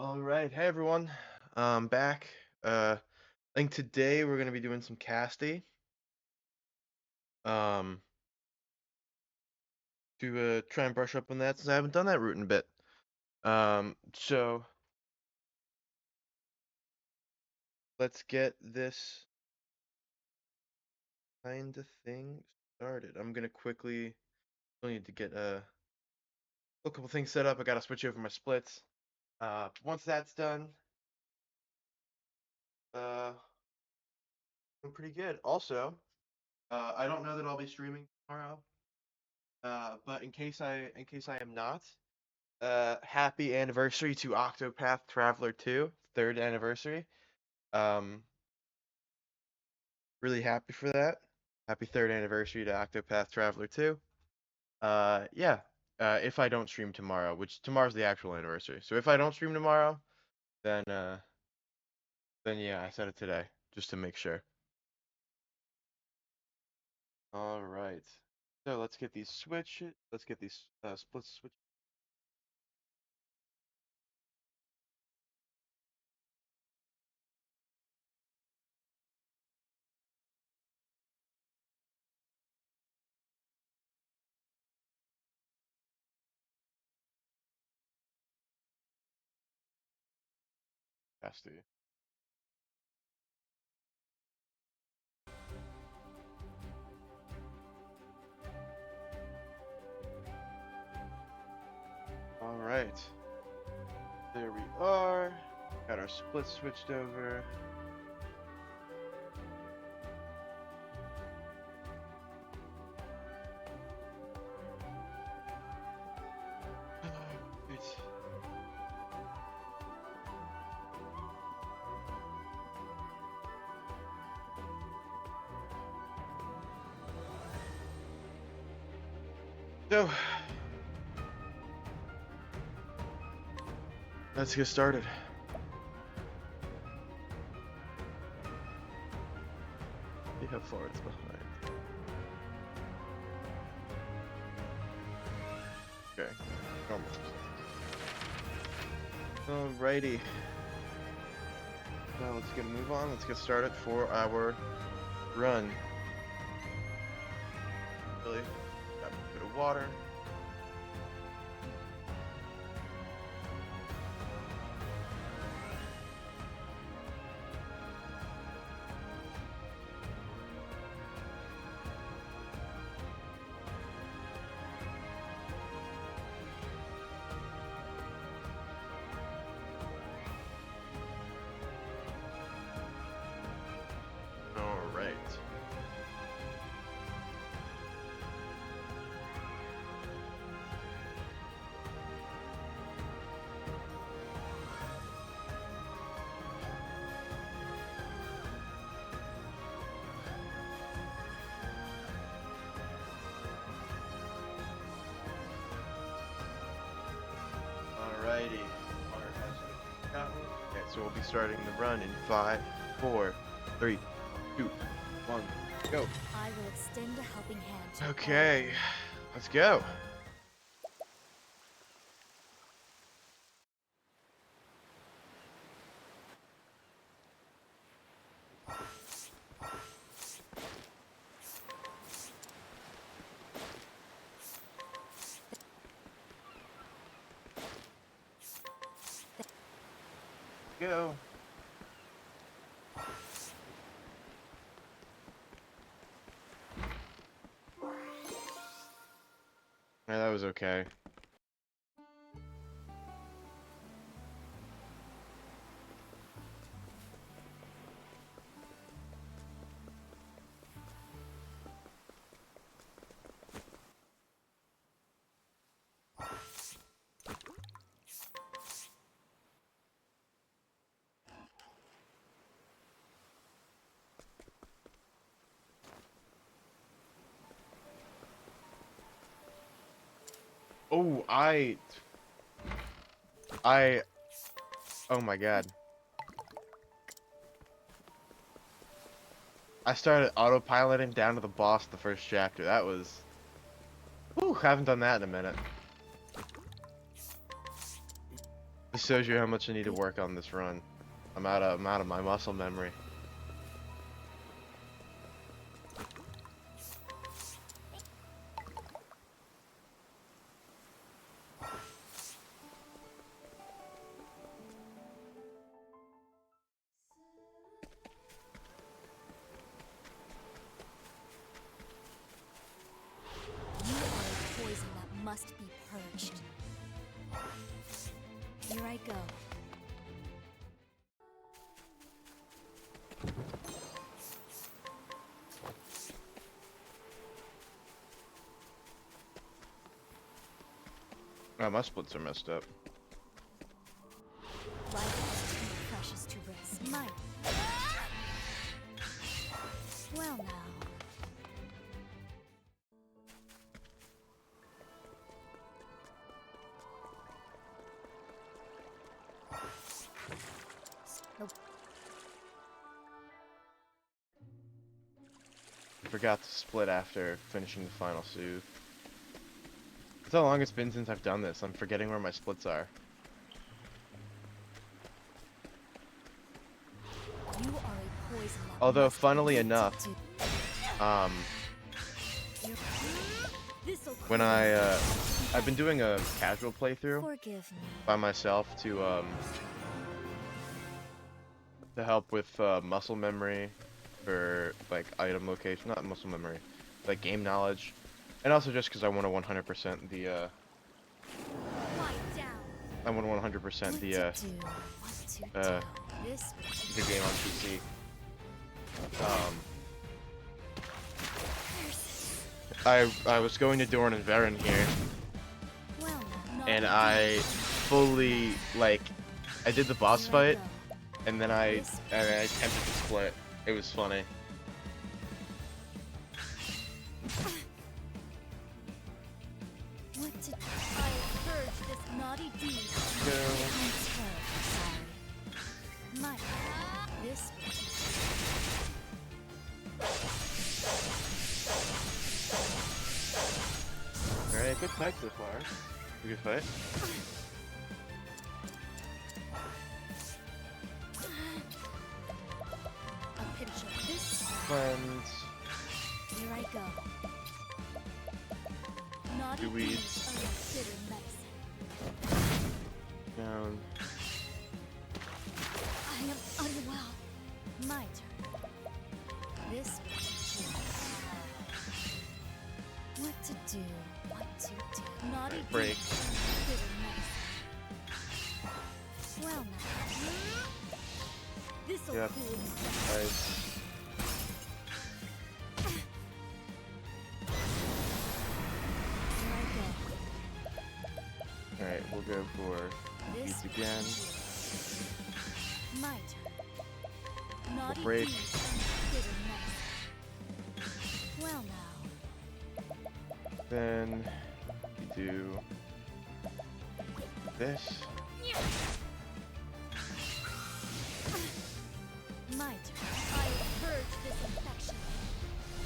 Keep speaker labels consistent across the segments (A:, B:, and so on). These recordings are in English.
A: All right, hey everyone, back. I think today we're gonna be doing some Castti, um, to try and brush up on that since I haven't done that route in a bit. So let's get this kind of thing started. I'm gonna quickly still need to get a couple things set up. I gotta switch over my splits. Once that's done, uh, I'm pretty good. Also, I don't know that I'll be streaming tomorrow. But in case I am not. Happy anniversary to Octopath Traveler 2, third anniversary. Um, really happy for that. Happy third anniversary to Octopath Traveler 2. Yeah. If I don't stream tomorrow, which tomorrow's the actual anniversary. So if I don't stream tomorrow, then then yeah, I said it today just to make sure. All right. So let's get these let's get these splits switch. Has to. All right. There we are. Got our splits switched over. It's So, let's get started. See how far it's behind. Okay, almost. Alrighty. Now let's get a move on. Let's get started for our run. Really, got a bit of water. Alright. Alrighty. Water has been gotten. Okay, so we'll be starting the run in 5, 4, 3, 2, 1, go.
B: I will extend a helping hand to
A: Okay, let's go. Go. Yeah, that was okay. Oh, I, oh my god. I started autopiloting down to the boss the first chapter. That was... Whew, haven't done that in a minute. This shows you how much I need to work on this run. I'm out of my muscle memory.
B: You are a poison that must be purged. Here I go.
A: Oh, my splits are messed up.
B: Life is too precious to risk. Might. Well now.
A: I forgot to split after finishing the final soothe. That's how long it's been since I've done this. I'm forgetting where my splits are.
B: You are a poison that
A: Although,
B: must
A: funnily
B: be
A: enough,
B: to- This'll
A: when
B: cool
A: I've been doing a casual playthrough
B: Forgive me.
A: by myself to help with muscle memory for like item location, not muscle memory, like game knowledge, and also just because I want to 100% the
B: Lie down.
A: I want to 100%
B: What
A: the
B: to do, what to do. This
A: the game on PC. I was going to Doron and Veron here,
B: well, not
A: and
B: indeed.
A: I fully like I did the boss
B: Here I
A: fight,
B: go.
A: and then I attempted to split. It was funny.
B: What to do? I'll purge this naughty deed.
A: Go.
B: I'm terribly sorry. My, this
A: Alright, good fight so far. Good fight.
B: a pinch of this.
A: Friends.
B: Here I go. Naughty
A: Do we-
B: deeds are like bitter medicine.
A: Down.
B: I am unwell. My turn. This what to do? What to do? Naughty
A: Break.
B: deeds are like bitter medicine. Well now. This'll
A: Yep.
B: cool me.
A: Nice.
B: Here I go.
A: Alright, we'll go for
B: This
A: these again.
B: my turn. Naughty
A: break.
B: deeds are like bitter medicine. Well now.
A: Then we do this.
B: My turn. I purge this infection.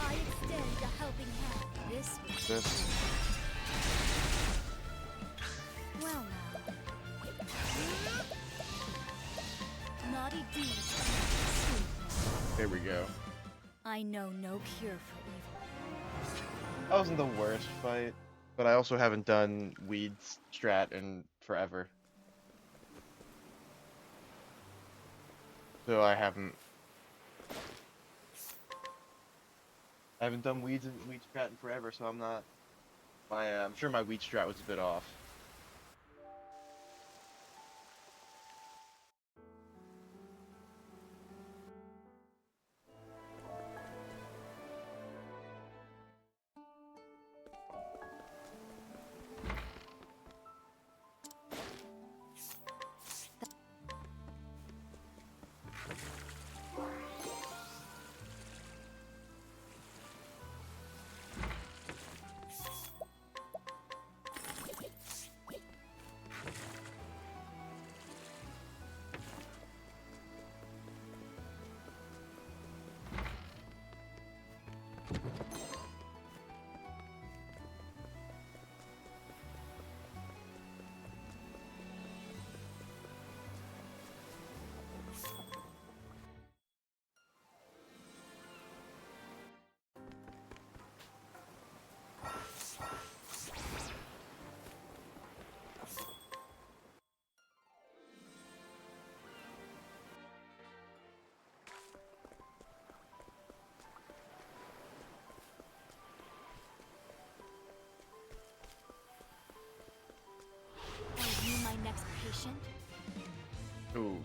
B: I extend a helping hand. This
A: This.
B: well now. Naughty deeds. Sweet.
A: There we go.
B: I know no cure for evil.
A: That wasn't the worst fight, but I also haven't done weed strat in forever. So I haven't done weed strat in forever, so I'm not. I'm sure my weed strat was a bit off.
B: next patient?
A: Ooh.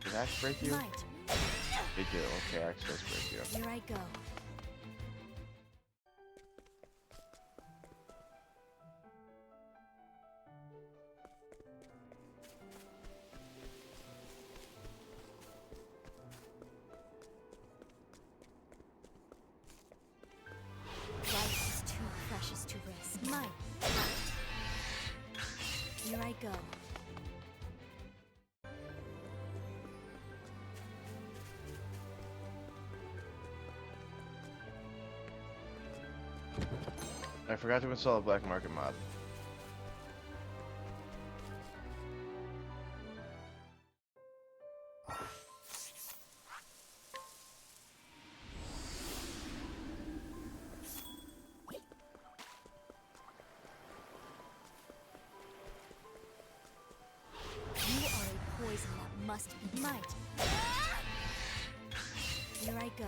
A: Did axe break you?
B: Might.
A: They do. Okay, axe does break you.
B: Here I go. Life is too precious to risk. Might. Here I go.
A: I forgot to install a black market mod.
B: You are a poison that must be might. Here I go.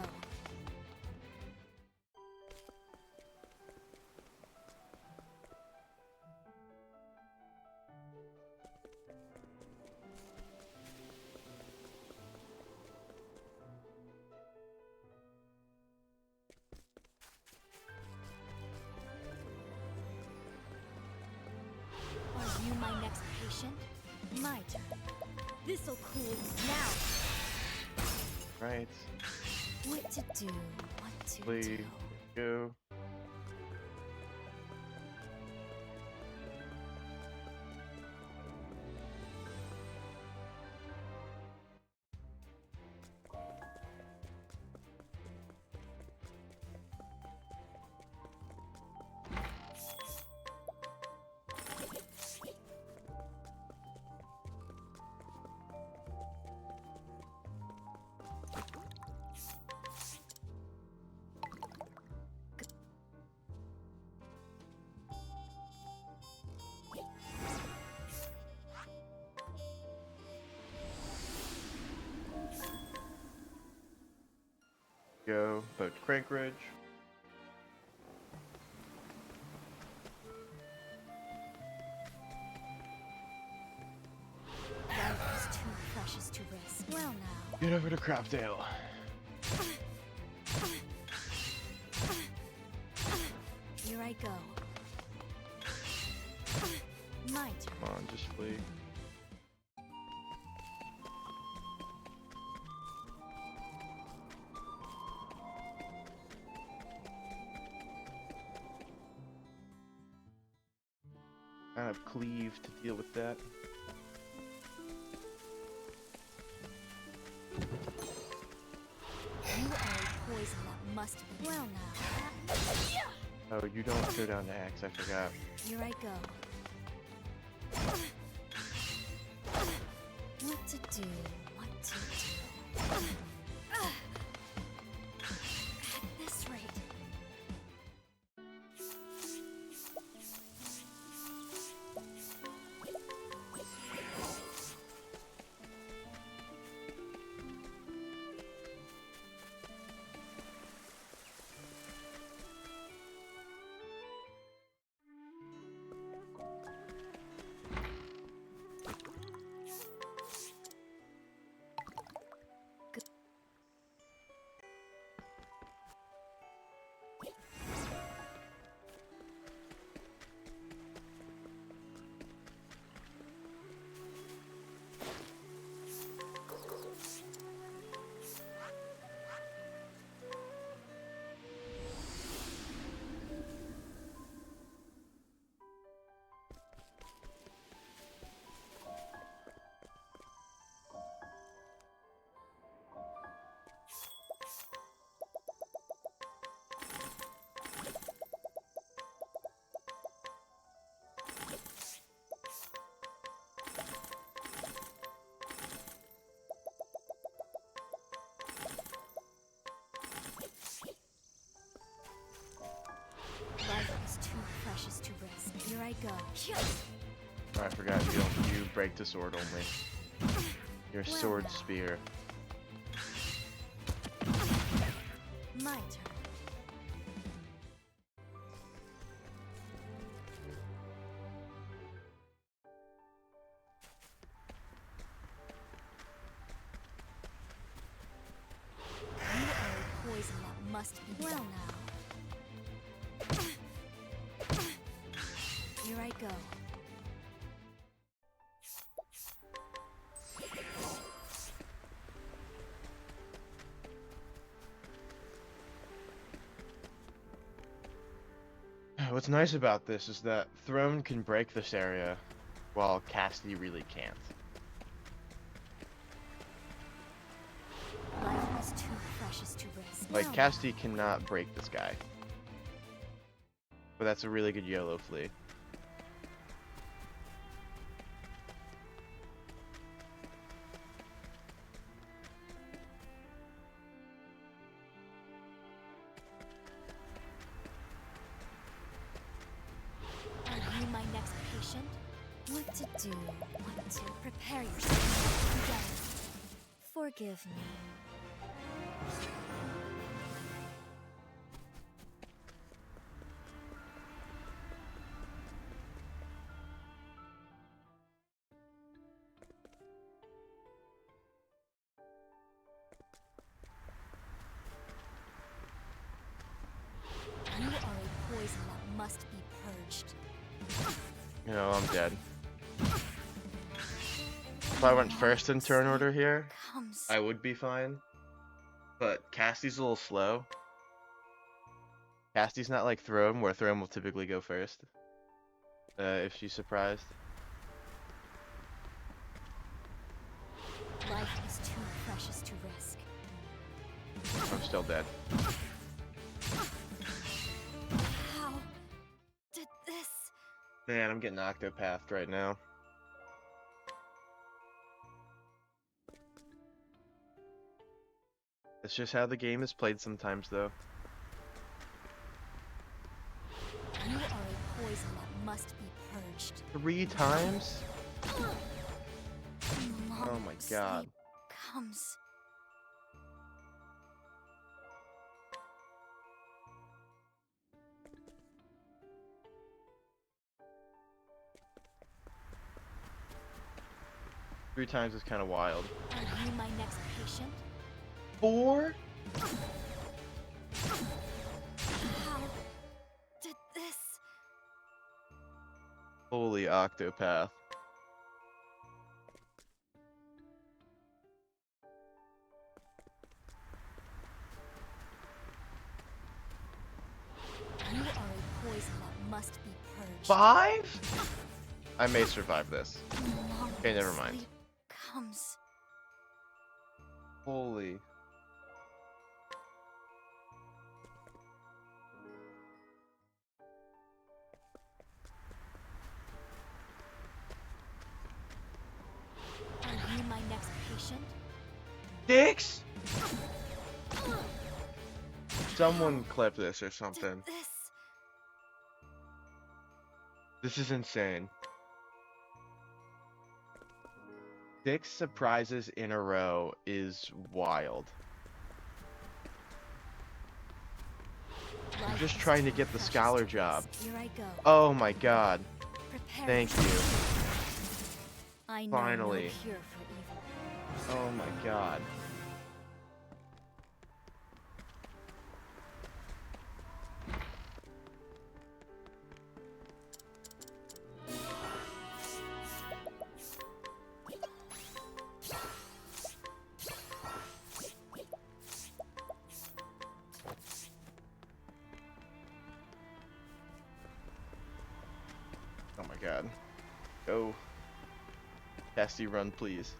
B: Are you my next patient? Might. This'll cool you now.
A: Right.
B: What to do? What to
A: Please
B: do?
A: go. Go, but Crank Ridge.
B: Life is too precious to risk. Well now.
A: Get over to Cropdale.
B: Here I go. Might.
A: Come on, just flee. Kind of cleave to deal with that.
B: You are a poison that must be. Well now.
A: Oh, you don't go down to axe, I forgot.
B: Here I go. What to do? What to do? At this rate. Life is too precious to risk. Here I go.
A: Oh, I forgot you break the sword only. Your
B: Well
A: sword
B: now.
A: spear.
B: My turn. must be well now. Here I go.
A: What's nice about this is that Throne can break this area, while Castti really can't.
B: Life is too precious to risk.
A: Like,
B: Well
A: Castti cannot break this guy. But that's a really good YOLO flea.
B: Are you my next patient? What to do? What to prepare yourself together. Forgive me. You are a poison that must be purged.
A: You know, I'm dead. If I went first in turn order here,
B: Comes.
A: I would be fine. But Casti's a little slow. Casti's not like Throne, where Throne will typically go first. If she's surprised.
B: Life is too precious to risk.
A: I'm still dead.
B: How did this?
A: Man, I'm getting octopathed right now. It's just how the game is played sometimes, though.
B: You are a poison that must be purged.
A: 3 times?
B: Long
A: Oh my god.
B: sleep comes.
A: Three times is kind of wild.
B: Are you my next patient?
A: 4?
B: How did this?
A: Holy octopath.
B: You are a poison that must be purged.
A: 5? I may survive this.
B: Long
A: Okay, never mind.
B: sleep comes.
A: Holy.
B: Are you my next patient?
A: 6? Someone clip this or something.
B: Did this?
A: This is insane. 6 surprises in a row is wild. I'm
B: Life
A: just
B: is
A: trying to
B: too
A: get the
B: precious
A: scholar
B: to
A: job.
B: risk. Here I go.
A: Oh my god.
B: Prepare
A: Thank you.
B: yourself. I know
A: Finally.
B: no cure for evil.
A: Oh my god. Oh my god. Go. Casty, run, please.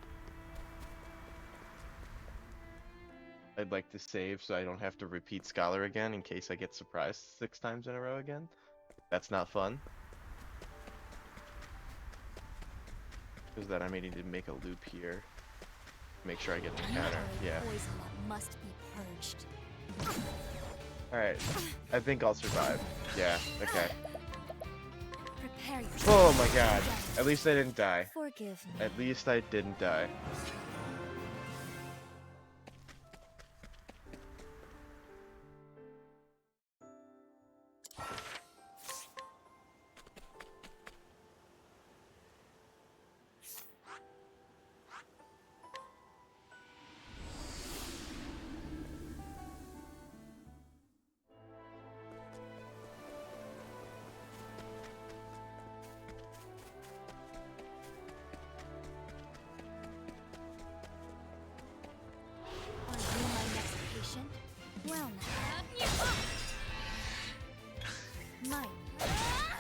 A: I'd like to save so I don't have to repeat Scholar again in case I get surprised 6 times in a row again. That's not fun. Because then I may need to make a loop here. Make sure I get an
B: You
A: encounter.
B: are a
A: Yeah.
B: poison that must be purged.
A: Alright. I think I'll survive. Yeah, okay.
B: Prepare yourself.
A: Oh my god. At least I didn't die.
B: Forgive me.
A: At least I didn't die.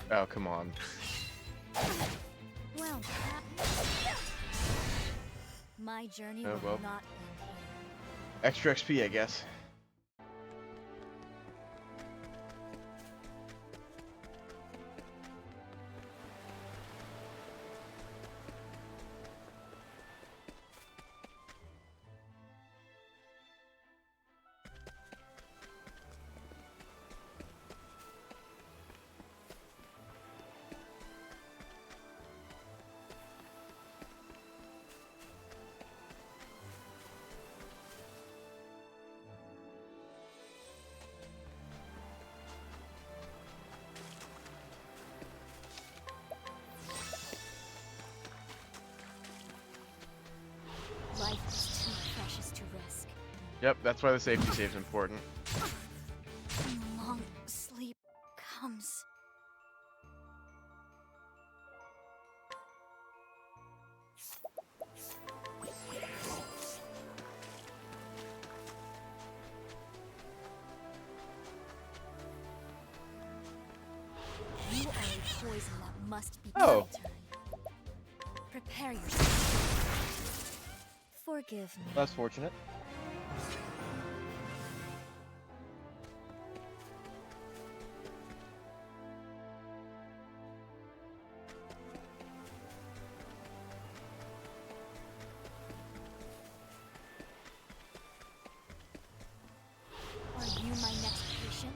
A: Oh, come on.
B: Well, my journey
A: Oh,
B: will
A: well.
B: not end here.
A: Extra XP, I guess.
B: Life is too precious to risk.
A: Yep, that's why the safety save is important.
B: Long sleep comes. You are a poison that must be
A: Oh.
B: countered. Prepare yourself. Forgive me.
A: That's fortunate.
B: Are you my next patient?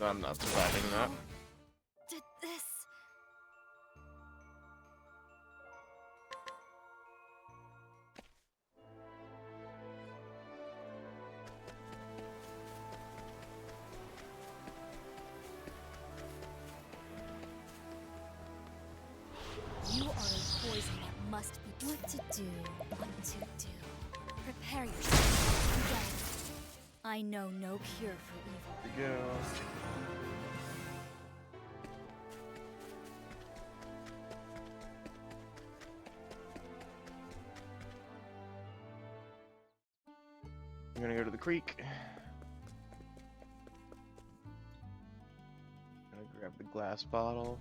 A: I'm not surviving that.
B: Did this? You are a poison that must be what to do. What to do. Prepare yourself. Again. I know no cure for evil.
A: Here we go. I'm gonna go to the creek. Gonna grab the glass bottle.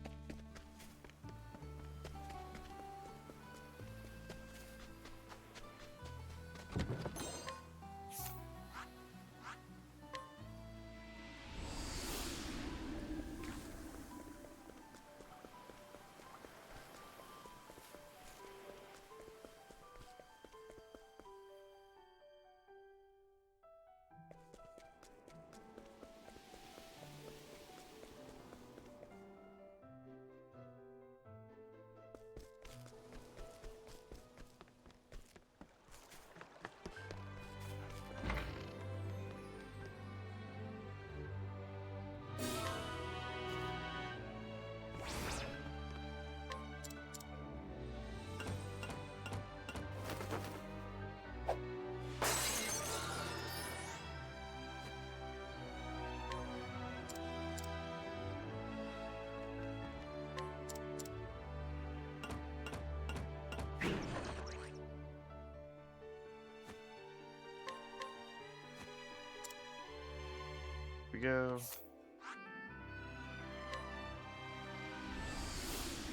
A: We go.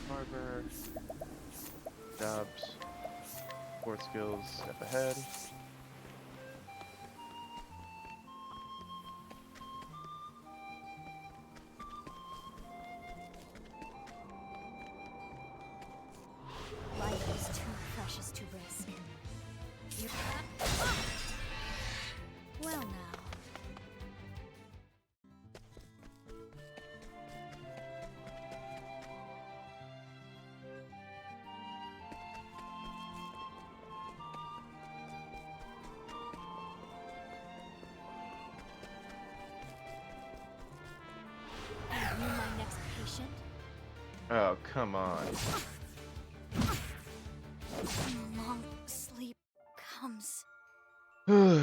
A: Harbor. Jobs. Sport skills up ahead.
B: Life is too precious to risk. You well now. Are you my next patient?
A: Oh, come on.
B: Long sleep comes. Life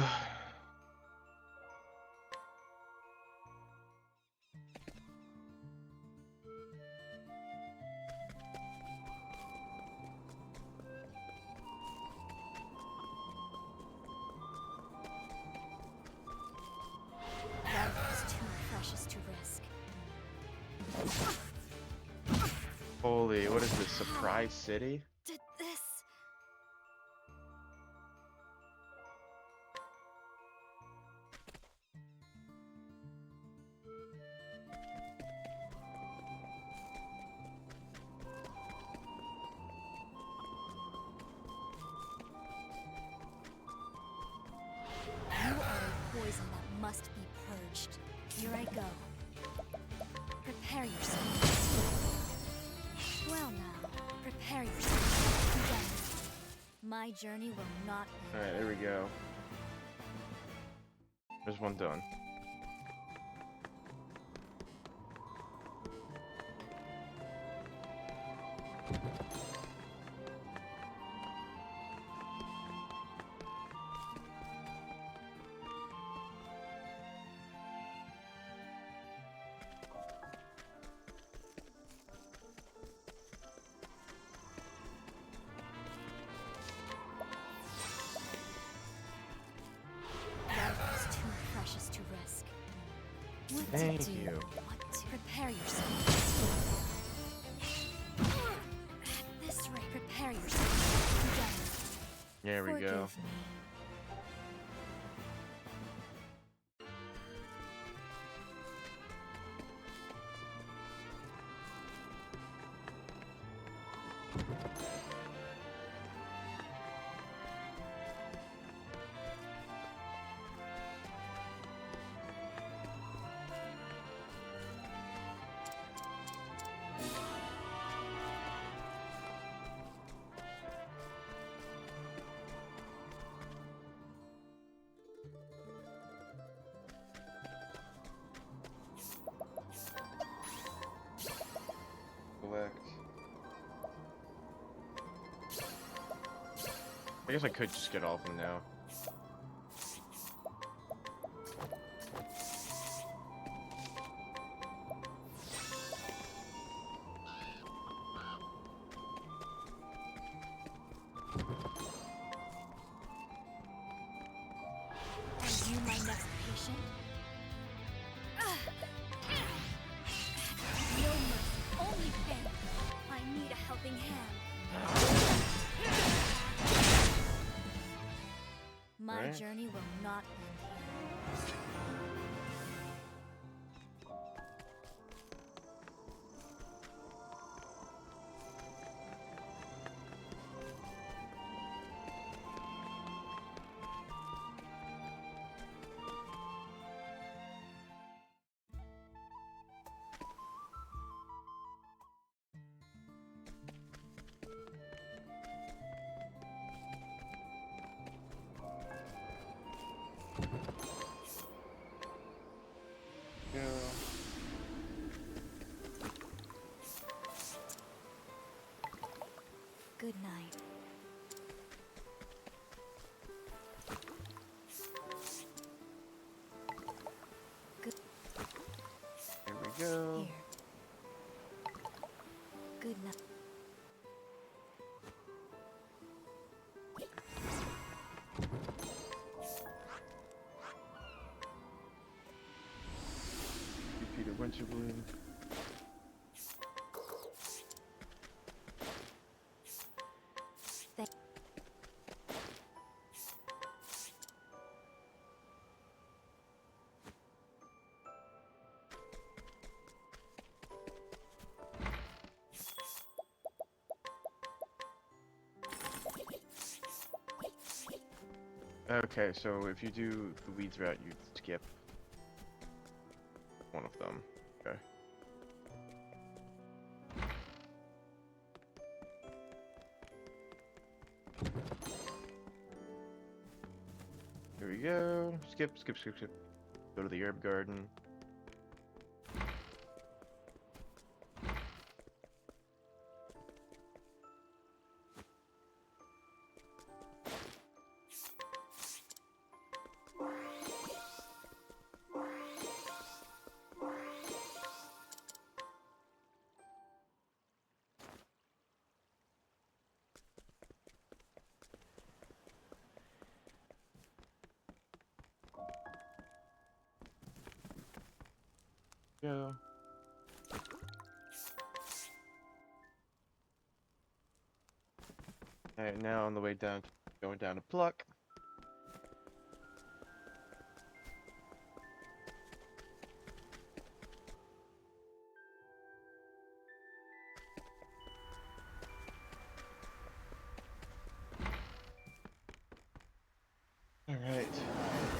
B: is too precious to
A: Ice City?
B: did this. You are a poison that must be purged. Here I go. Prepare yourself. Well now, prepare yourself. Again. My journey will not end.
A: Alright, there we go. There's one done.
B: Life is too precious to risk. What
A: Thank
B: to do?
A: you.
B: What to prepare yourself. At this rate, prepare yourself. Again.
A: There we
B: Forgive
A: go.
B: me.
A: Collect. I guess I could just get all of them now.
B: Are you my next patient? No mercy, only pain. I need a helping hand. My
A: Alright.
B: journey will not end here.
A: Go.
B: Good night.
A: Here we go.
B: Here. Good night.
A: Repeated winter bloom.
B: Thank.
A: Okay, so if you do the weeds route, you skip one of them. Okay. Here we go. Skip, skip, skip, skip. Go to the herb garden. Go. Alright, now on the way down, going down to pluck. Alright.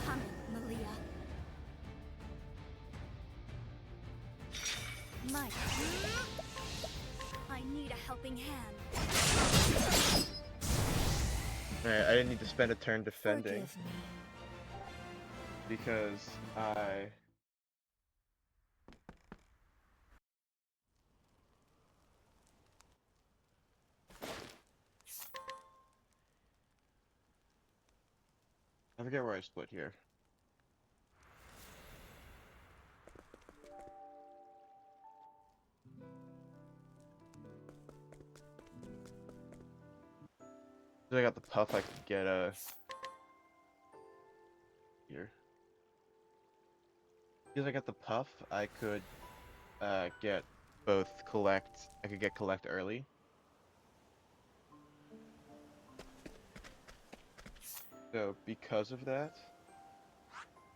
B: Coming, Malia. Mike. I need a helping hand.
A: Alright, I didn't need to spend a turn defending
B: Forgive me.
A: because I forget where I split here. So I got the puff, I could get here. Because I got the puff, I could get both collect. I could get collect early. So because of that,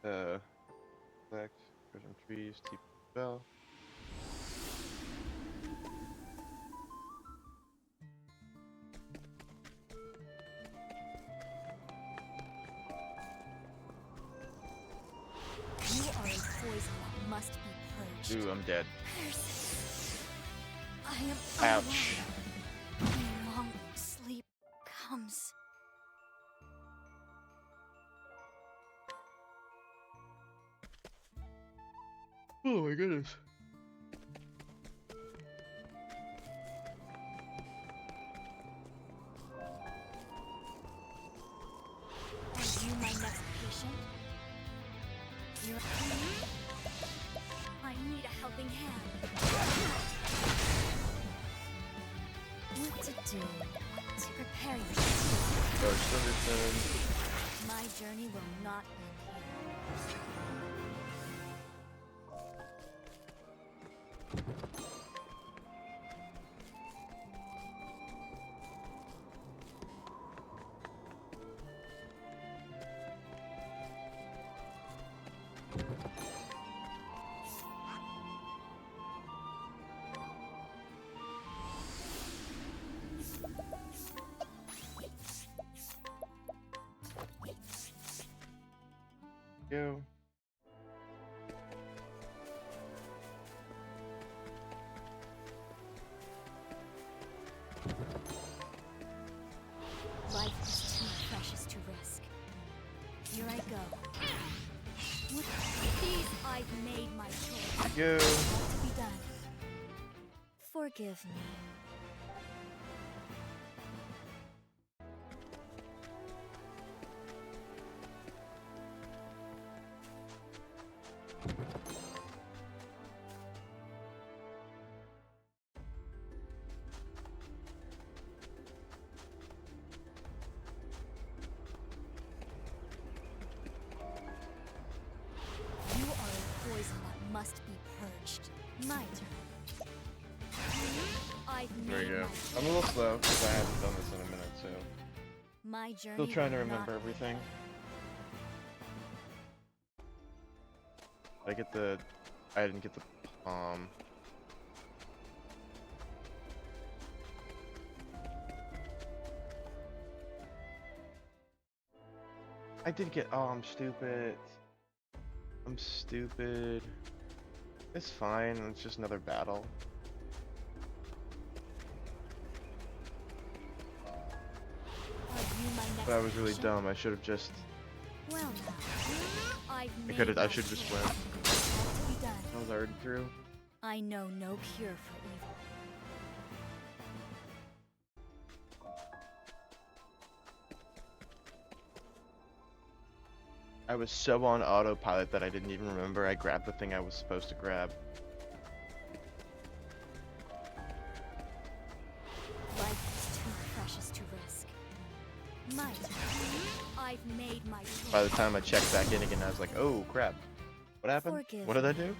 A: collect, prison trees, keep spell.
B: You are a poison that must be purged.
A: Ooh, I'm dead.
B: I am
A: Ouch.
B: unwell. Long sleep comes.
A: Oh my goodness.
B: Are you my next patient? You're I need a helping hand. What to do? What to prepare yourself?
A: Dark Thunderstone.
B: My journey will not end here.
A: Go.
B: Life is too precious to risk. Here I go. With these, I've made my choice.
A: Go.
B: What to be done? Forgive me. You are a poison that must be purged. My turn. I've
A: There
B: made
A: you go.
B: my
A: I'm a little slow because I haven't done this in a minute, so
B: My journey
A: still trying to
B: will
A: remember
B: not
A: everything.
B: end.
A: I get the. I didn't get the palm. I did get. Oh, I'm stupid. I'm stupid. It's fine. It's just another battle.
B: Are you my next
A: But I was really
B: patient?
A: dumb. I should have just.
B: Well now, I've
A: I
B: made
A: could have. I
B: my
A: should have just
B: choice.
A: went.
B: What to be done?
A: I was already through.
B: I know no cure for evil.
A: I was so on autopilot that I didn't even remember I grabbed the thing I was supposed to grab.
B: Life is too precious to risk. My turn. I've made my choice.
A: By the time I checked back in again, I was like, oh crap. What happened?
B: Forgive
A: What did I
B: me.
A: do?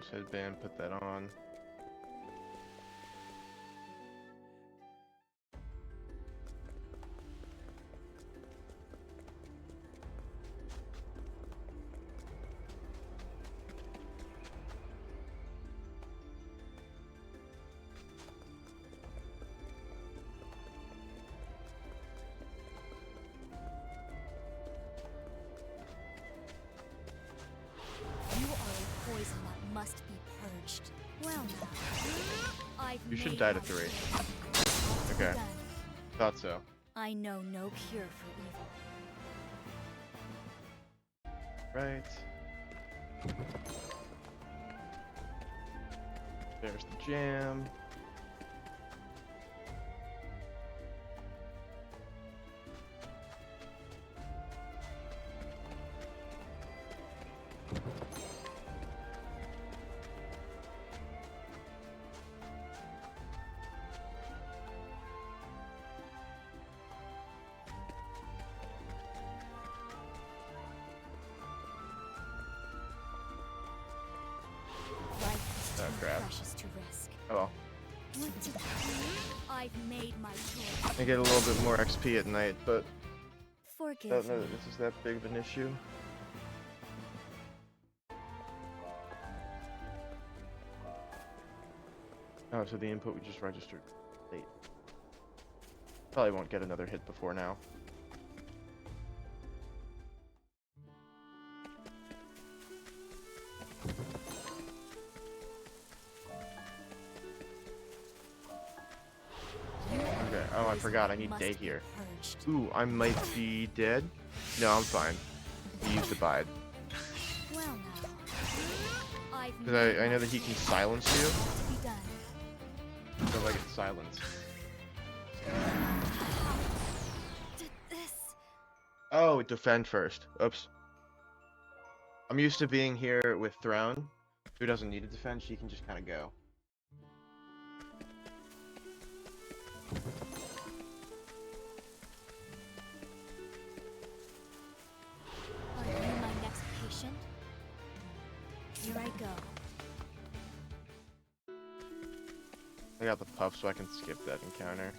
A: Ghost headband, put that on.
B: You are a poison that must be purged. Well now,
A: You should die to 3. Okay. Thought so.
B: I know no cure for evil.
A: Right. There's the jam.
B: Life is
A: Oh,
B: too
A: crap.
B: precious to risk.
A: Oh well.
B: What to do? I've made my choice.
A: I get a little bit more XP at night, but I
B: Forgive
A: don't know
B: me.
A: that this is that big of an issue. Oh, so the input we just registered late. Probably won't get another hit before now. Okay, oh, I forgot, I need
B: Must
A: day
B: be
A: here.
B: purged.
A: Ooh, I might be dead? No, I'm fine. He used Abide.
B: Well now, I've
A: Because
B: made
A: I know
B: my
A: that he can
B: choice.
A: silence you,
B: To be done.
A: so I get silence.
B: Did this?
A: Oh, defend first. Oops. I'm used to being here with Throne, who doesn't need to defend, she can just kind of go.
B: Are you my next patient? Here I go.
A: I got the puff, so I can skip that encounter.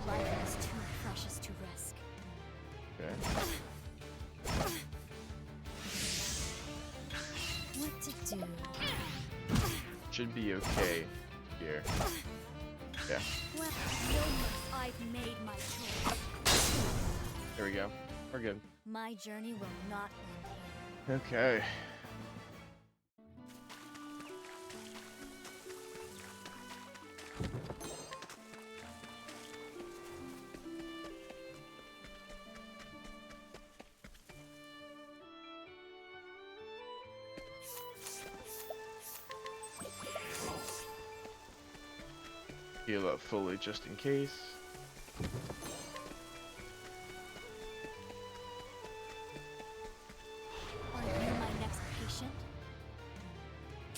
B: Life is too precious to risk.
A: Okay.
B: What to do?
A: Should be okay here. Yeah,
B: Well, I've made my choice.
A: there we go. We're good.
B: My journey will not end here.
A: Okay. Heal up fully just in case.
B: Are you my next patient?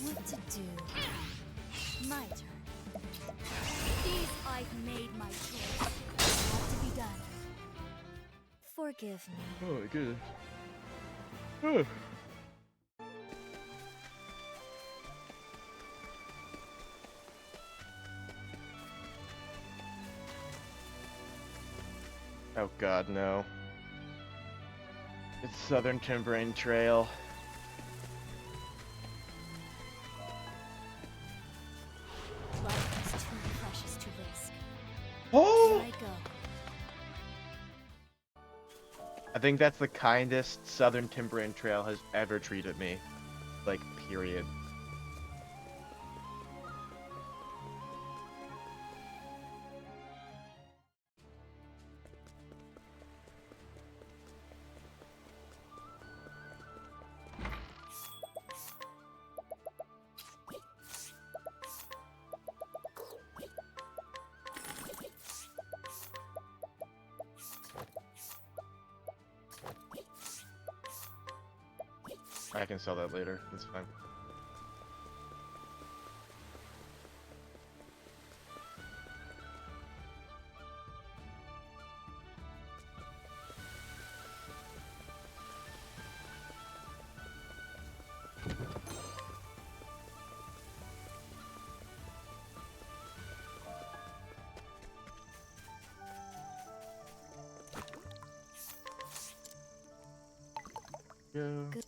B: What to do? My turn. These I've made my choice. What to be done? Forgive me.
A: Oh my goodness. Whew. Oh god, no. It's Southern Timberane Trail.
B: Life is too precious to risk.
A: Oh!
B: Here I go.
A: I think that's the kindest Southern Timberane Trail has ever treated me. Like, period. I can sell that later. That's fine. Go.
B: Good.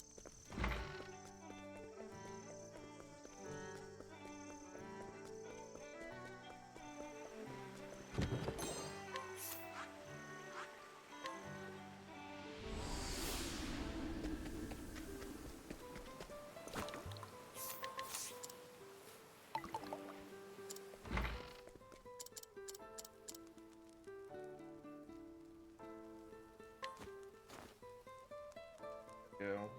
A: Go.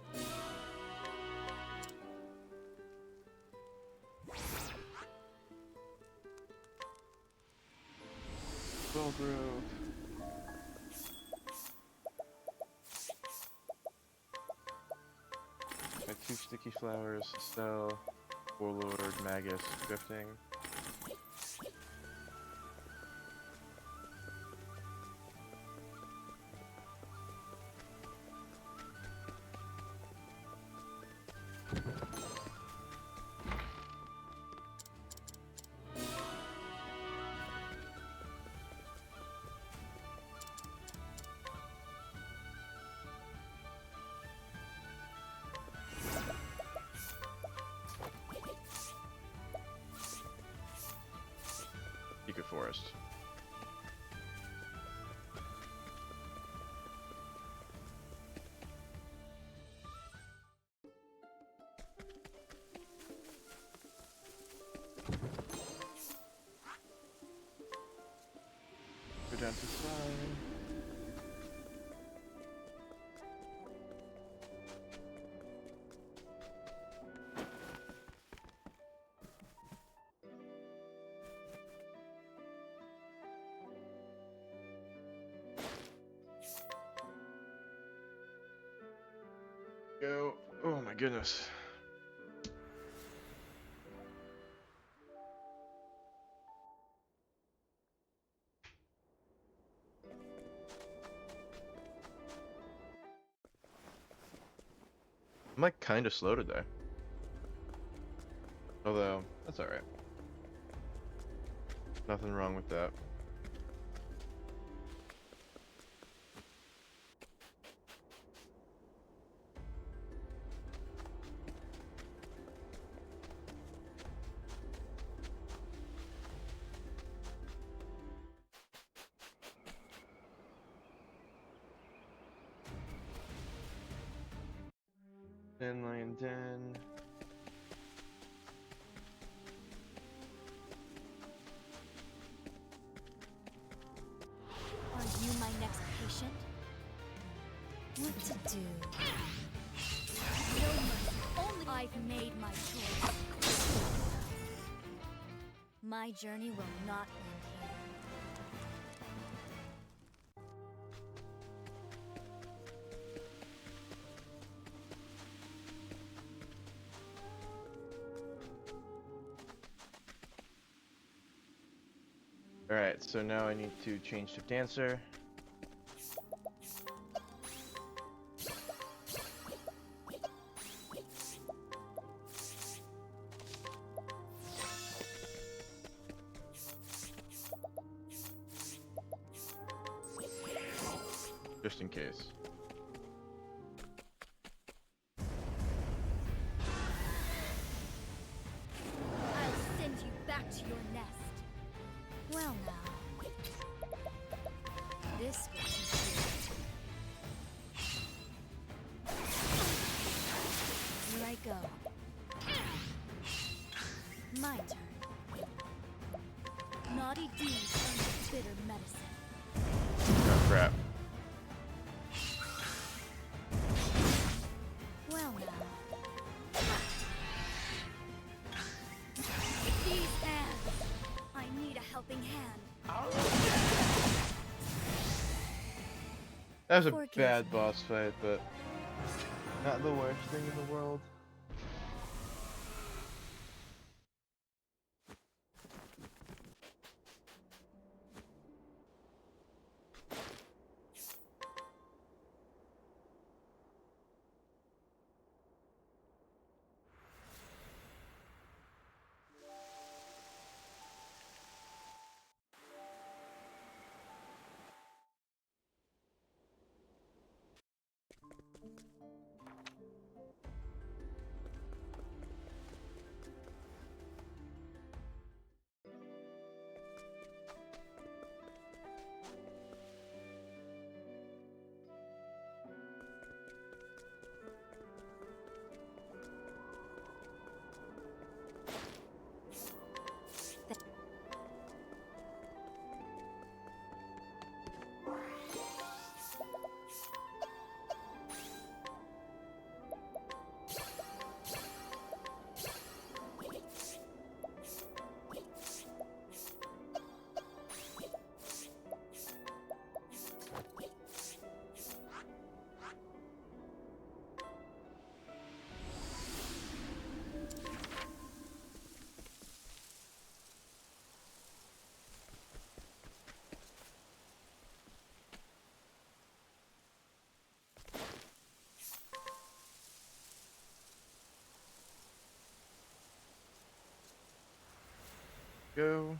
A: Well Grove. Got 2 sticky flowers, sell, warlord, magus, drifting. Secret Forest. Go down to slide. Go. Oh my goodness. I'm like kind of slow today. Although, that's alright. Nothing wrong with that. Lion Den.
B: Are you my next patient? What to do? No mercy. Only I've made my choice. My journey will not end here.
A: Alright, so now I need to change to Dancer. Just in case.
B: I'll send you back to your nest. Well now, this will teach you. Here I go. My turn. Naughty deeds earn bitter medicine.
A: Oh crap.
B: Well now. These hands. I need a helping hand.
A: That was a
B: Forgive
A: bad
B: me.
A: boss fight, but Not the worst thing in the world. Go.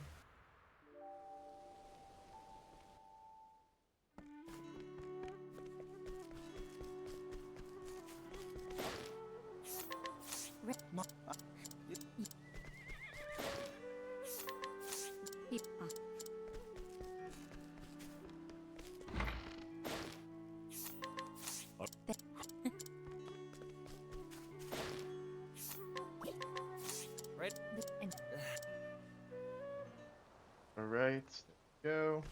A: All right. There we go.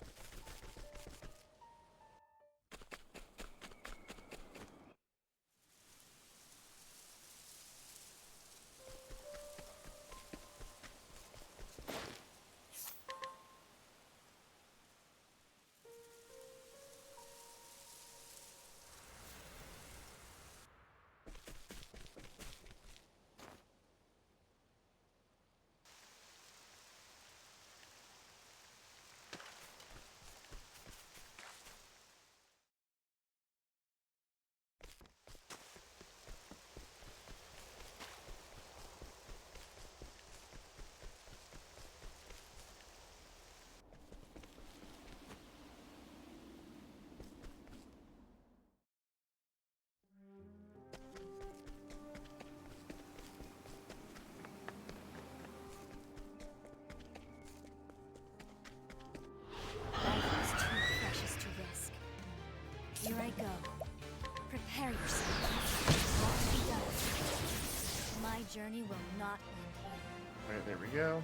B: Life is too precious to risk. Here I go. Prepare yourself. All to be done. My journey will not end here.
A: All right, there we go.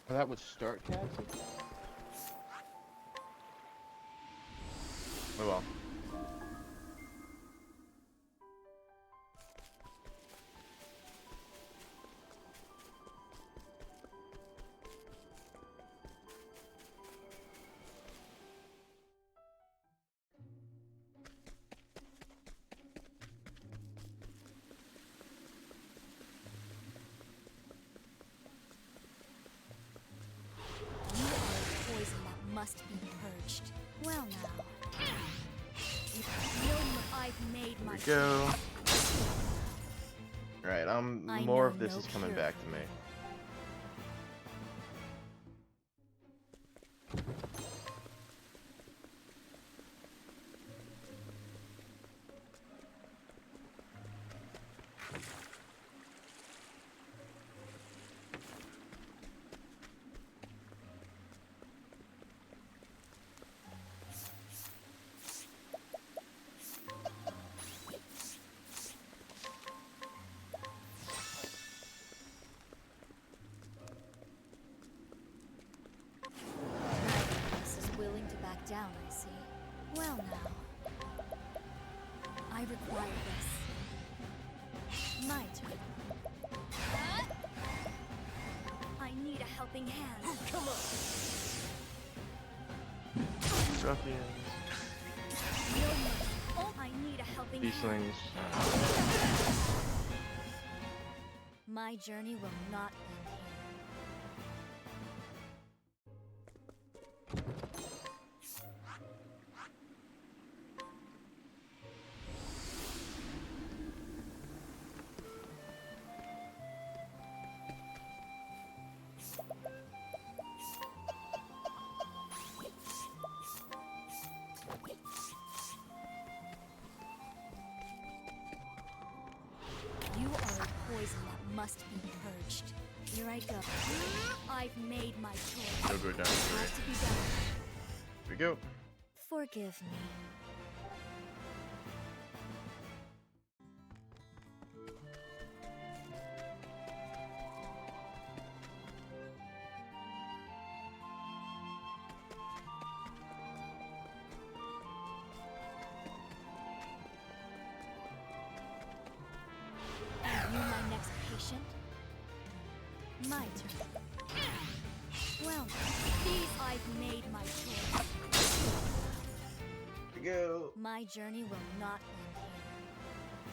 A: Well, that would start Cassie. Oh well.
B: You are a poison that must be purged. Well now. I've made my
A: There we go. Alright,
B: I
A: more
B: know
A: of this
B: no
A: is coming
B: cure
A: back
B: for
A: to me.
B: evil. helping hand.
C: Come on.
A: Ruffians.
B: No mercy. Oh, I need a helping hand.
A: Beastlings.
B: My journey will not end here. You are a poison that must be purged. Here I go. I've made my choice.
A: Go down
B: Have
A: straight.
B: to be done.
A: Here we go.
B: Forgive me. Are you my next patient? My turn. Well, these I've made my choice.
A: Here we go.
B: My journey will not end here.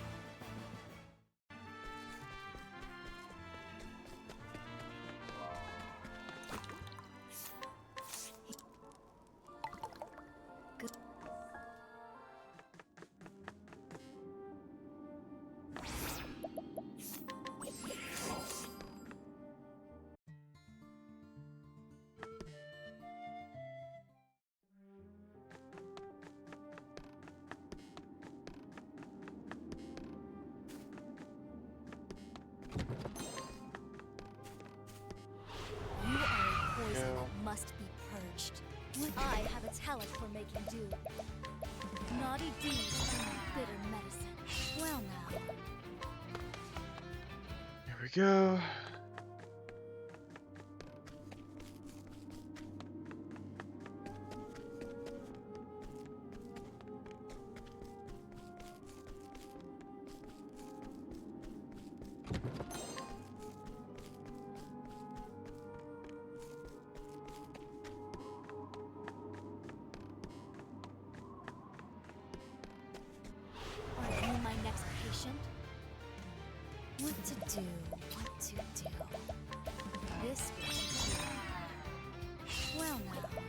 B: You are a poison
A: No.
B: that must be purged. I have a talent for making do. Naughty deeds are my bitter medicine. Well now,
A: Here we go.
B: are you my next patient? What to do, what to do. This will teach you. Well now,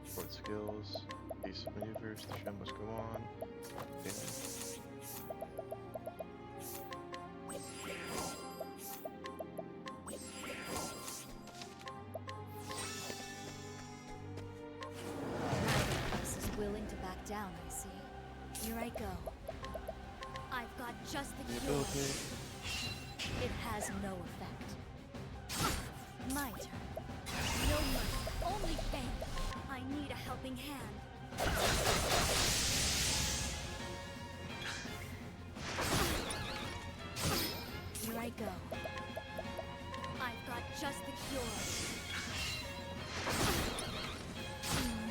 A: Sport skills. Basic maneuvers. The show must go on. Yeah.
B: neither of us is willing to back down, I see. Here I go. I've got just the
A: The
B: cure.
A: ability.
B: It has no effect. My turn. No mercy, only pain. I need a helping hand. Here I go. I've got just the cure.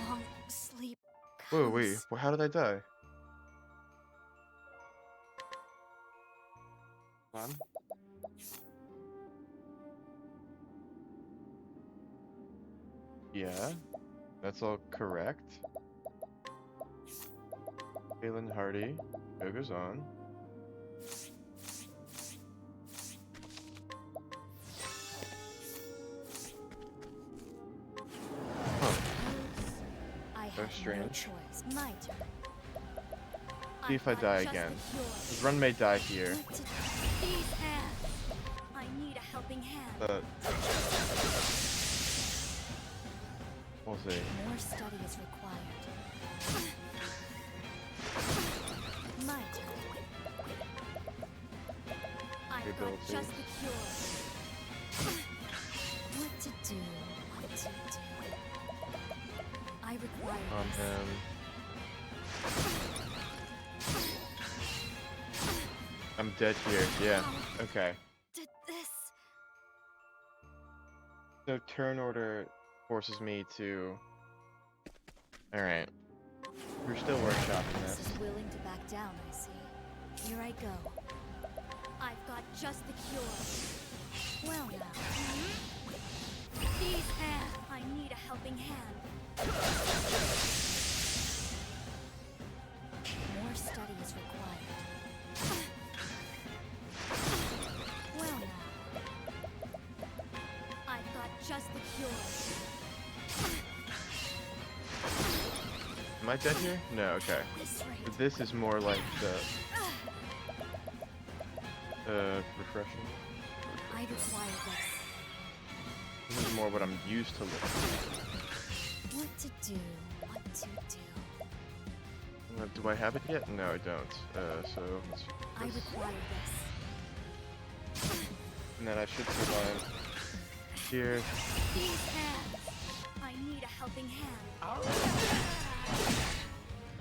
B: Long sleep
A: Whoa, wait.
B: comes.
A: Well, how did I die? Hold on. Yeah, that's all correct. Phelan Hardy. Show goes on. Huh.
B: I
A: So
B: have no
A: strange.
B: choice. My turn.
A: See if I
B: I've got
A: die
B: just the
A: again.
B: cure.
A: His run may die here.
B: What to do? These hands. I need a helping hand.
A: But we'll see.
B: More study is required. My turn. I've got
A: Ability.
B: just the cure. What to do? What to do? I require
A: On
B: this.
A: him. I'm dead here. Yeah. Okay.
B: Did this?
A: So turn order. forces me to. All right, we're still workshopping
B: This
A: this.
B: is willing to back down, I see. Here I go. I've got just the cure. Well now. These hands. I need a helping hand. More study is required. Well now. I've got just the cure.
A: Am I dead here? No. Okay.
B: This rate.
A: But this is more like the refreshing.
B: I require this.
A: This is more what I'm used to looking at.
B: What to do? What to do?
A: Do I have it yet? No, I don't. So let's
B: I
A: this.
B: require this.
A: And then I should survive here.
B: These hands. I need a helping hand.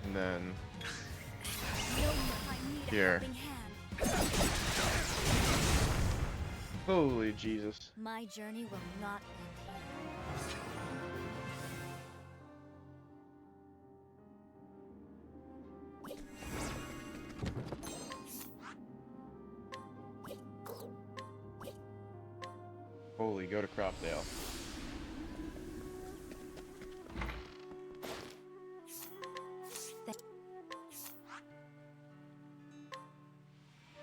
A: And then
B: I need a
A: here.
B: helping hand.
A: Holy Jesus.
B: My journey will not end here.
A: Holy, go to Cropdale.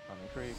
A: Common Creek.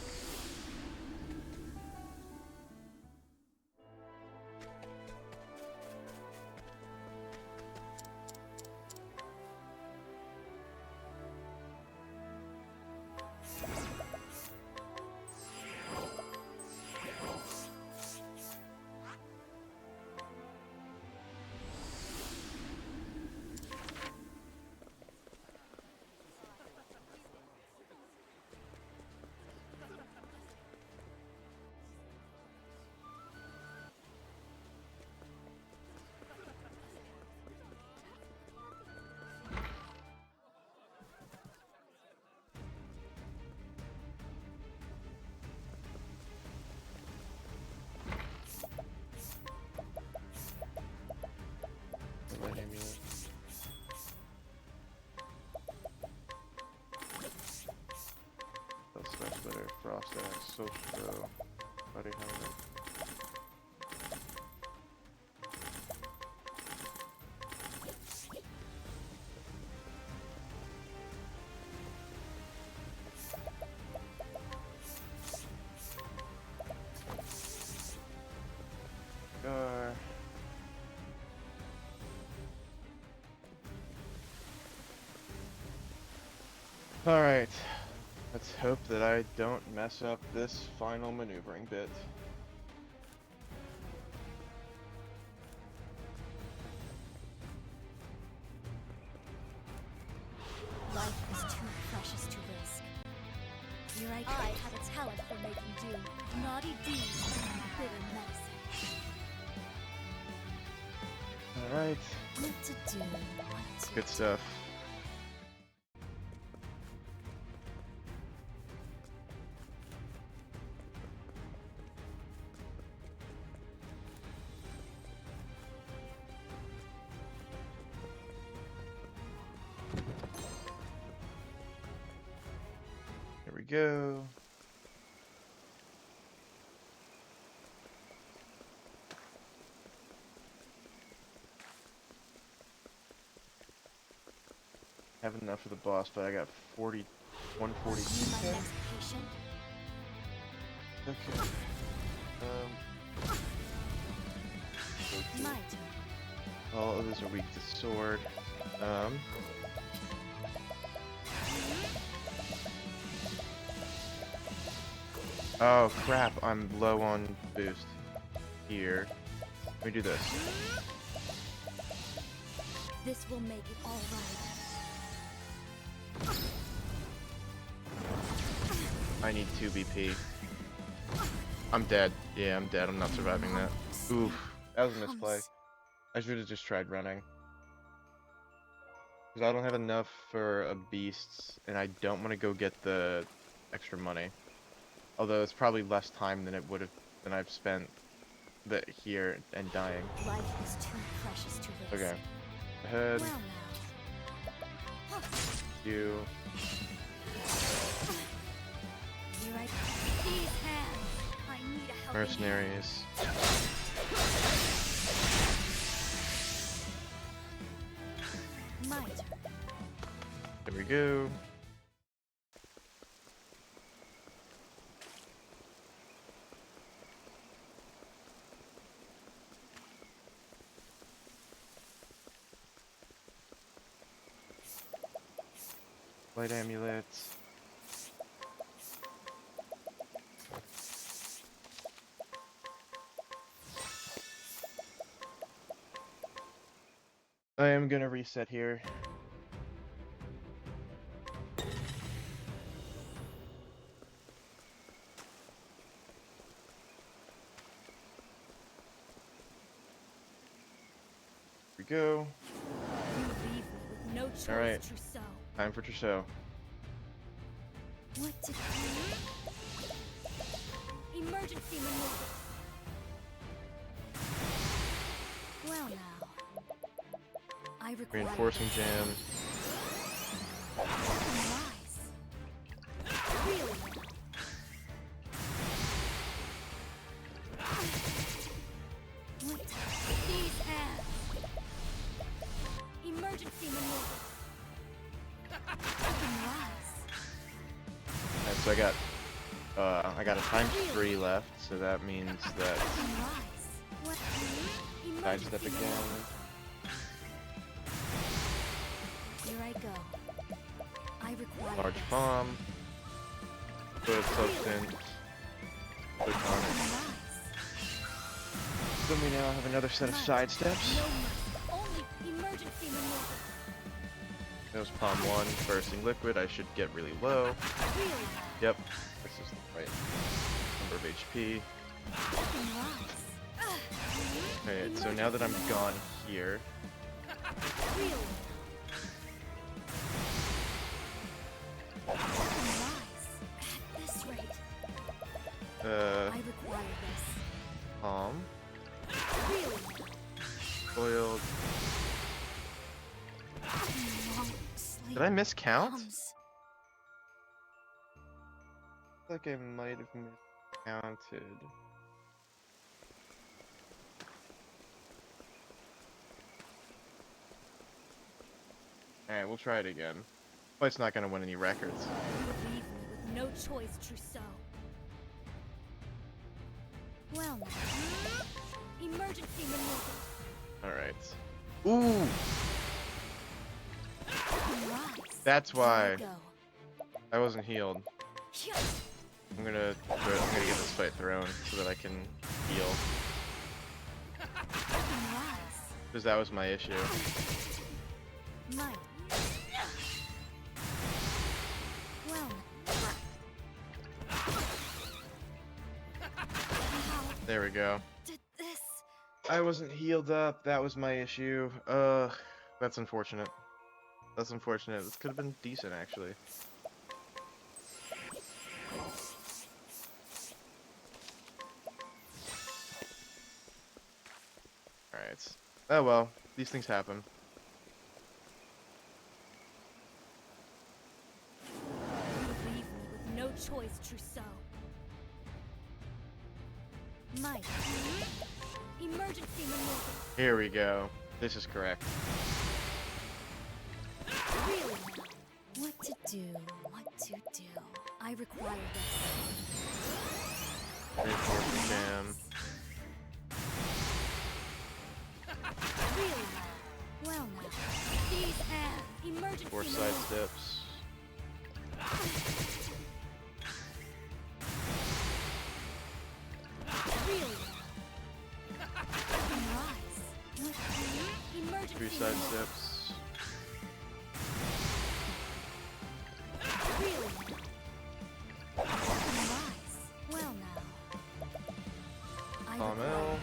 A: Frost Axe, Social, Body Helmet. Scar. Alright. Let's hope that I don't mess up this final maneuvering bit.
B: Life is too precious to risk. Here I have a talent for making do. Naughty deeds and bitter medicine.
A: Alright.
B: What to do? What to
A: Good stuff. Here we go. Have enough for the boss, but I got 140.
B: Be my next patient.
A: Okay.
B: My turn.
A: All others are weak to sword. Oh crap, I'm low on boost here. Let me do this.
B: This will make it all right.
A: I need 2 BP. I'm dead. Yeah, I'm dead. I'm not surviving that. Oof. That was a misplay. I should have just tried running. Because I don't have enough for a beast, and I don't want to go get the extra money. Although it's probably less time than it would have than I've spent that here and dying.
B: Life is too precious to risk.
A: Okay. Ahead.
B: Well now.
A: You.
B: Here I come. These hands. I need a helping
A: Mercenaries.
B: hand. My turn.
A: There we go. Light amulet. I am gonna reset here. Here we go.
B: You leave me with no choice,
A: Alright.
B: Trousseau.
A: Time for Trousseau.
B: What to do? Emergency maneuver. Well now. I require
A: Reinforcing jam.
B: rise. Really? What? These hands. Emergency maneuver. Rise.
A: Alright, so I got a ×3 left, so that means that
B: Rise. What?
A: sidestep
B: Emergency
A: again.
B: maneuver. Here I go. I require
A: Large
B: this.
A: bomb. Put substance. Click on it.
B: Rise.
A: Then we now have another set of side steps.
B: No mercy. Only emergency maneuver.
A: That was palm 1, bursting liquid. I should get really low.
B: Really?
A: Yep, this is the right number of HP.
B: Rise.
A: Alright, so now that I'm gone here,
B: Really? Rise. At this rate, I require this.
A: palm,
B: Really?
A: foiled.
B: Long sleep
A: Did I miscount?
B: comes.
A: I feel like I might have miscounted. Alright, we'll try it again. Well, it's not gonna win any records.
B: You leave me with no choice, Trousseau. Well now. Emergency maneuver.
A: Alright. Ooh!
B: Rise.
A: That's
B: Here I
A: why
B: go.
A: I wasn't healed. I'm gonna get this fight thrown so that I can heal.
B: Rise.
A: Because that was my issue.
B: Might. Well. How
A: There we go.
B: did this?
A: I wasn't healed up. That was my issue. That's unfortunate. That's unfortunate. This could have been decent, actually. Alright. Oh well. These things happen.
B: You leave me with no choice, Trousseau. Might. Emergency maneuver.
A: Here we go. This is correct.
B: Really? What to do? What to do? I require this.
A: Reinforcement jam.
B: Really? Well now. These hands. Emergency
A: 4 side
B: maneuver.
A: steps.
B: Really? Rise. What? Emergency
A: 3 side
B: maneuver.
A: steps.
B: Really? Rise. Well now. I
A: Palm
B: require
A: L.
B: this.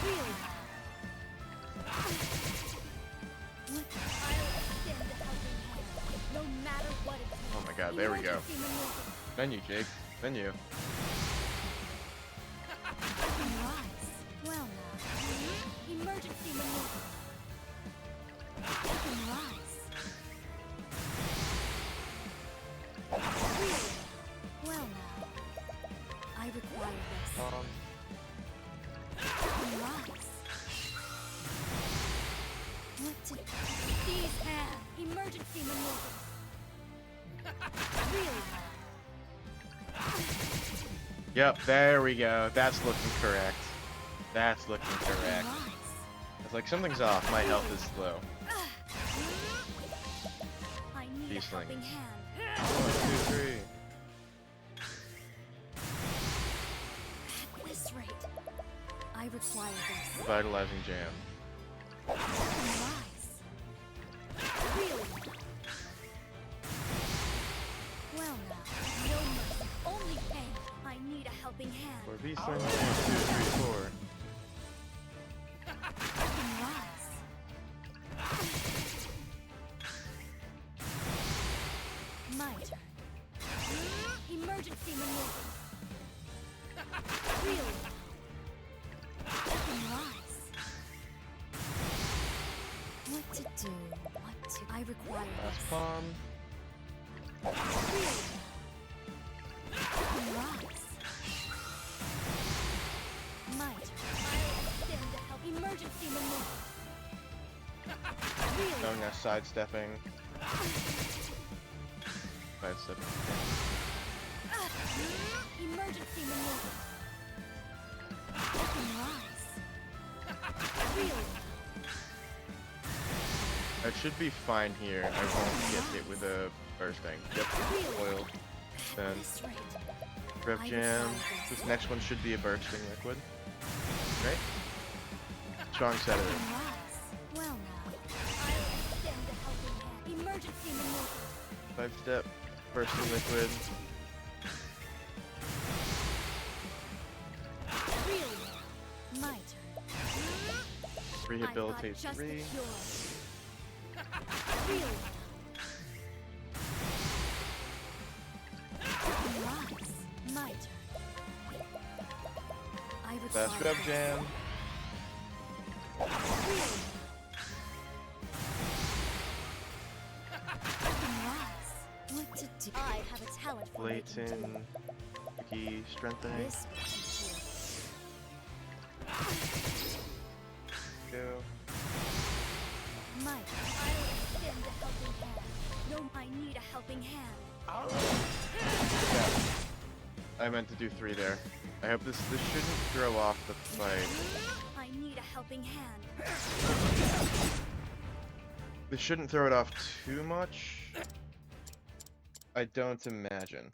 B: Really? What? I'll extend a helping hand, no matter what it takes.
A: Oh my god, there we go.
B: Emergency maneuver.
A: Menu, Jake. Menu.
B: Rise. Well now. Emergency maneuver. Rise. Really? Well now. I require this. Rise. What to These hands. Emergency maneuver. Really?
A: Yep, there we go. That's looking correct. That's looking correct.
B: Rise.
A: It's like something's off. My health is low.
B: I need
A: Peace
B: a helping hand.
A: 1, 2, 3.
B: At this rate, I require this.
A: Revitalizing jam.
B: Rise. Really? Well now, no mercy, only pain. I need a helping hand.
A: 4 V swing. 1, 2, 3, 4.
B: Rise. My turn. Emergency maneuver. Really? Rise. What to do? What to? I require
A: Last
B: this.
A: palm.
B: Really? Rise. My turn. I'll extend to help. Emergency maneuver. Really?
A: No, now sidestepping. Sidestepping.
B: Emergency maneuver. Rise. Really?
A: I should be fine here. I won't get hit with a bursting. Yep, oil. Then
B: This rate.
A: rev
B: I
A: jam.
B: require this.
A: This next one should be a bursting liquid. Right? Strong sedative.
B: Rise. Well now. I'll extend a helping hand. Emergency maneuver.
A: 5-step. Bursting liquid.
B: Really? My turn.
A: Rehabilitate
B: I've got just
A: 3.
B: the cure. Really? Rise. My turn. I require
A: Fast rev
B: this.
A: jam.
B: Really? Rise. What to do? I have a talent for making
A: Blatant. Key strengthening.
B: this will teach you.
A: Go.
B: My turn. I'll extend a helping hand. No, I need a helping hand.
A: Yeah. I meant to do 3 there. I hope this shouldn't throw off the fight.
B: I need a helping hand.
A: This shouldn't throw it off too much. I don't imagine.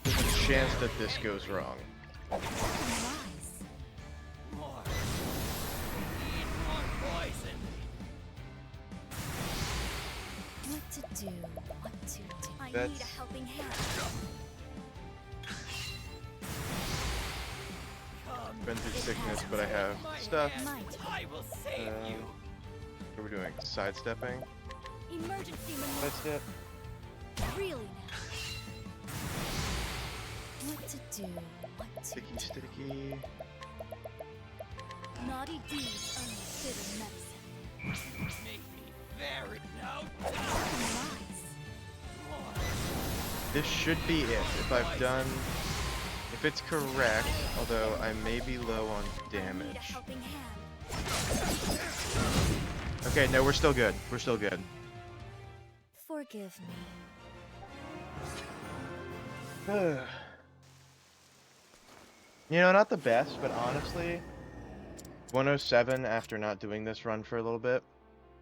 A: There's a chance that this goes wrong.
B: Rise.
C: More. Need more poison.
B: What to do? What to do? I need
A: That's-
B: a helping hand.
C: Come.
A: Been through
B: It
A: sickness,
B: has
A: but I have
C: my
A: stuff.
C: hand.
B: My turn.
C: I will save you.
A: What are we doing? Sidestepping?
B: Emergency maneuver.
A: Sidestep?
B: Really now. What to do? What to
A: Sticky,
B: do?
A: sticky.
B: Naughty deeds earn bitter medicine.
C: Make me very now.
B: Rise.
C: More.
A: This should be it. If I've done... If it's correct, although I may be low on
B: I need a
A: damage.
B: helping hand.
A: Okay, no, we're still good. We're still good.
B: Forgive me.
A: You know, not the best, but honestly, 107 after not doing this run for a little bit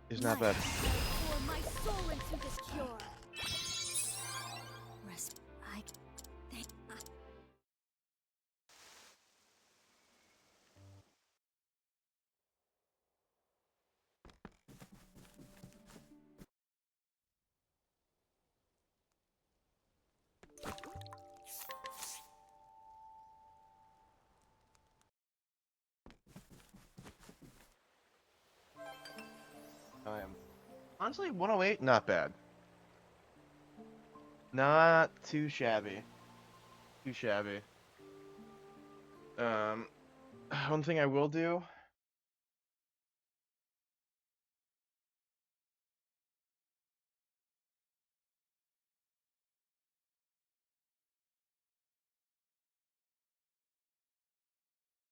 A: is not bad.
B: Pour my soul into this cure. I think.
A: Honestly, 108, not bad. Not too shabby. Too shabby. Um, one thing I will do.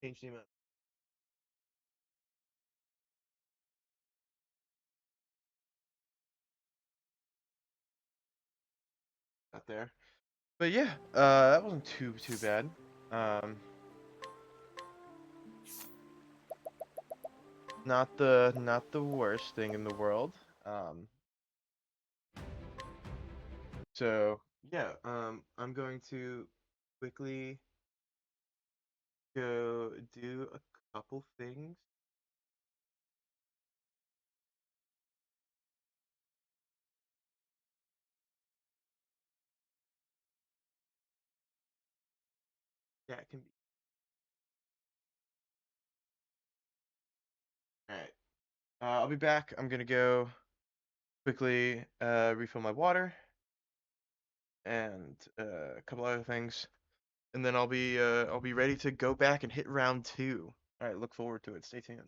A: Change the amount. Not there. But yeah, that wasn't too bad. Um, not the worst thing in the world. Um, so yeah, I'm going to quickly go do a couple things. That can be all right. I'll be back. I'm gonna go quickly refill my water and a couple other things, and then I'll be ready to go back and hit round two. All right, look forward to it. Stay tuned.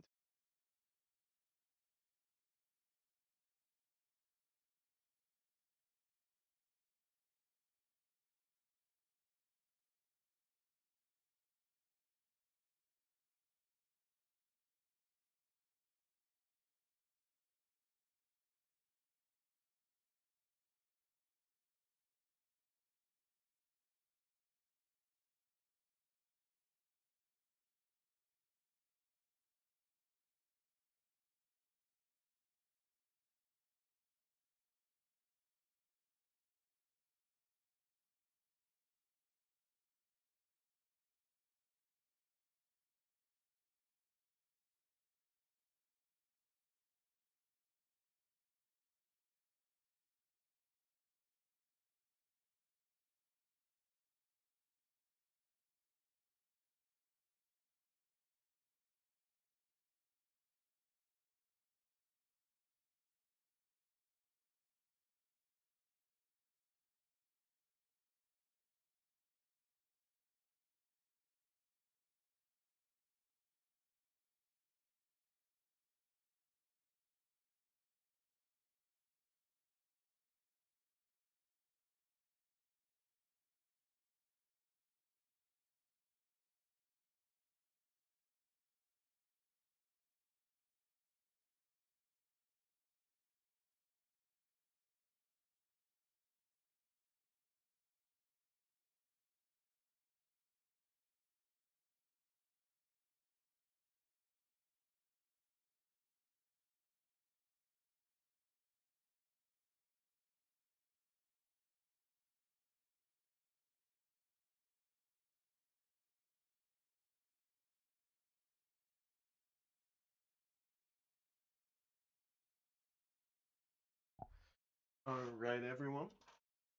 A: All right, everyone,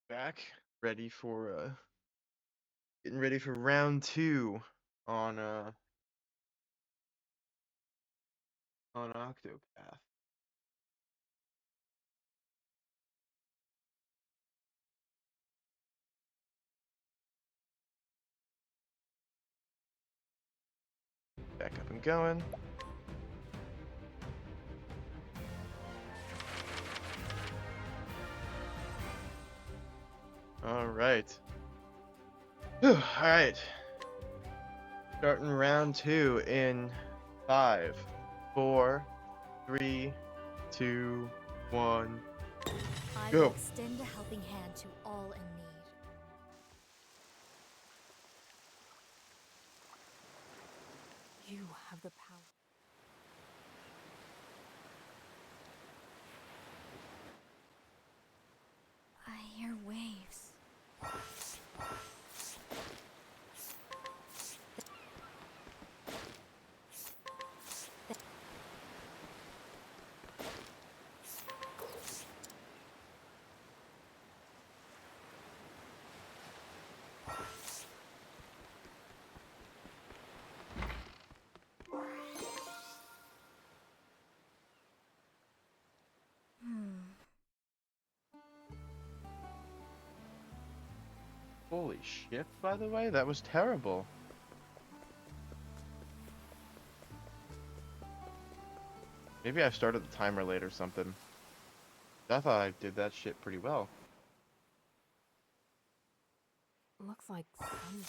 A: back ready for getting ready for round two on on Octopath. Back up and going. All right. All right. Starting round two in 5, 4, 3, 2, 1.
B: I
A: Go.
B: will extend a helping hand to all in need. You have the power. I hear waves.
A: Holy shit, by the way, that was terrible. Maybe I started the timer late or something. I thought I did that shit pretty well.
B: Looks like some...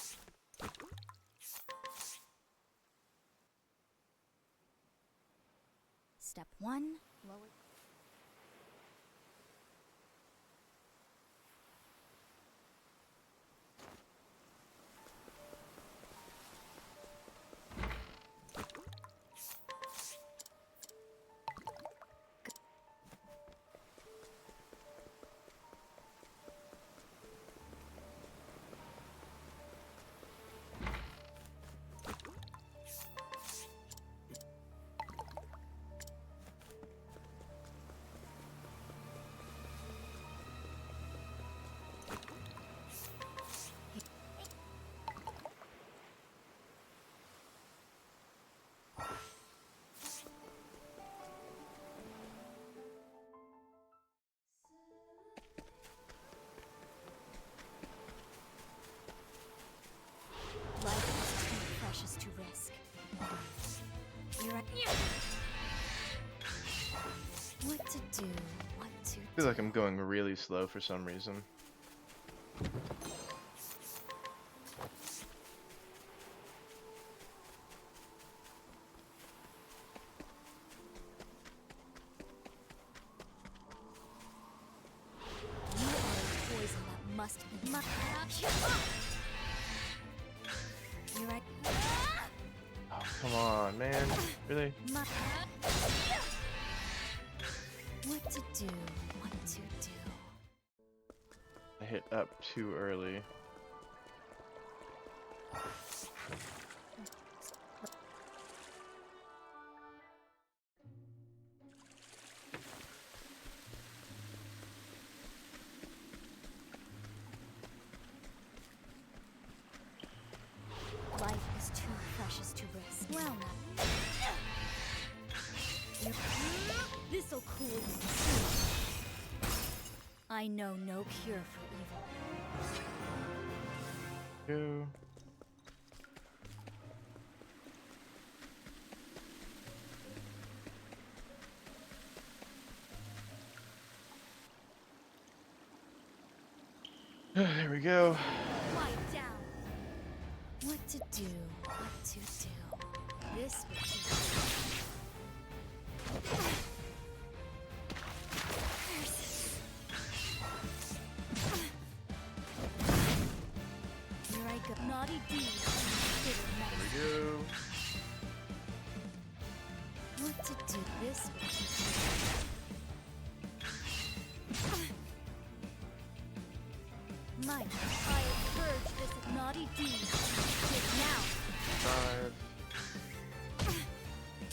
B: Step 1, lower... Life is too precious to risk. You're right. What to do? What to
A: I feel like I'm going really slow for some reason.
B: You are a poison that must be You're right.
A: Oh, come on, man. Really?
B: What to do? What to do?
A: I hit up too early.
B: Life is too precious to risk. Well, now. This'll cool you soon. I know no cure for evil.
A: Go. There we go.
B: Quiet down. What to do? What to do? This will teach you. Curses. Here I go. Naughty deeds and bitter
A: There we
B: medicine.
A: go.
B: What to do? This will teach you. Mike, I have purged this naughty deed. Take now.
A: 5.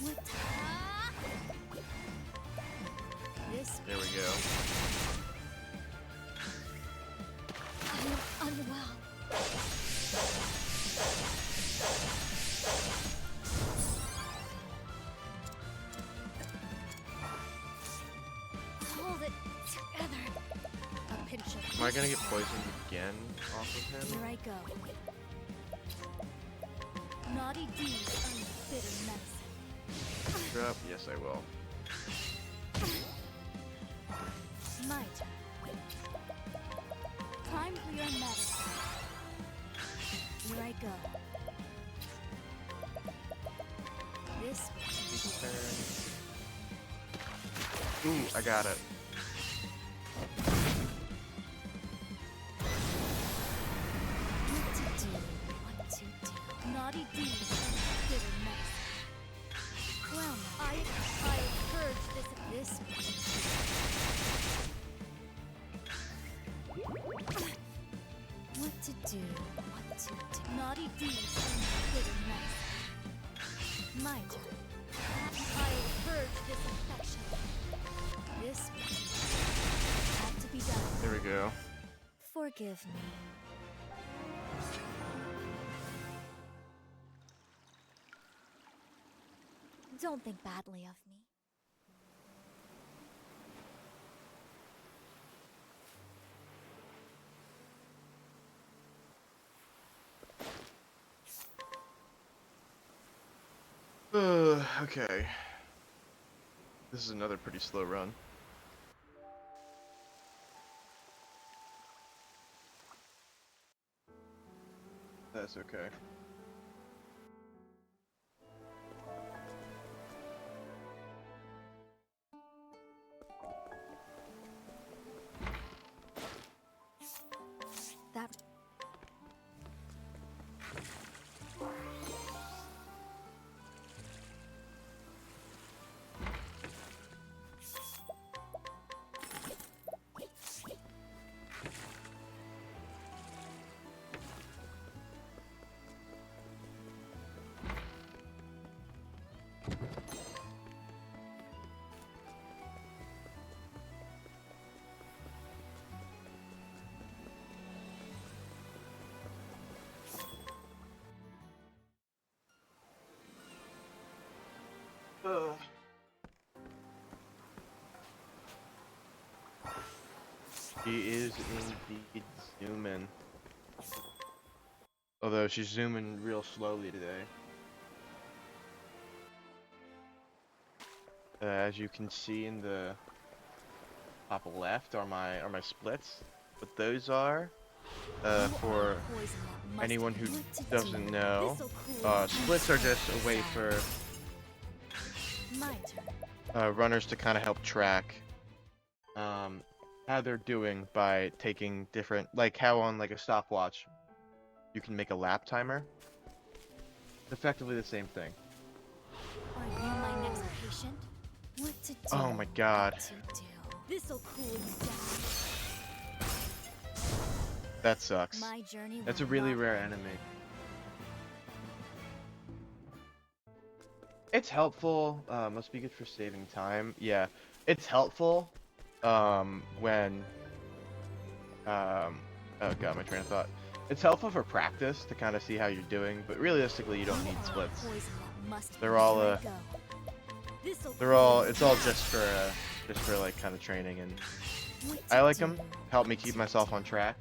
B: What? This.
A: There we go.
B: I am unwell. Hold it together. A pinch of.
A: Am I gonna get poisoned again off of
B: Here
A: him?
B: I go. Naughty deeds and bitter medicine.
A: Drop? Yes, I will.
B: My turn. Time for your medicine. Here I go. This will teach
A: His
B: you.
A: turn. Ooh, I got it.
B: What to do? What to do? Naughty deeds and bitter medicine. Well, now, I have purged this will teach you. What to do? What to do? Naughty deeds and bitter medicine. My turn. I have purged this infection. This will teach you. Had to be done.
A: There we go.
B: Forgive me. Don't think badly of me.
A: Okay. This is another pretty slow run. That's okay.
B: That
A: Uh, she is indeed zooming. Although she's zooming real slowly today. As you can see in the top left are my splits. What those are, for anyone who doesn't know, splits are just a way for
B: my turn.
A: runners to kind of help track how they're doing by taking different, like how on like a stopwatch you can make a lap timer. Effectively the same thing.
B: Are you my next patient? What to do?
A: Oh my god.
B: What to do? This'll cool you down.
A: That sucks.
B: My journey
A: That's a
B: will
A: really
B: not
A: rare
B: end.
A: enemy. It's helpful. Must be good for saving time. Yeah, it's helpful. When oh god, my train of thought. It's helpful for practice to kind of see how you're doing, but realistically, you don't need splits. They're all it's all just for like kind of training, and I like them. Help me keep myself on track.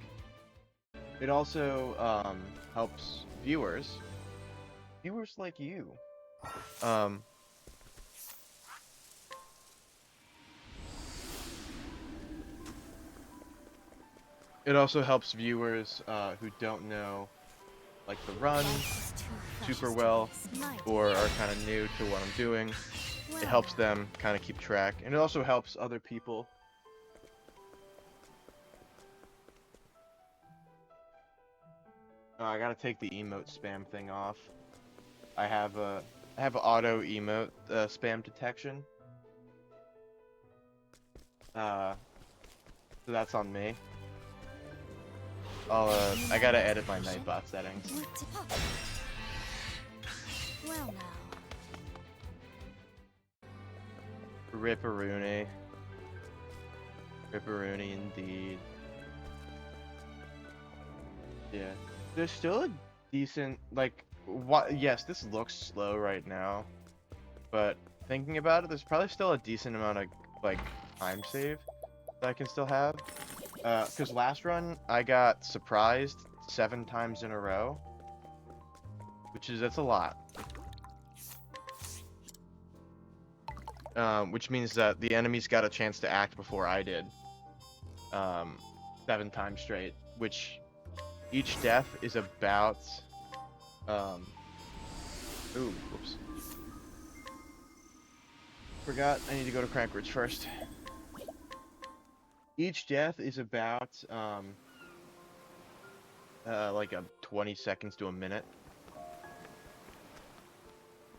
A: It also helps viewers like you. It also helps viewers who don't know like the run super well or are kind of new to what I'm doing. It helps them kind of keep track, and it also helps other people. I gotta take the emote spam thing off. I have auto emote spam detection. So that's on me. I gotta edit my Nightbot settings.
B: Well now.
A: Ripperoonie. Ripperoonie indeed. Yeah. There's still a decent, like, what? Yes, this looks slow right now, but thinking about it, there's probably still a decent amount of, like, time save that I can still have. Because last run, I got surprised 7 times in a row, that's a lot. Which means that the enemies got a chance to act before I did. 7 times straight, which each death is about, ooh, whoops. Forgot, I need to go to Crankridge first. Each death is about, like 20 seconds to a minute.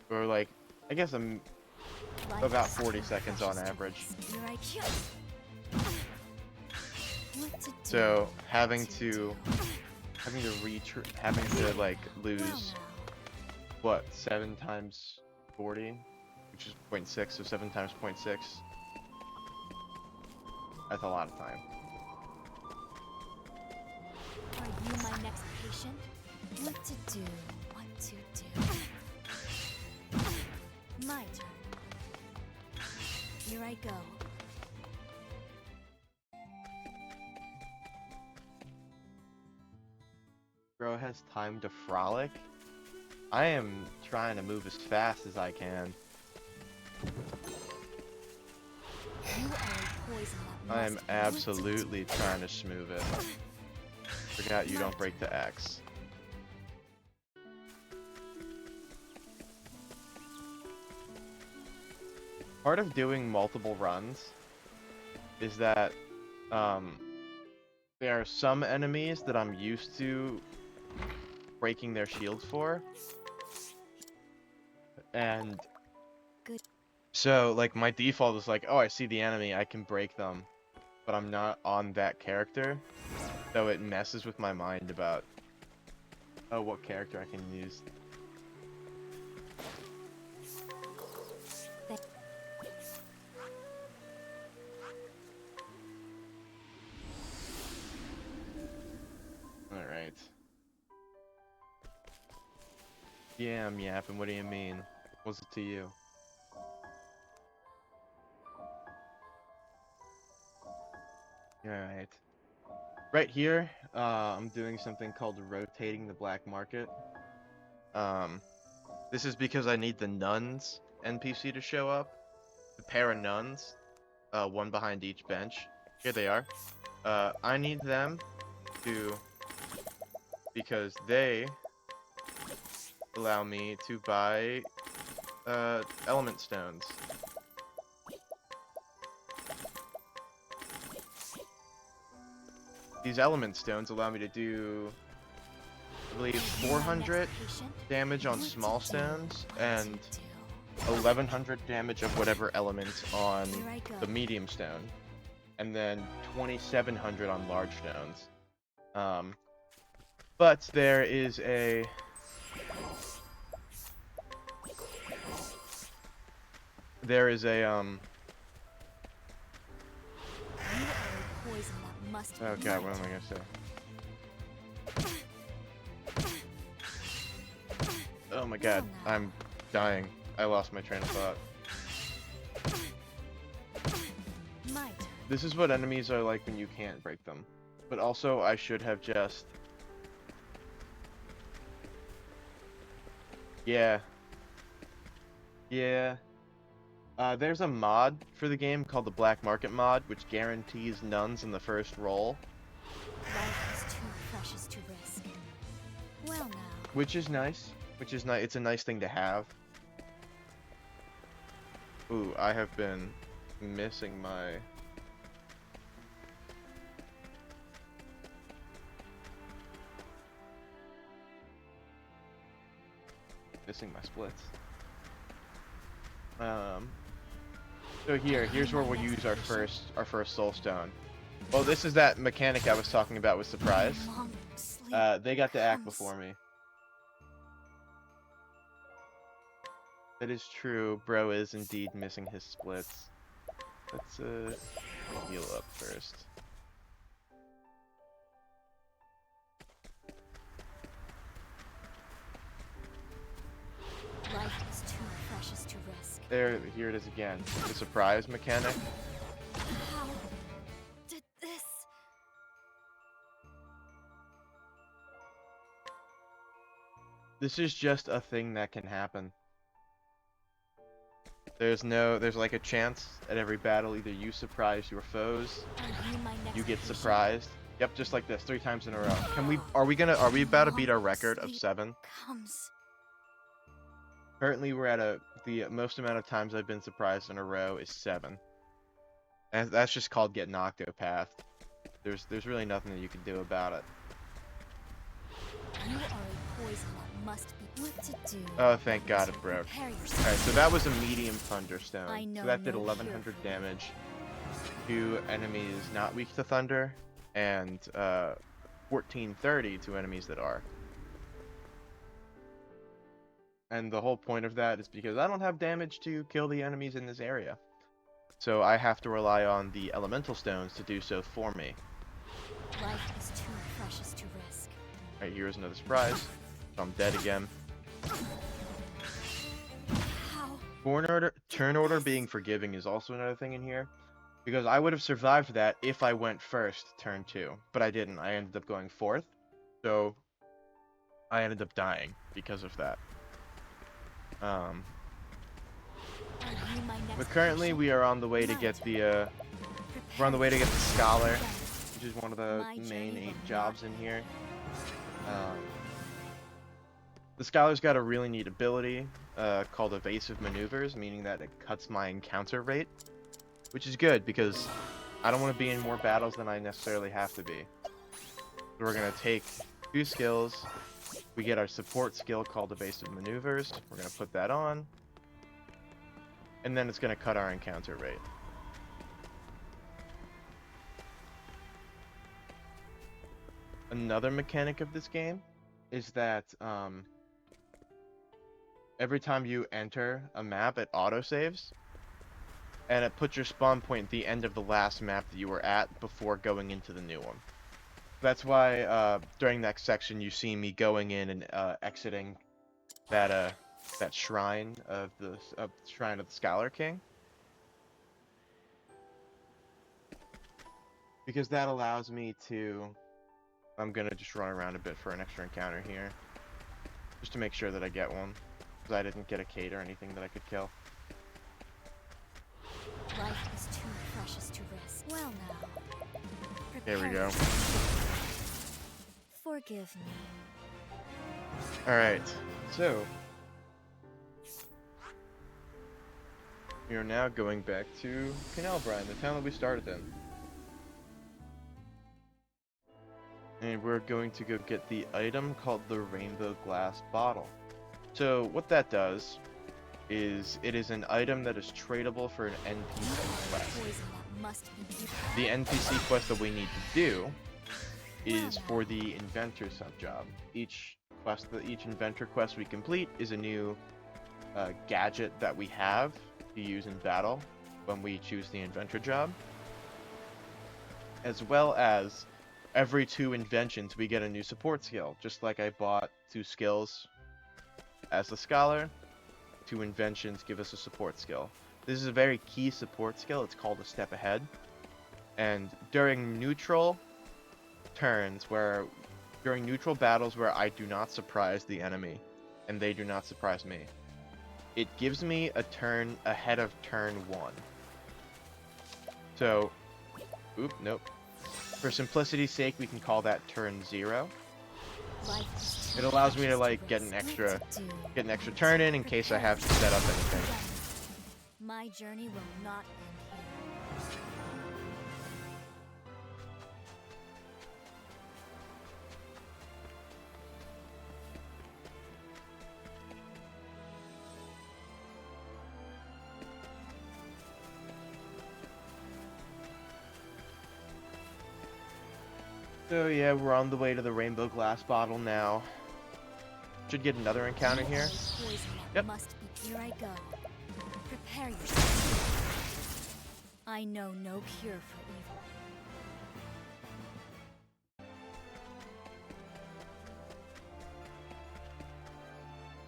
A: Or like, I guess about 40 seconds on average. So having to like lose what, 7 times 40, which is 0.6, so 7 times 0.6. That's a lot of time.
B: Are you my next patient? What to do? What to do? My turn. Here I go.
A: Bro has time to frolic? I am trying to move as fast as I can.
B: You are a poison that
A: I am
B: must be
A: absolutely trying to smooth it. Forgot you don't break the X. Part of doing multiple runs is that there are some enemies that I'm used to breaking their shields for. And
B: Good.
A: so like my default is like, oh, I see the enemy, I can break them, but I'm not on that character. So it messes with my mind about what character I can use. Alright. Yeah, I'm yapping. What do you mean? What's it to you? Alright. Right here, I'm doing something called rotating the black market. This is because I need the nuns NPC to show up. The pair of nuns, one behind each bench. Here they are. I need them to, because they allow me to buy element stones. These element stones allow me to do, I believe, 400 damage on small stones and 1100 damage of whatever element on the medium stone, and then 2700 on large stones. But there is a oh god, what am I gonna say? Oh my god, I'm dying. I lost my train of thought. This is what enemies are like when you can't break them. But also, I should have just... Yeah. Yeah. There's a mod for the game called the Black Market mod, which guarantees nuns in the first roll.
B: Life is too precious to risk. Well now.
A: Which is nice. It's a nice thing to have. Ooh, I have been missing my... Missing my splits. So here's where we'll use our first soul stone. Well, this is that mechanic I was talking about with surprise. They got to act before me. That is true. Bro is indeed missing his splits. Let's heal up first.
B: Life is too precious to risk.
A: Here it is again. The surprise mechanic.
B: How did this?
A: This is just a thing that can happen. There's like a chance at every battle, either you surprise your foes, you get surprised. Yep, just like this, 3 times in a row. Are we about to beat our record of 7? Currently we're at the most amount of times I've been surprised in a row is 7. And that's just called getting octopathed. There's really nothing that you can do about it.
B: You are a poison that must be what to do.
A: Oh, thank God it broke. Alright, so that was a medium thunderstone. So that did 1100 damage to enemies not weak to thunder, and 1430 to enemies that are. And the whole point of that is because I don't have damage to kill the enemies in this area. So I have to rely on the elemental stones to do so for me.
B: Life is too precious to risk.
A: Alright, here's another surprise. So I'm dead again. Turn order being forgiving is also another thing in here. Because I would have survived that if I went first turn 2. But I didn't. I ended up going 4th. So I ended up dying because of that.
B: Are you my next
A: But currently
B: patient?
A: we are on the way to
B: My
A: get
B: turn.
A: the we're on the way to get the scholar, which is one of the
B: My
A: main
B: journey
A: 8
B: will
A: jobs
B: not
A: in
B: end
A: here.
B: here.
A: The scholar's got a really neat ability called evasive maneuvers, meaning that it cuts my encounter rate, which is good because I don't want to be in more battles than I necessarily have to be. So we're gonna take 2 skills. We get our support skill called evasive maneuvers. We're gonna put that on, and then it's gonna cut our encounter rate. Another mechanic of this game is that every time you enter a map, it autosaves, and it puts your spawn point at the end of the last map that you were at before going into the new one. That's why during that section you see me going in and exiting that that shrine of the Shrine of the Scholar King, because that allows me to. I'm gonna just run around a bit for an extra encounter here, just to make sure that I get one, because I didn't get a Kate or anything that I could kill.
B: Life is too precious to risk. Well now.
A: There we
B: Prepare
A: go.
B: yourself. Forgive me.
A: Alright, so we are now going back to Canalbrine, the town that we started in. And we're going to go get the item called the Rainbow Glass Bottle. So what that does is it is an item that is tradable for an NPC quest.
B: Poison that must be
A: The NPC quest that we need to do is for the inventor sub-job. Each inventor quest we complete is a new gadget that we have to use in battle when we choose the inventor job. As well as every 2 inventions we get a new support skill. Just like I bought 2 skills as the scholar, 2 inventions give us a support skill. This is a very key support skill. It's called a step ahead. And during neutral battles where I do not surprise the enemy and they do not surprise me, it gives me a turn ahead of turn 1. So, nope. For simplicity's sake, we can call that turn 0. It allows me to like get an extra turn in case I have to set up anything.
B: My journey will not end here.
A: So yeah, we're on the way to the Rainbow Glass Bottle now. Should get another encounter here.
B: Poison that
A: Yep.
B: must be. Here I go. Prepare yourself. I know no cure for evil.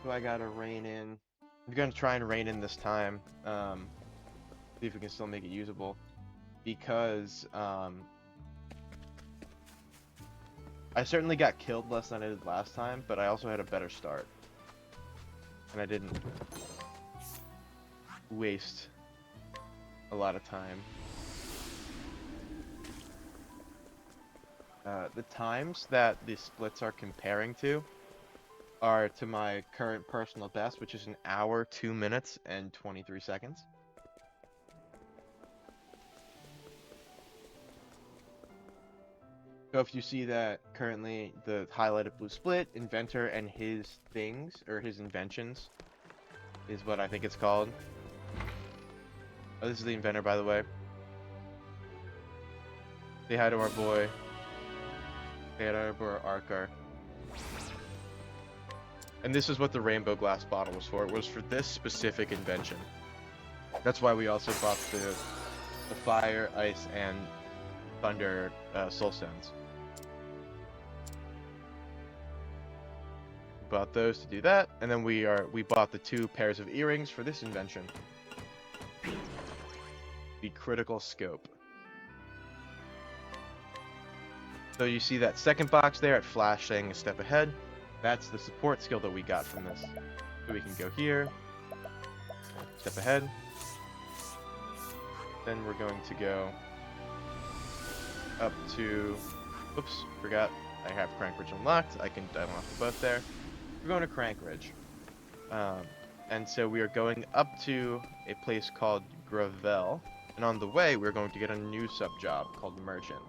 A: So I gotta rein in. I'm gonna try and rein in this time. See if we can still make it usable. Because I certainly got killed less than I did last time, but I also had a better start. And I didn't waste a lot of time. The times that the splits are comparing to are to my current personal best, which is 1 hour, 2 minutes, and 23 seconds. So if you see that currently the highlighted blue split, inventor and his things, or his inventions, is what I think it's called. Oh, this is the inventor, by the way. Say hi to our boy. Say hi to our boy, Arkar. And this is what the Rainbow Glass Bottle was for. It was for this specific invention. That's why we also bought the Fire, Ice, and Thunder Soul Stones. Bought those to do that, and then we bought the 2 pairs of earrings for this invention. The critical scope. So you see that second box there at Flash saying a step ahead. That's the support skill that we got from this. So we can go here, step ahead. Then we're going to go up to, oops, forgot I have Crank Ridge unlocked. I don't have to both there. We're going to Crank Ridge. And so we are going up to a place called Gravel. And on the way, we're going to get a new sub-job called Merchant.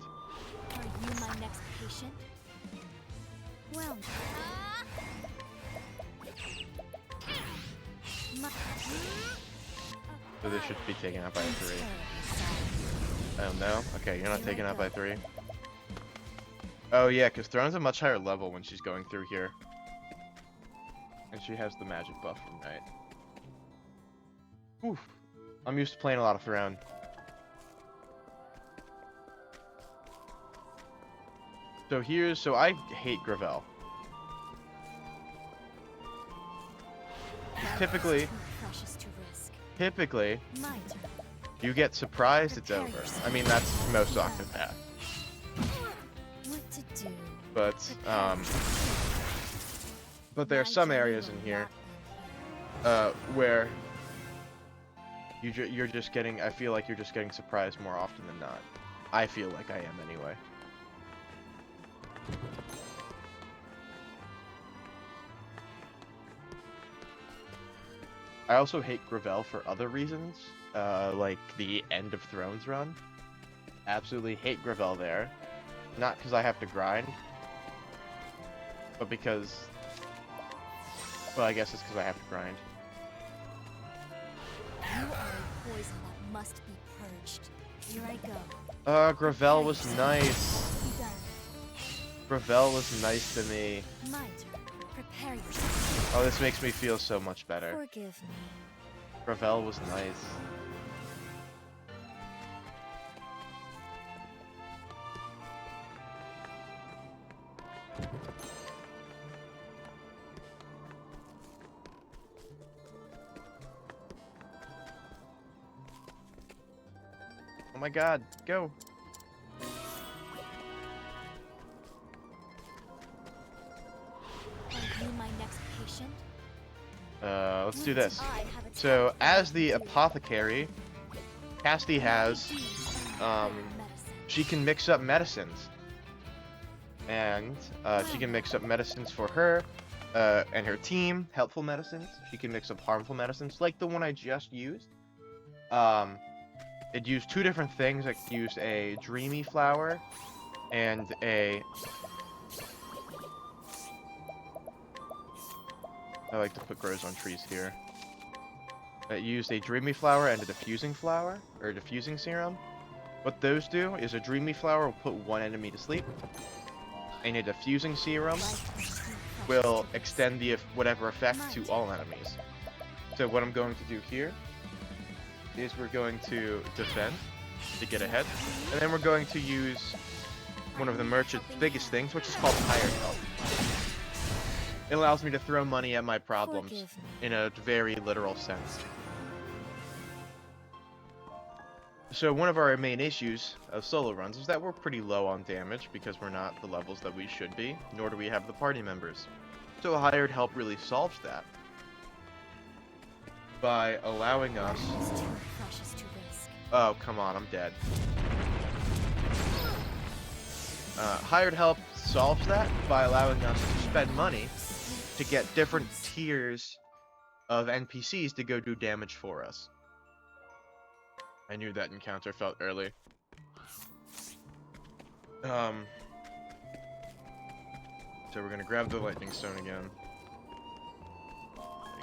B: Are you my next patient? Well,
A: So this should be taken out by 3. Oh no? Okay, you're not taken out by 3. Oh yeah, because Throne's a much higher level when she's going through here. And she has the magic buff from Night. Oof. I'm used to playing a lot of Throne. So I hate Gravel. Typically, you get surprised, it's over. I mean, that's most Octopath.
B: What to do?
A: But there are some areas in here where you're just getting, I feel like you're just getting surprised more often than not. I feel like I am anyway. I also hate Gravel for other reasons, like the End of Thrones run. Absolutely hate Gravel there. Not because I have to grind, but because, well, I guess it's because I have to grind.
B: You are a poison that must be purged. Here I go.
A: Gravel was nice.
B: Done.
A: Gravel was nice to me.
B: My turn. Prepare yourself.
A: Oh, this makes me feel so much better.
B: Forgive me.
A: Gravel was nice. Oh my god, go!
B: Are you my next patient?
A: Let's do this.
B: I have a
A: So,
B: task.
A: as the apothecary, Castti has, she can mix up medicines. And, she can mix up medicines for her, and her team, helpful medicines. She can mix up harmful medicines, like the one I just used. It used 2 different things. It used a dreamy flower and a... I like to put grows on trees here. It used a dreamy flower and a diffusing flower, or a diffusing serum. What those do is a dreamy flower will put 1 enemy to sleep, and a diffusing serum will extend the whatever effect to all enemies. So what I'm going to do here is we're going to defend to get ahead, and then we're going to use one of the merchant's biggest things, which is called hired help. It allows me to throw money at my problems in a very literal sense. So one of our main issues of solo runs is that we're pretty low on damage because we're not the levels that we should be, nor do we have the party members. So hired help really solves that by allowing us...
B: It's too precious to risk.
A: Oh, come on, I'm dead. Hired help solves that by allowing us to spend money to get different tiers of NPCs to go do damage for us. I knew that encounter felt early. So we're gonna grab the lightning stone again.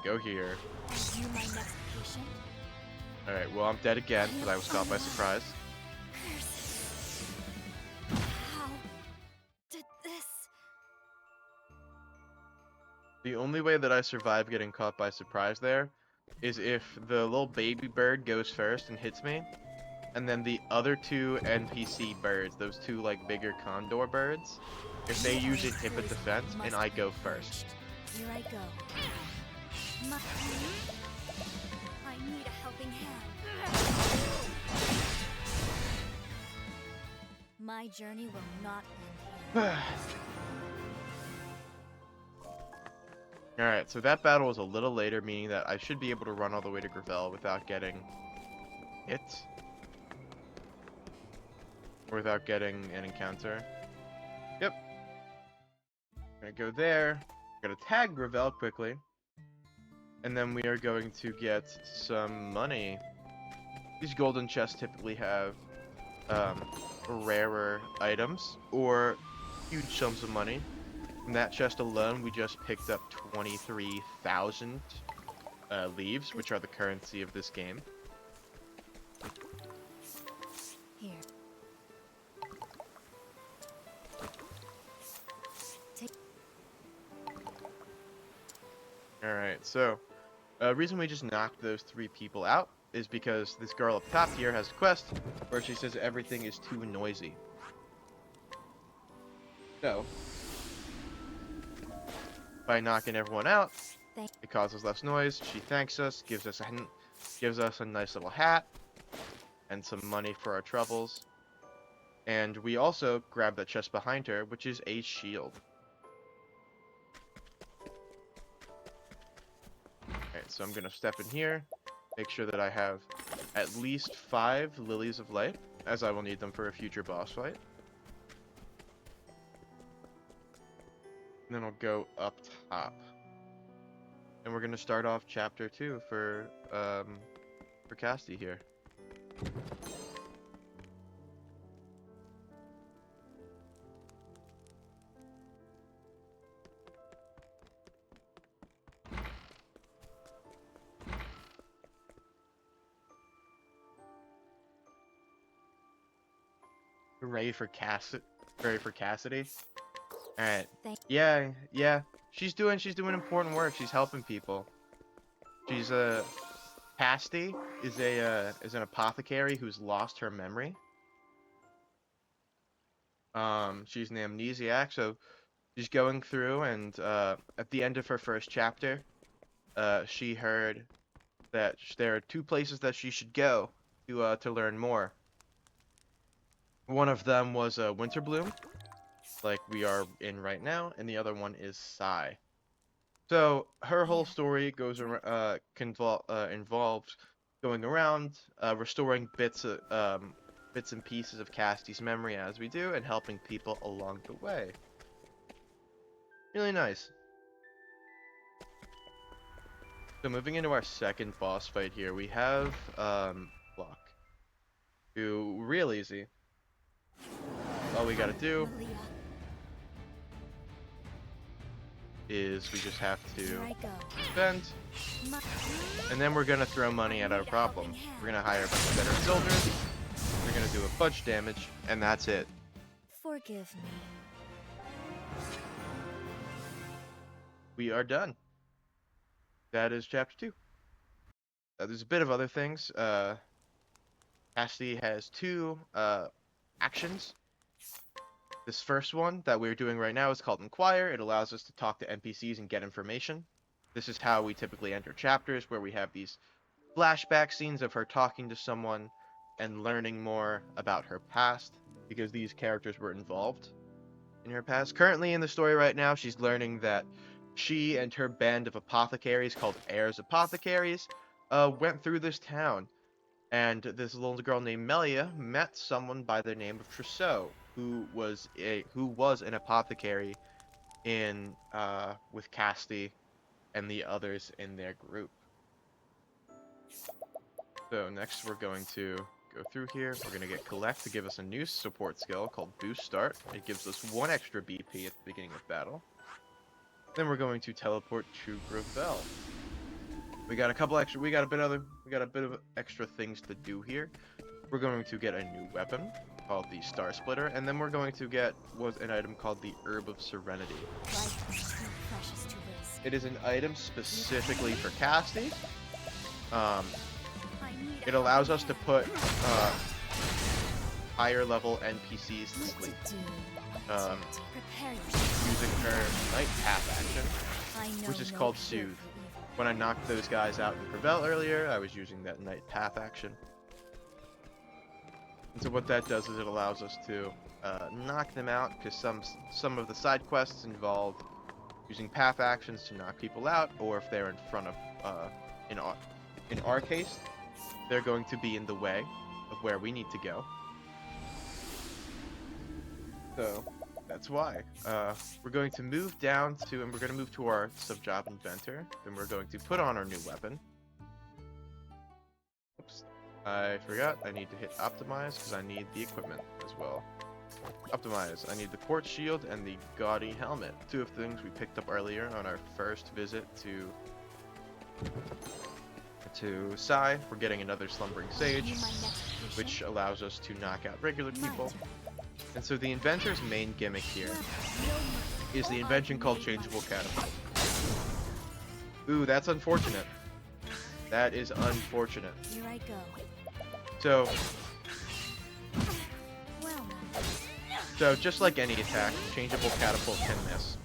A: Go here.
B: Are you my next patient?
A: Alright, well I'm dead again because I was caught by surprise.
B: How did this?
A: The only way that I survive getting caught by surprise there is if the little baby bird goes first and hits me, and then the other 2 NPC birds, those 2 like bigger condor birds, if they use inhibit defense and I go first.
B: Here I go. I need a helping hand. My journey will not end here.
A: Alright, so that battle was a little later, meaning that I should be able to run all the way to Gravel without getting hit. Or without getting an encounter. Yep. Gonna go there. Gonna tag Gravel quickly. And then we are going to get some money. These golden chests typically have rarer items or huge sums of money. From that chest alone, we just picked up 23,000 leaves, which are the currency of this game.
B: Here.
A: Alright, so, reason we just knocked those 3 people out is because this girl up top here has a quest where she says everything is too noisy. So, by knocking everyone out, it causes less noise. She thanks us, gives us a nice little hat, and some money for our troubles. And we also grab that chest behind her, which is a shield. Alright, so I'm gonna step in here, make sure that I have at least 5 lilies of light, as I will need them for a future boss fight. And then I'll go up top. And we're gonna start off chapter 2 for Castti here. Ready for Cassidy? Alright. Yeah. She's doing important work. She's helping people. She's Castti is an apothecary who's lost her memory. She's an amnesiac, so she's going through and at the end of her first chapter, she heard that there are 2 places that she should go to learn more. One of them was Winterbloom, like we are in right now, and the other one is Sai. So her whole story goes involves going around, restoring bits and pieces of Castti's memory as we do, and helping people along the way. Really nice. So moving into our second boss fight here, we have Block, who real easy. All we gotta do is we just have to spend, and then we're gonna throw money at our problem. We're gonna hire a bunch of better soldiers, we're gonna do a bunch of damage, and that's it.
B: Forgive me.
A: We are done. That is chapter 2. There's a bit of other things. Castti has 2 actions. This first one that we're doing right now is called Inquire. It allows us to talk to NPCs and get information. This is how we typically enter chapters, where we have these flashback scenes of her talking to someone and learning more about her past, because these characters were involved in her past. Currently in the story right now, she's learning that she and her band of apothecaries called Heirs Apothecaries went through this town, and this little girl named Melia met someone by the name of Trousseau, who was an apothecary in with Castti and the others in their group. So next we're going to go through here. We're going to get Collect to give us a new support skill called Boost Start. It gives us 1 extra BP at the beginning of battle. Then we're going to teleport to Gravel. We got a bit of extra things to do here. We're going to get a new weapon called the Star Splitter, and then we're going to get an item called the Herb of Serenity. It is an item specifically for Castti. It allows us to put higher level NPCs to sleep. Using her Night Path action, which is called Soothe. When I knocked those guys out in Gravel earlier, I was using that Night Path action. And so what that does is it allows us to knock them out, because some of the side quests involve using path actions to knock people out, or if they're in front of, in our case, they're going to be in the way of where we need to go. So that's why. We're going to move down to, and we're going to move to our sub-job inventor. Then we're going to put on our new weapon. Oops, I forgot. I need to hit optimize because I need the equipment as well. Optimize. I need the quartz shield and the gaudy helmet. Two of the things we picked up earlier on our first visit to Sai. We're getting another slumbering sage, which allows us to knock out regular people. And so the inventor's main gimmick here is the invention called changeable catapult. Ooh, that's unfortunate. That is unfortunate.
B: Here I go.
A: So,
B: Well
A: so just like any attack, changeable catapult can miss.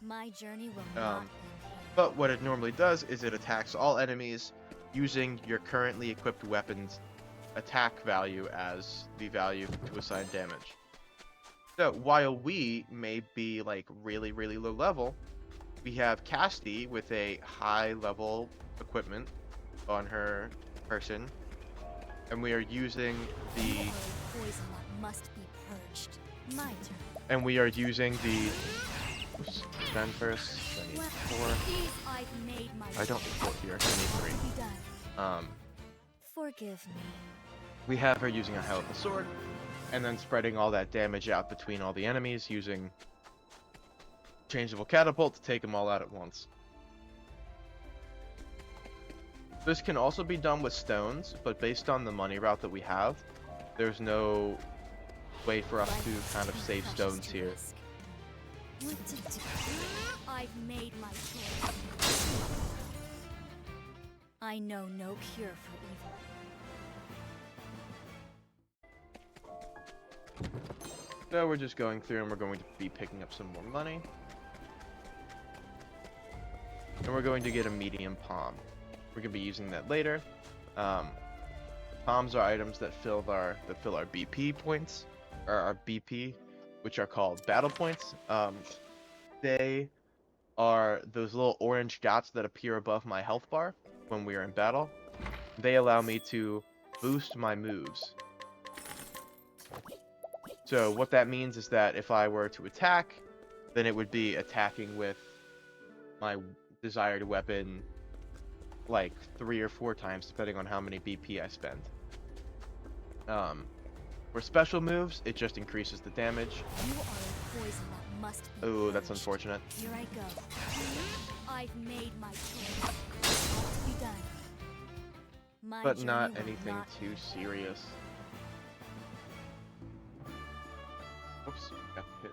B: my journey will not end here.
A: But what it normally does is it attacks all enemies using your currently equipped weapon's attack value as the value to assign damage. So while we may be like really low level, we have Castti with a high level equipment on her person, and we are using the
B: Poison that must be purged. My turn.
A: and we are using the oops, 10 first. I need
B: Well,
A: 4.
B: these I've made my
A: I don't need 4 here. I need
B: Be done.
A: 3.
B: Forgive me.
A: We have her using a hell of a sword, and then spreading all that damage out between all the enemies using changeable catapult to take them all out at once. This can also be done with stones, but based on the money route that we have, there's no way for us to kind of save stones here.
B: What to do? I've made my choice. I know no cure for evil.
A: So we're just going through and we're going to be picking up some more money. And we're going to get a medium palm. We're going to be using that later. Palms are items that fill our BP points, or our BP, which are called battle points. They are those little orange dots that appear above my health bar when we are in battle. They allow me to boost my moves. So what that means is that if I were to attack, then it would be attacking with my desired weapon like 3 or 4 times, depending on how many BP I spend. For special moves, it just increases the damage.
B: You are a poison that must be
A: Oh, that's
B: purged.
A: unfortunate.
B: Here I go. I've made my choice. To be done. My
A: But
B: journey
A: not
B: will
A: anything
B: not
A: too
B: end.
A: serious. Oops, got hit.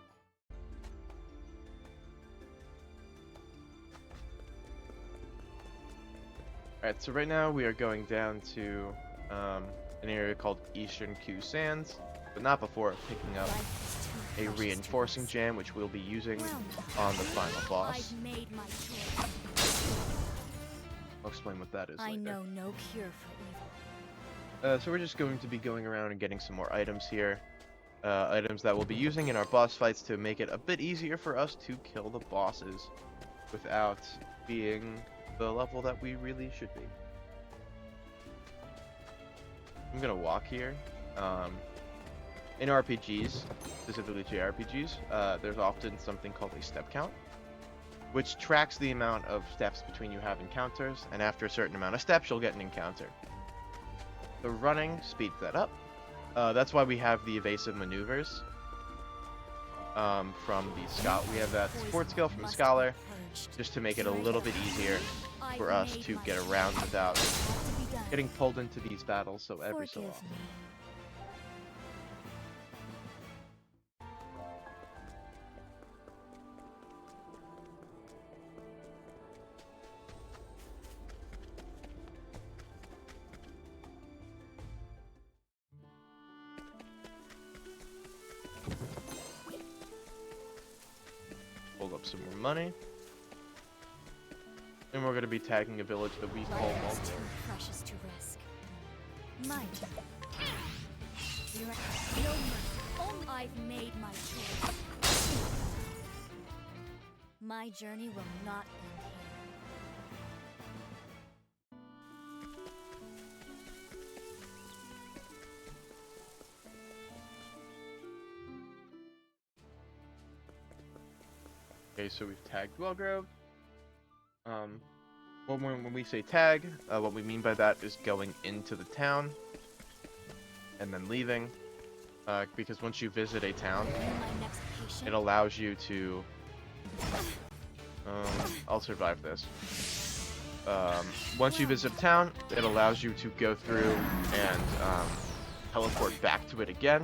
A: Alright, so right now we are going down to an area called Eastern Q Sands, but not before picking up
B: Life is too
A: a
B: precious to
A: reinforcing
B: risk.
A: gem, which we'll be using
B: Well now,
A: on the final boss.
B: I've made my choice.
A: I'll explain what that is
B: I
A: later.
B: know no cure for evil.
A: So we're just going to be going around and getting some more items here. Items that we'll be using in our boss fights to make it a bit easier for us to kill the bosses without being the level that we really should be. I'm gonna walk here. In RPGs, specifically JRPGs, there's often something called a step count, which tracks the amount of steps between you have encounters, and after a certain amount of steps, you'll get an encounter. The running speeds that up. That's why we have the evasive maneuvers from the Scholar. We have that support skill from the Scholar, just to make it a little bit easier for us to get around without getting pulled into these battles so every so
B: Forgive
A: often.
B: me.
A: Pull up some more money. And we're going to be tagging a village that we call
B: Life is
A: Malta.
B: too precious to risk. My turn. Here I no mercy. Only I've made my choice. My journey will not end here.
A: Okay, so we've tagged Wellgrove. When we say tag, what we mean by that is going into the town and then leaving. Because once you visit a town,
B: My next patient.
A: it allows you to. I'll survive this. Once you visit a town, it allows you to go through and teleport back to it again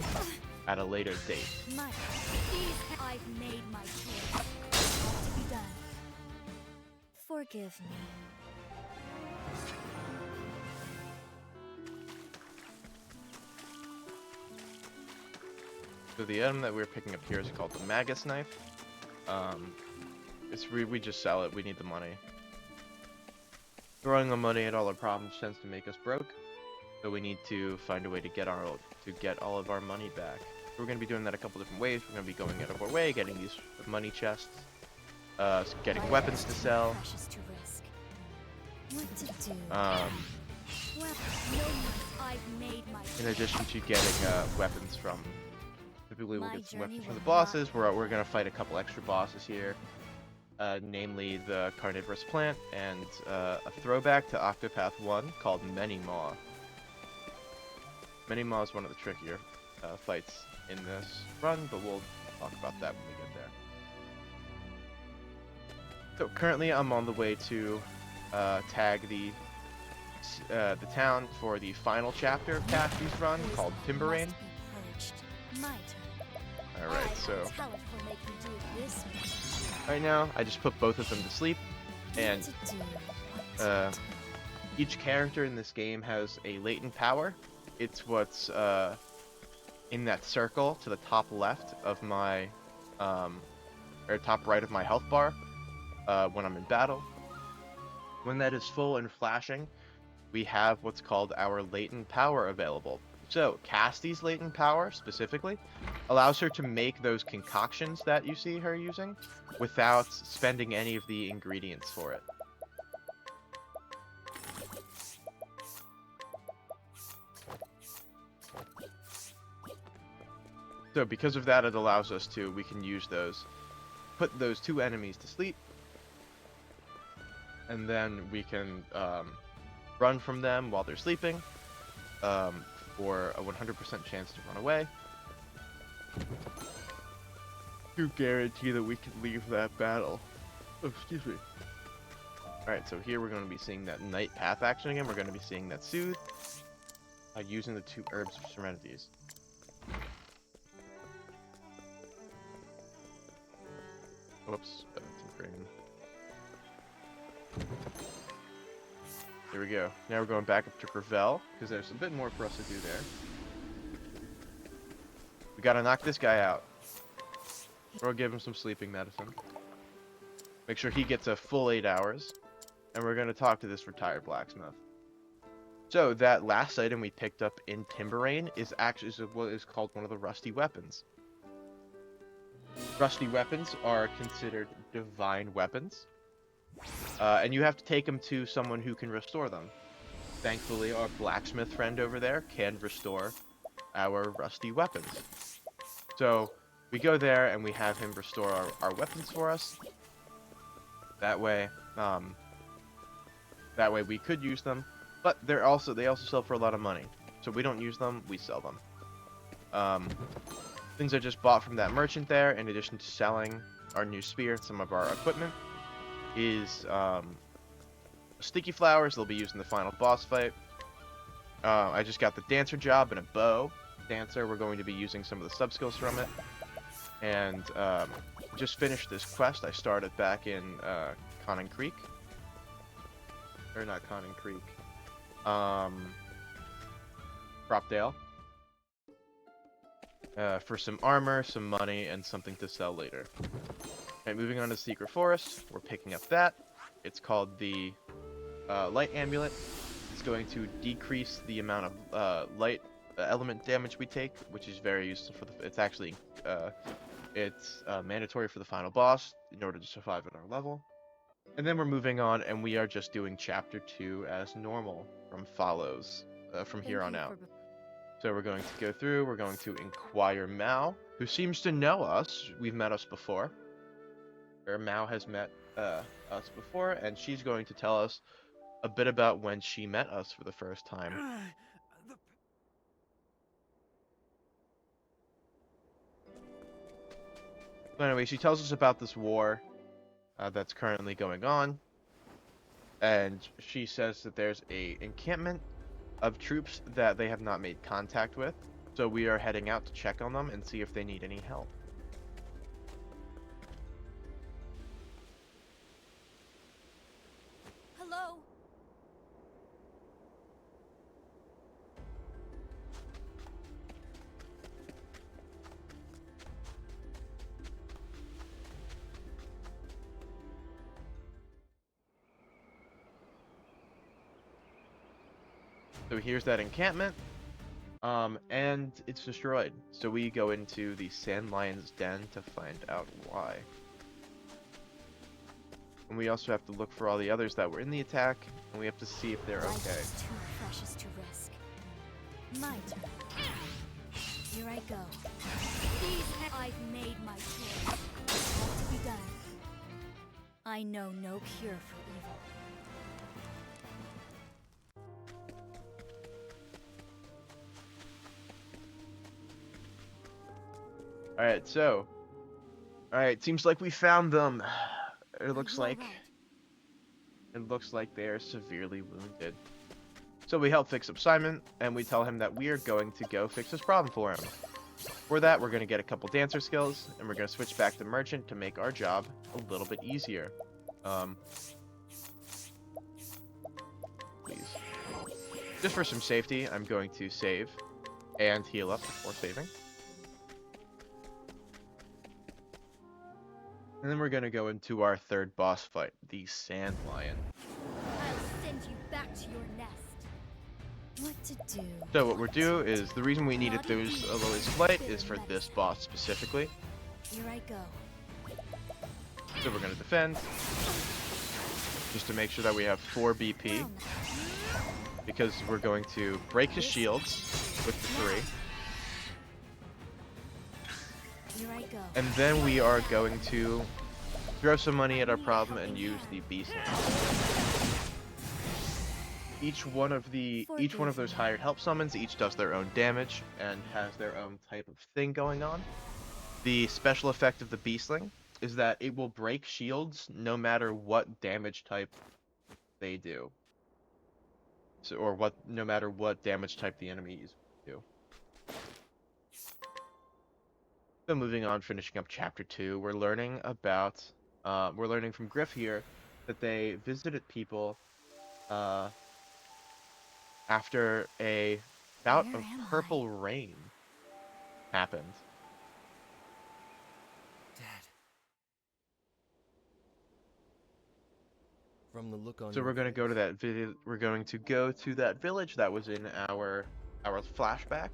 A: at a later date.
B: I've made my choice. Ought to be done. Forgive me.
A: So the item that we're picking up here is called the Magus Knife. We just sell it. We need the money. Throwing the money at all our problems tends to make us broke, so we need to find a way to get all of our money back. We're going to be doing that a couple different ways. We're going to be going out of our way, getting these money chests, getting weapons to sell.
B: Precious to risk. What to do?
A: Um,
B: Well, no use. I've made my
A: in addition to getting weapons from, typically we'll
B: My
A: get some
B: journey
A: weapons from the
B: will
A: bosses. We're going to fight a couple extra bosses here, namely the carnivorous plant and a throwback to Octopath 1 called Manymaw. Manymaw is one of the trickier fights in this run, but we'll talk about that when we get there. So currently I'm on the way to tag the town for the final chapter of Casti's run called Timberrain. Alright, so right now I just put both of them to sleep, and each character in this game has a latent power. It's what's in that circle to the top left of my or top right of my health bar when I'm in battle. When that is full and flashing, we have what's called our latent power available. So Casti's latent power specifically allows her to make those concoctions that you see her using without spending any of the ingredients for it. So because of that, it allows us to, we can use those, put those two enemies to sleep, and then we can run from them while they're sleeping for a 100% chance to run away, to guarantee that we can leave that battle. Oh, excuse me. Alright, so here we're going to be seeing that Night Path action again. We're going to be seeing that Soothe using the two Herbs of Serenities. Whoops, there we go. Now we're going back up to Gravel, because there's a bit more for us to do there. We gotta knock this guy out. Or give him some sleeping medicine. Make sure he gets a full 8 hours. And we're gonna talk to this retired blacksmith. So, that last item we picked up in Timberrain is actually what is called one of the rusty weapons. Rusty weapons are considered divine weapons. And you have to take them to someone who can restore them. Thankfully, our blacksmith friend over there can restore our rusty weapons. So, we go there and we have him restore our weapons for us. That way we could use them, but they also sell for a lot of money. So we don't use them, we sell them. Things I just bought from that merchant there, in addition to selling our new spear and some of our equipment, is sticky flowers. They'll be used in the final boss fight. I just got the dancer job and a bow. Dancer, we're going to be using some of the sub-skills from it. And just finished this quest I started back in Conning Creek. Or not Conning Creek. Cropdale. For some armor, some money, and something to sell later. Alright, moving on to Secret Forest. We're picking up that. It's called the Light Amulet. It's going to decrease the amount of light element damage we take, which is very useful for the... It's actually It's mandatory for the final boss in order to survive at our level. And then we're moving on, and we are just doing chapter 2 as normal from from here
B: Thank
A: on
B: you
A: out.
B: for.
A: So we're going to go through, we're going to inquire Mao, who seems to know us. We've met us before. Or Mao has met us before, and she's going to tell us a bit about when she met us for the first time.
C: The
A: So anyway, she tells us about this war that's currently going on, and she says that there's a encampment of troops that they have not made contact with, so we are heading out to check on them and see if they need any help.
B: Hello.
A: So here's that encampment, and it's destroyed. So we go into the Sand Lion's den to find out why. And we also have to look for all the others that were in the attack, and we have to see if they're
B: Life
A: okay.
B: is too precious to risk. My turn. Here I go. I've made my choice. What to be done? I know no cure for evil.
A: Alright, seems like we found them. It
B: Are
A: looks
B: you all
A: like
B: right?
A: they are severely wounded. So we help fix up Simon, and we tell him that we are going to go fix this problem for him. For that, we're going to get a couple dancer skills, and we're going to switch back to Merchant to make our job a little bit easier. Please. Just for some safety, I'm going to save and heal up before saving. And then we're going to go into our third boss fight, the Sand Lion.
B: I'll send you back to your nest. What to do?
A: So what we're do is, the reason we needed those Aloy's Flight is for this boss specifically.
B: Here I go.
A: So we're going to defend, just to make sure that we have 4 BP,
B: Well,
A: because we're going to break his shields with the 3.
B: here I go.
A: And then we are going to throw some money at our problem and use the beast. Each one of those hired help summons each does their own damage and has their own type of thing going on. The special effect of the beastling is that it will break shields no matter what damage type they do. So, or no matter what damage type the enemies do. So moving on, finishing up chapter 2, we're learning from Griff here that they visited people after a bout
B: Where
A: of
B: am
A: purple rain happened.
D: Dad. From the look on
A: So
D: your
A: we're going to
D: face,
A: go to that village that was in our flashback,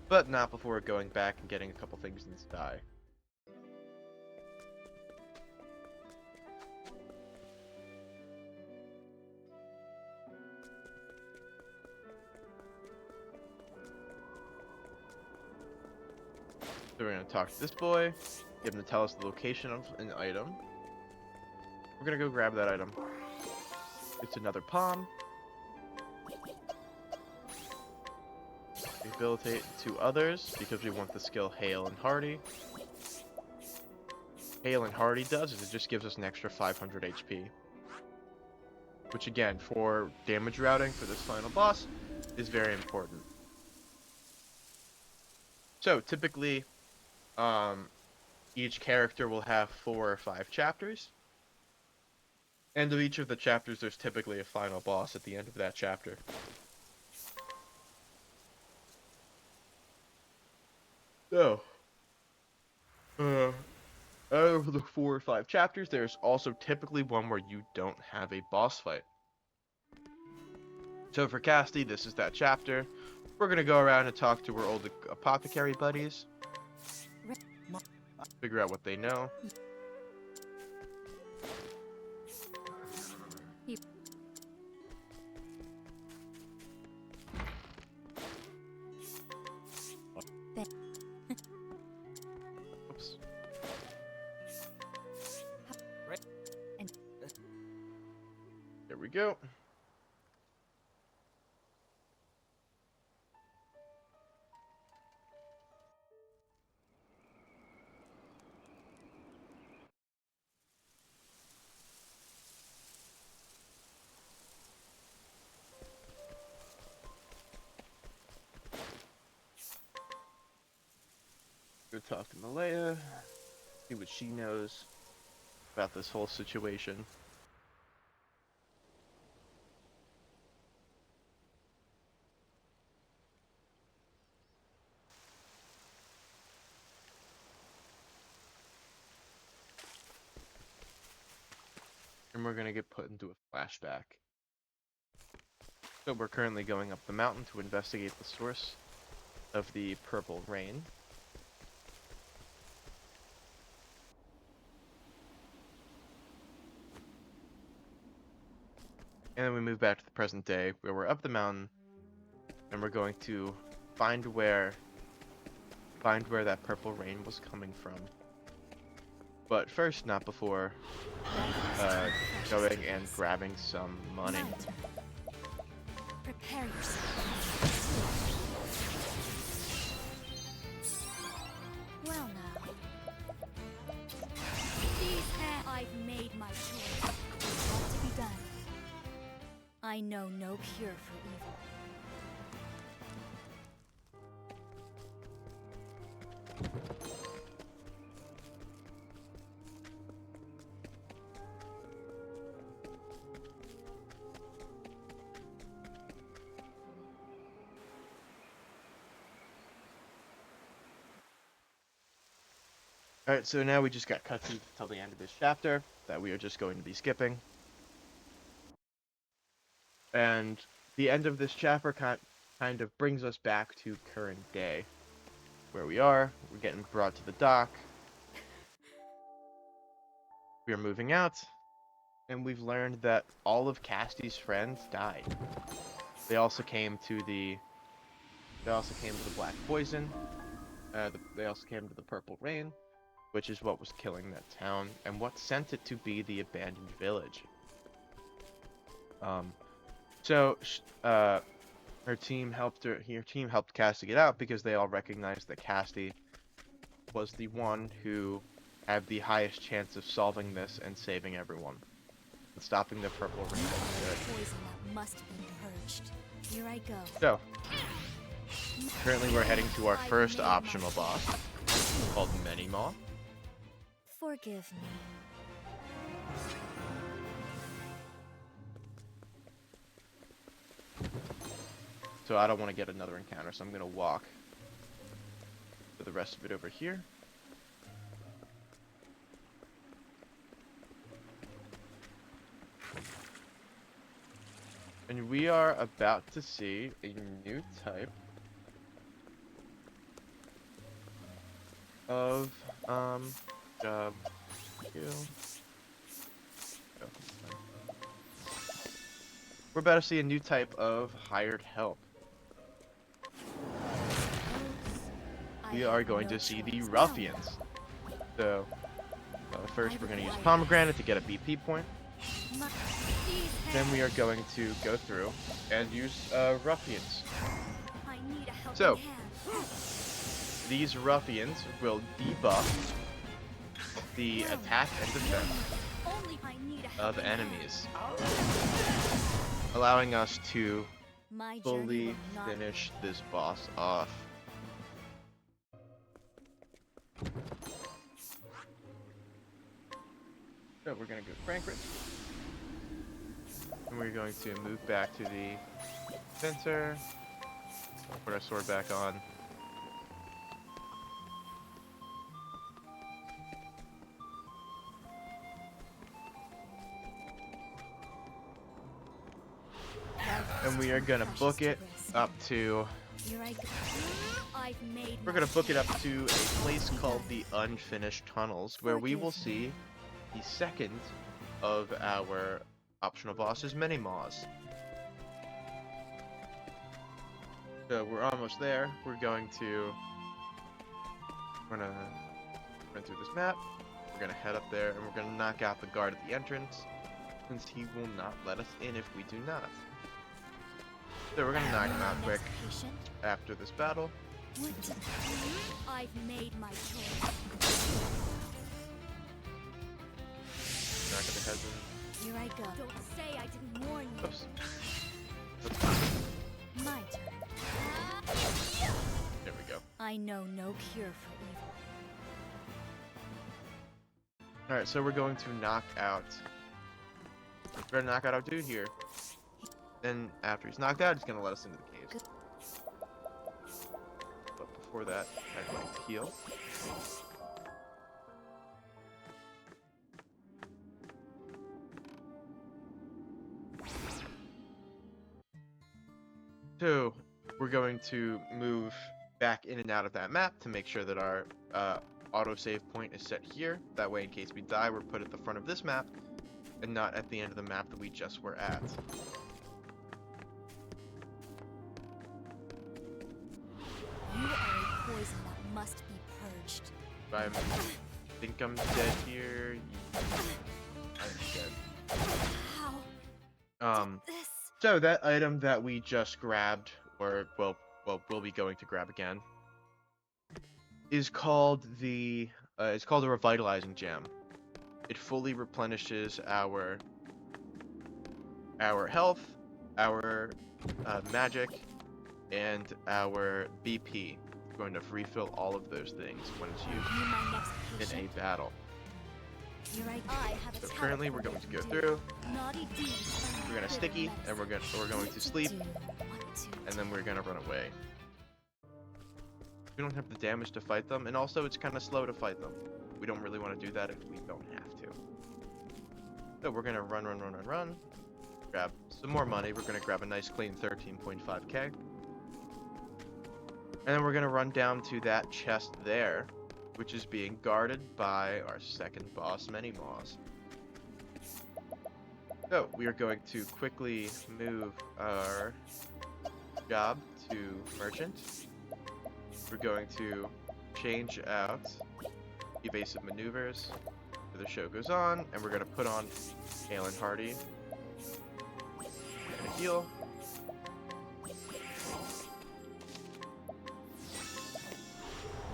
A: but not before going back and getting a couple things in the sky. So we're going to talk to this boy, get him to tell us the location of an item. We're going to go grab that item. It's another palm. Rehabilitate 2 others because we want the skill Hail and Hardy. Hail and Hardy does is it just gives us an extra 500 HP. Which again, for damage routing for this final boss, is very important. So typically, each character will have 4 or 5 chapters. End of each of the chapters, there's typically a final boss at the end of that chapter. So, out of the 4 or 5 chapters, there's also typically one where you don't have a boss fight. So for Castti, this is that chapter. We're gonna go around and talk to our old apothecary buddies. Figure out what they know. Oops. There we go. Go talk to Malaya, see what she knows about this whole situation. And we're gonna get put into a flashback. So we're currently going up the mountain to investigate the source of the purple rain. And then we move back to the present day, where we're up the mountain, and we're going to find where that purple rain was coming from. But first, not before going and grabbing some money.
B: Mount. Prepare yourself. Well now. I've made my choice. What to be done? I know no cure for evil.
A: Alright, so now we just got cut to till the end of this chapter that we are just going to be skipping. And the end of this chapter kind of brings us back to current day. Where we are, we're getting brought to the dock. We are moving out, and we've learned that all of Cassti's friends died. They also came to the black poison. They also came to the purple rain, which is what was killing that town, and what sent it to be the abandoned village. Her team helped Castti get out because they all recognized that Castti was the one who had the highest chance of solving this and saving everyone, and stopping the purple rain.
B: Poison that must be purged. Here I go.
A: So, currently we're heading to our first optional boss, called Manymaws.
B: Forgive me.
A: So I don't want to get another encounter, so I'm going to walk for the rest of it over here. And we are about to see a new type of job kill. We're about to see a new type of hired help. We are going to see the ruffians. So first we're going to use pomegranate to get a BP point. Then we are going to go through and use ruffians. So these ruffians will debuff the attack and defense of enemies, allowing us to fully finish this boss off. So we're going to go Frankfurt, and we're going to move back to the center, put our sword back on. And we are gonna book it up to
B: I've made
A: We're
B: my
A: gonna book it up
B: choice.
A: to a place called the Unfinished Tunnels, where we will
B: Forgive me.
A: see the second of our optional bosses, manymaws. So we're almost there. We're gonna run through this map. We're gonna head up there and we're gonna knock out the guard at the entrance, since he will not let us in if we do not. So we're gonna knock him out quick
B: Next patient.
A: after this battle.
B: I've made my choice.
A: Knock at the heads in.
B: Here I go. Don't say I didn't warn you.
A: Oops.
B: My turn.
A: There we go.
B: I know no cure for evil.
A: Alright, so we're going to knock out. We're gonna knock out our dude here. Then after he's knocked out, he's gonna let us into the caves. But before that, I'd like to heal. So we're going to move back in and out of that map to make sure that our autosave point is set here. That way, in case we die, we're put at the front of this map and not at the end of the map that we just were at.
B: You are a poison that must be purged.
A: I think I'm dead here. I'm dead.
B: How? This.
A: So that item that we just grabbed, or we'll be going to grab again, is called the it's called a revitalizing gem. It fully replenishes our health, our magic, and our BP. We're going to refill all of those things when it's
B: You my next
A: used in
B: patient.
A: a battle.
B: Here I have a
A: So currently we're going to go through.
B: Naughty deeds.
A: We're gonna sticky, and we're going to sleep, and then we're gonna run away. We don't have the damage to fight them, and also it's kind of slow to fight them. We don't really want to do that if we don't have to. So we're gonna run, grab some more money. We're gonna grab a nice clean 13.5k, and then we're gonna run down to that chest there, which is being guarded by our second boss, manymaws. So we are going to quickly move our job to merchant. We're going to change out evasive maneuvers where the show goes on, and we're going to put on Hale and Hardy. We're going to heal.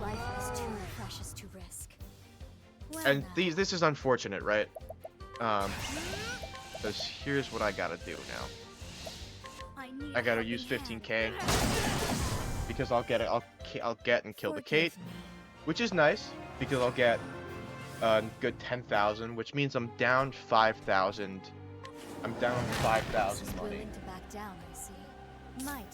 B: Life is too precious to risk. Well
A: And
B: now.
A: this is unfortunate, right? Because here's what I gotta do now.
B: Need
A: I
B: a
A: gotta
B: helping
A: use
B: hand.
A: 15k because I'll get and kill the Kate,
B: Forgive me.
A: which is nice because I'll get a good 10,000, which means I'm down 5,000. I'm down 5,000
B: Just
A: money.
B: willing to back down, I see. My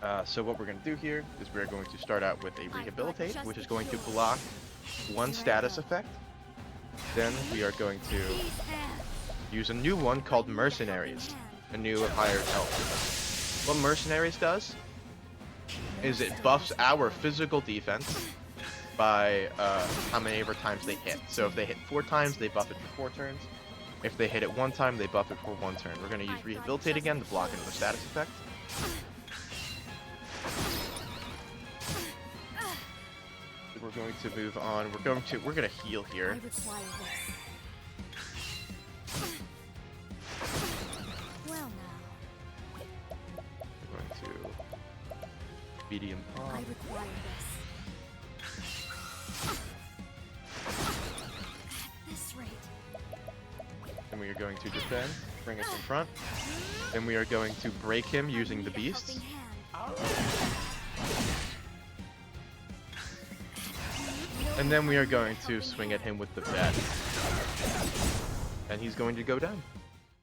B: turn.
A: So what we're gonna do here is we're going to start out with a rehabilitate,
B: just
A: which is
B: the
A: going to
B: cure.
A: block one
B: Here I
A: status
B: go.
A: effect. Then we are going to
B: These hands.
A: use a new one called
B: I need a helping
A: Mercenaries,
B: hand.
A: a new higher health. What Mercenaries does is it buffs our physical defense by how many ever times they hit. So if they hit 4 times, they buff it for 4 turns. If they hit it 1 time, they buff it for 1 turn. We're going to use Rehabilitate again to block another status effect. We're going to move on. We're going to heal
B: I
A: here.
B: require this. Well now,
A: We're going to medium
B: I
A: palm.
B: require this. At this rate,
A: Then we are going to defend, bring us in front. Then we are going to break him using the
B: I need a
A: beasts.
B: helping hand.
A: And then we are going to swing at him with the bat. And he's going to go down.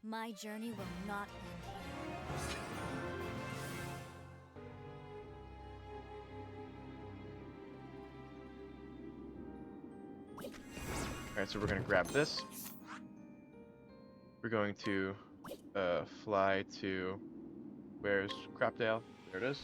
B: My journey will not end here.
A: Alright, so we're going to grab this. We're going to fly to... Where's Crapdale? There it is.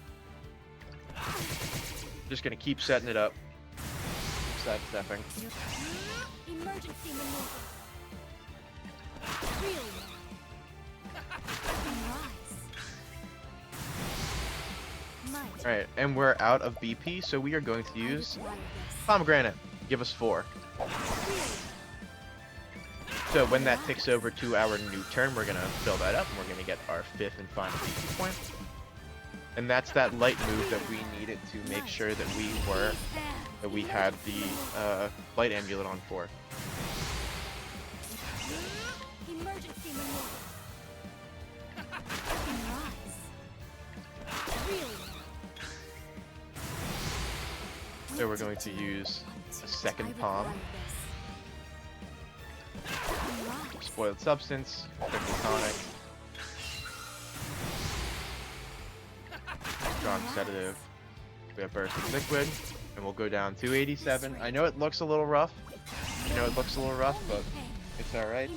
A: Just gonna keep setting it up. Sidestepping.
B: Emergency maneuver. Really? Rise. Might.
A: Alright, and we're out of BP, so we are going to use
B: I require this.
A: pomegranate. Give us 4.
B: Really?
A: So when that ticks over to our new turn, we're gonna fill that up, and we're gonna get our 5th and final BP point. And that's that light move that we needed to make sure that we had the light amulet on for.
B: Emergency maneuver. Rise. Really?
A: So we're going to use a second palm, spoiled substance, quickly tonic, strong sedative. We have bursting liquid, and we'll go down to 87. I know it looks a little rough. But it's all right.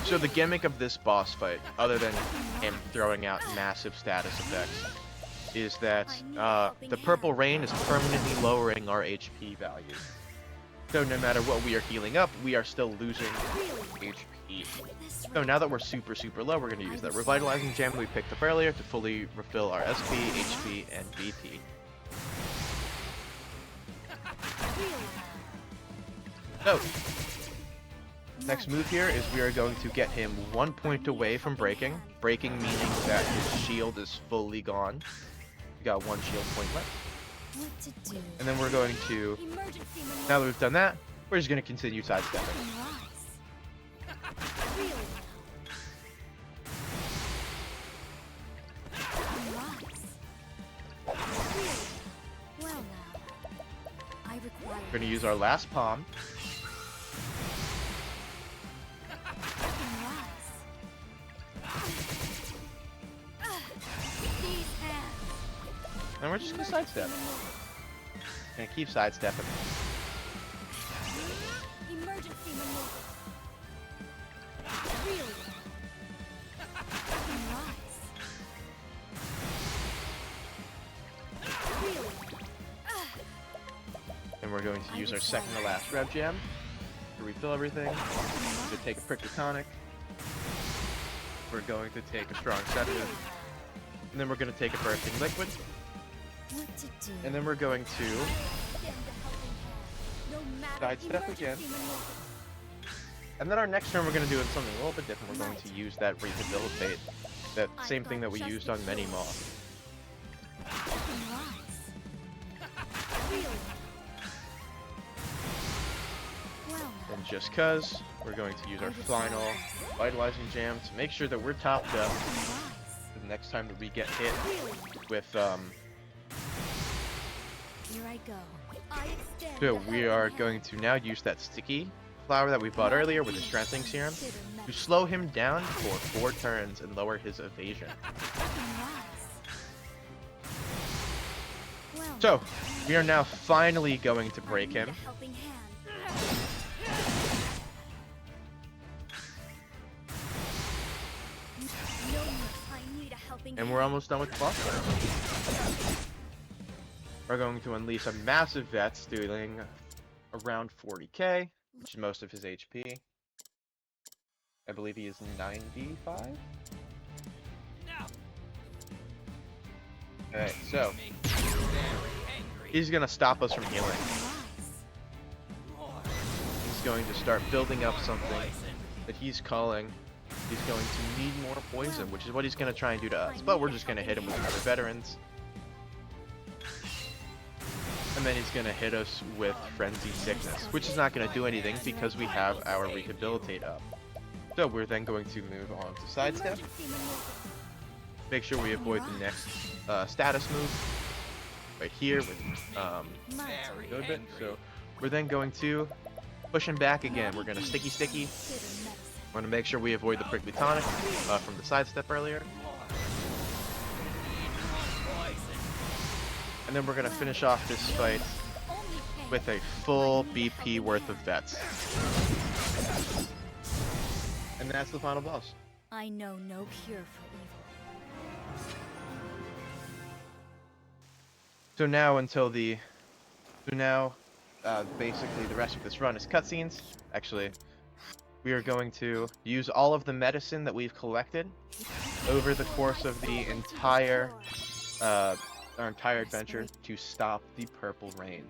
A: So the gimmick of this boss fight, other than him throwing out massive status effects, is that the purple rain is permanently lowering our HP value. So no matter what we are healing up, we are still losing HP. So now that we're super low, we're going to use that revitalizing gem we picked up earlier to fully refill our SP, HP, and BP. So, next move here is we are going to get him 1 point away from breaking. Breaking meaning that his shield is fully gone. We got 1 shield point left.
B: What to do?
A: And then we're going to,
B: Emergency maneuver.
A: now that we've done that, we're just going to continue sidestepping.
B: Rise. Really? Rise. Really? Well now. I require.
A: We're going to use our last palm.
B: These hands.
A: And we're just going to sidestep. Gonna keep sidestepping.
B: Emergency maneuver. Really? Rise. Really?
A: And we're going to use our second to last rev gem to refill everything. We're going to take a prickly tonic. We're going to take a strong sedative. And then we're going to take a bursting liquid.
B: What to do?
A: And then we're going to
B: Extend a helping hand. No matter
A: sidestep again.
B: emergency maneuver.
A: And then our next turn we're going to do something a little bit different. We're going to use that rehabilitate. That same thing that we used on manymaws.
B: Rise. Really? Well now.
A: And just cuz, we're going to use our final vitalizing jam to make sure that we're topped up
B: Rise.
A: the next time that we get hit
B: Really?
A: with
B: Here I go. I extend
A: so
B: a
A: we are
B: helping
A: going to now use that sticky flower that we bought earlier with the strengthening serum to slow him down for 4 turns and lower his evasion.
B: Well,
A: So, we are now finally going to break
B: I need
A: him.
B: a helping hand. No use. I need a helping
A: And
B: hand.
A: we're almost done with the boss fight. We're going to unleash a massive vets dealing around 40k, which is most of his HP. I believe he is 95?
C: No.
A: Alright, so
C: Make me very angry.
A: he's gonna stop us from healing.
B: Rise.
C: More
A: He's going to start building up something
C: poison.
A: that he's calling. He's going to need more poison, which is what he's gonna try and do to us. But we're just gonna hit him with another veterans. And then he's gonna hit us with Frenzied Sickness, which is not gonna do anything because we have our Rehabilitate up. So we're then going to move on to Sidestep.
B: Emergency maneuver.
A: Make sure we avoid the next status move right here with
B: Might.
C: Very
A: go a bit.
C: angry.
A: So we're then going to push him back again. We're gonna sticky.
B: Bitter medicine.
A: We're gonna make sure we avoid the prickly tonic from the sidestep earlier.
C: More. More poison.
A: And then we're gonna finish off this fight
B: Only pain.
A: with a full BP worth of vets. And that's the final boss.
B: I know no cure for evil.
A: So now until the so now basically the rest of this run is cutscenes. Actually, we are going to use all of the medicine that we've collected over the course of the entire uh our entire adventure to stop the purple rain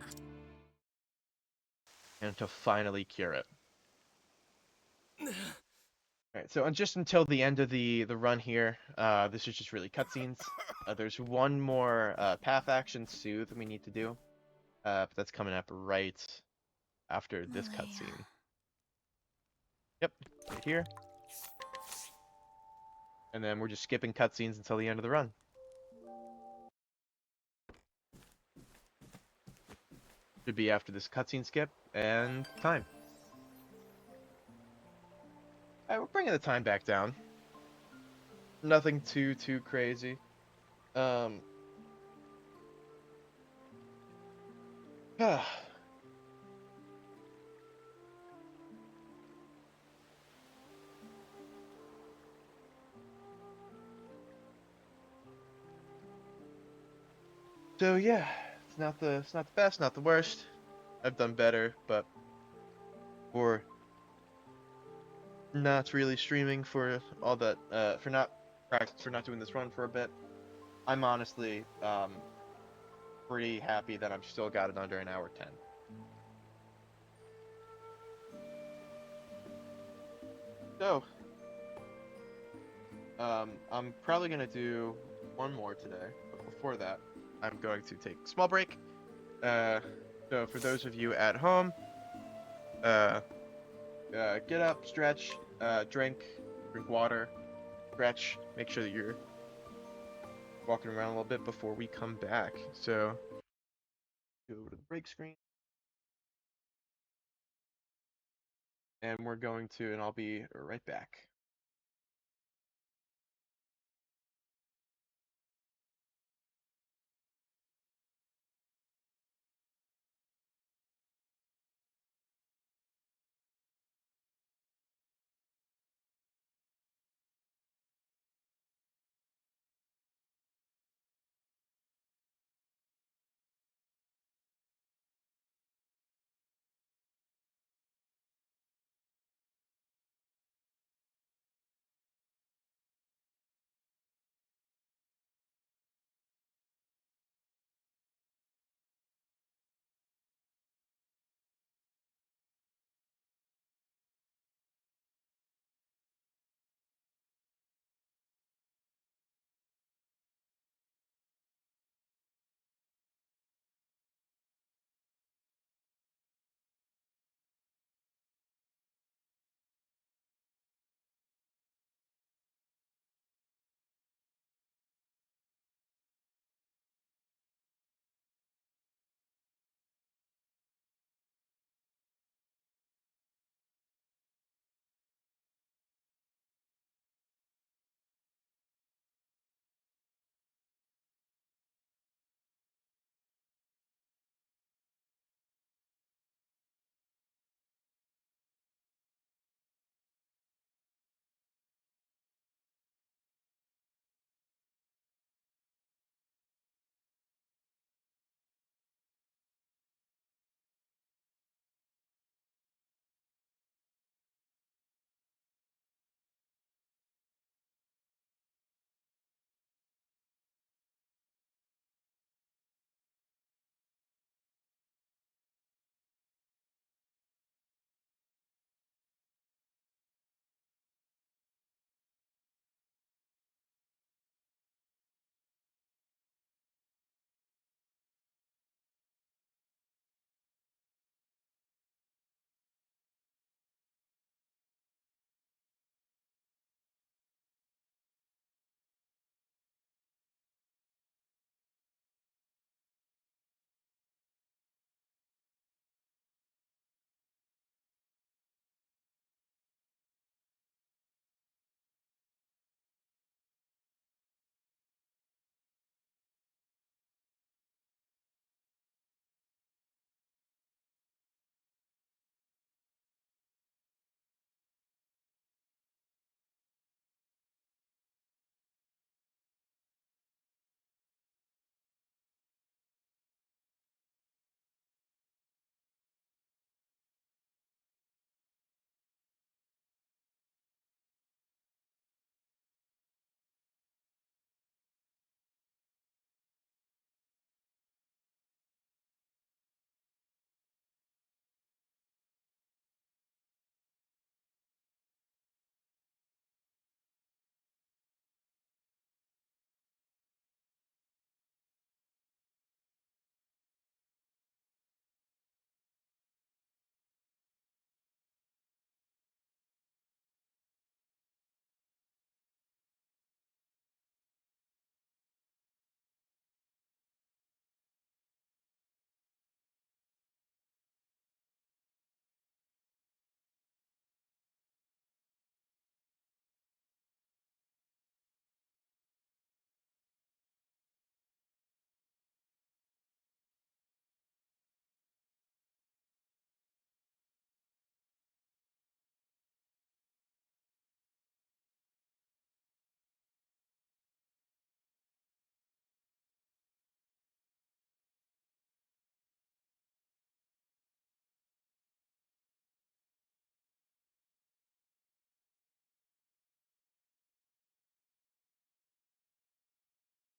A: and to finally cure it. Alright, so just until the end of the run here, this is just really cutscenes. There's one more path action soothe we need to do, but that's coming up right after this
B: Malaya.
A: cutscene. Yep, right here. And then we're just skipping cutscenes until the end of the run. Should be after this cutscene skip, and time. Alright, we're bringing the time back down. Nothing too crazy. Um, so yeah, it's not the best, not the worst. I've done better, but for not really streaming for all that, for not doing this run for a bit, I'm honestly pretty happy that I've still got it under an hour 10. So, I'm probably gonna do one more today, but before that, I'm going to take a small break. Uh, so for those of you at home, uh, get up, stretch, drink water, stretch, make sure that you're walking around a little bit before we come back. So, go over to the break screen, and I'll be right back.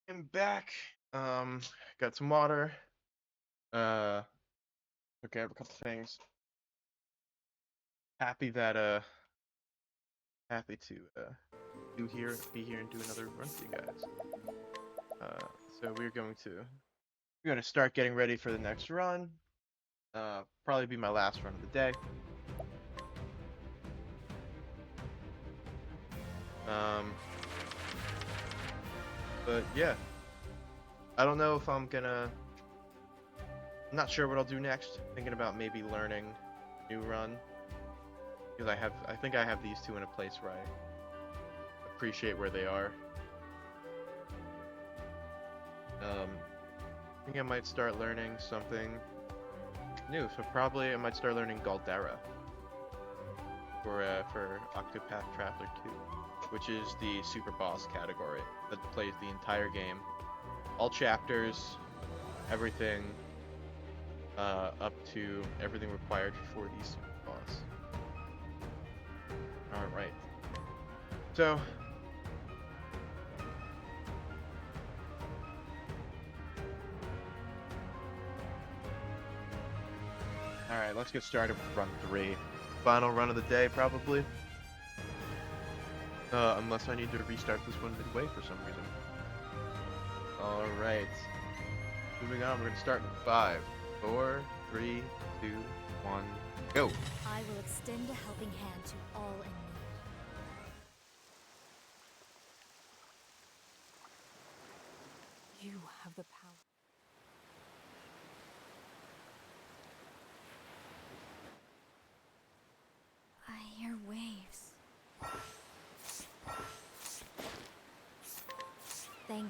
A: I'm back. Got some water. Okay, I have a couple things. Happy that happy to be here and do another run for you guys. So we're gonna start getting ready for the next run. Probably be my last run of the day. But yeah, I don't know if I'm not sure what I'll do next. Thinking about maybe learning new run because I think I have these two in a place where I appreciate where they are. I think I might start learning something new. So probably I might start learning Galdera for Octopath Traveler 2, which is the super boss category that plays the entire game, all chapters, everything, up to everything required for the super boss. All right. So. Alright, let's get started with run 3. Final run of the day, probably. Unless I need to restart this one midway for some reason. Alright. Moving on, we're going to start in 5, 4, 3, 2, 1, go!
B: I will extend a helping hand to all in need. You have the power. I hear waves. Thank you.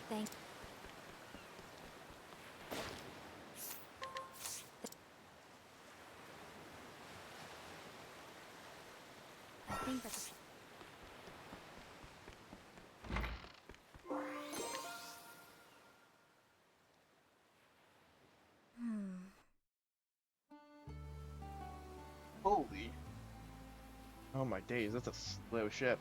B: Thank I think that's
A: Holy. Oh my days, that's a slow ship.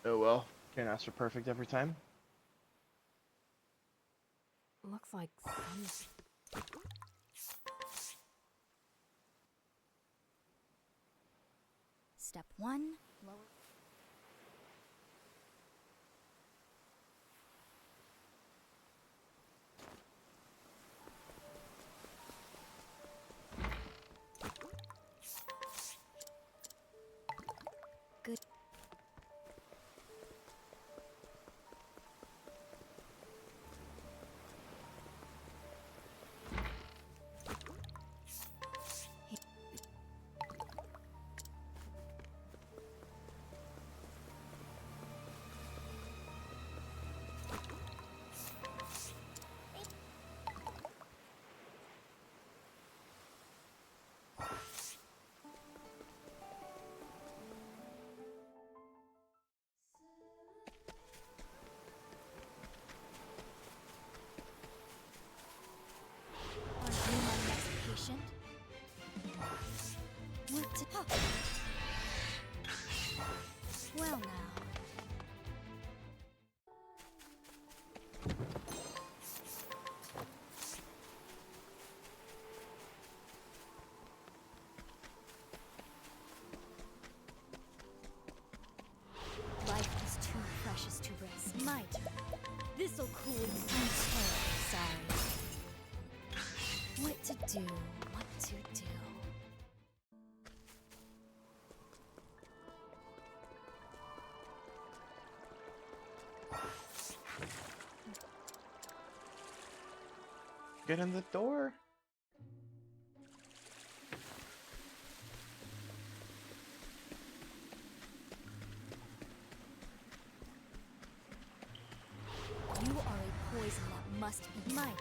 A: Oh well, can't ask for perfect every time.
B: looks like sun. Step 1, lower. Good. Are you my next patient? What to... Oh. Well now. Life is too precious to risk. My turn. This'll cool you. I'm terribly sorry. What to do? What to do?
A: Get in the door.
B: You are a poison that must be my turn.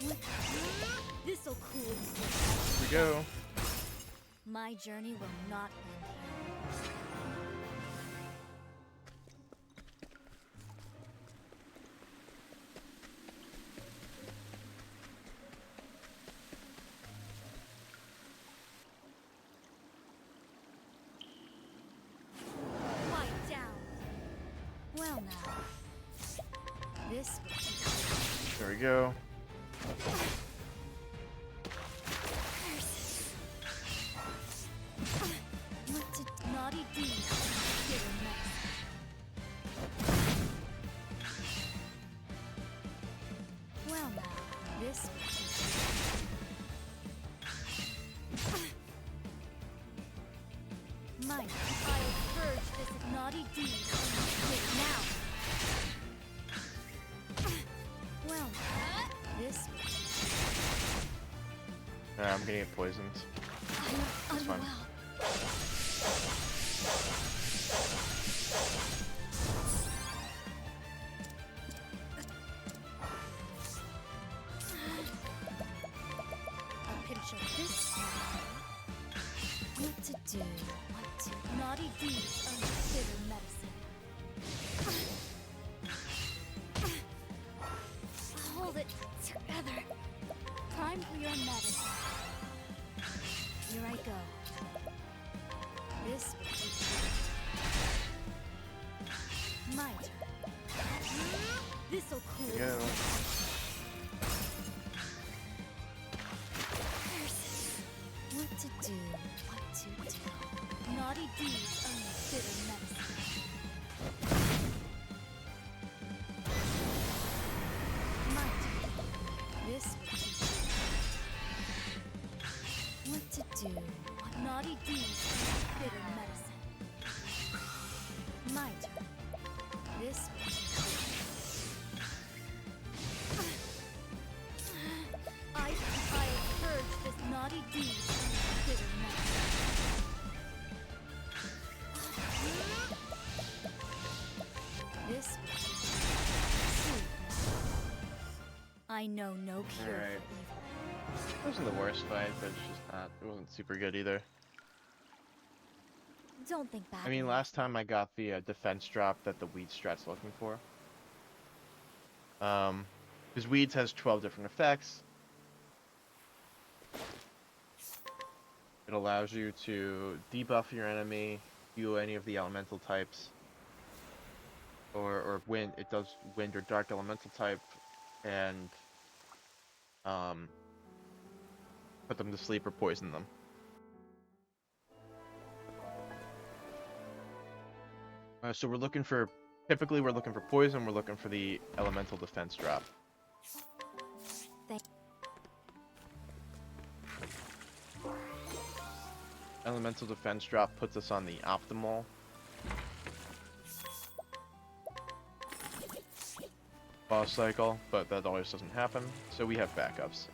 B: What? This'll cool you.
A: Here we go.
B: My journey will not end here. This will teach you.
A: There we go.
B: Curses. What did naughty deeds bitter medicine? Well now, this will teach you. Might, I'll purge this naughty deed bitter now. Well, this will teach
A: I'm gonna get poisoned.
B: you. I'm
A: That's fine.
B: unwell. A pinch of this. What to do? What to? Naughty deeds are bitter medicine. Hold it together. Time for your medicine. Here I go. This will teach you. My turn. This'll cool.
A: There we go.
B: Curses. What to do? What to do? Naughty deeds are bitter medicine. My turn. This will teach you. What to do? What naughty deeds are bitter medicine. My turn. This will teach you. I'll purge this naughty deed of bitter medicine. This will teach you. Sleep now. I know no cure
A: Alright.
B: for evil.
A: It wasn't the worst fight, but it's just not. It wasn't super good either.
B: Don't think back.
A: I mean, last time I got the defense drop that the weed strat's looking for. Because weeds has 12 different effects. It allows you to debuff your enemy, heal any of the elemental types, or wind. It does wind or dark elemental type, and put them to sleep or poison them. So we're looking for. Typically, we're looking for poison. We're looking for the elemental defense drop. Elemental defense drop puts us on the optimal boss cycle, but that always doesn't happen, so we have backups.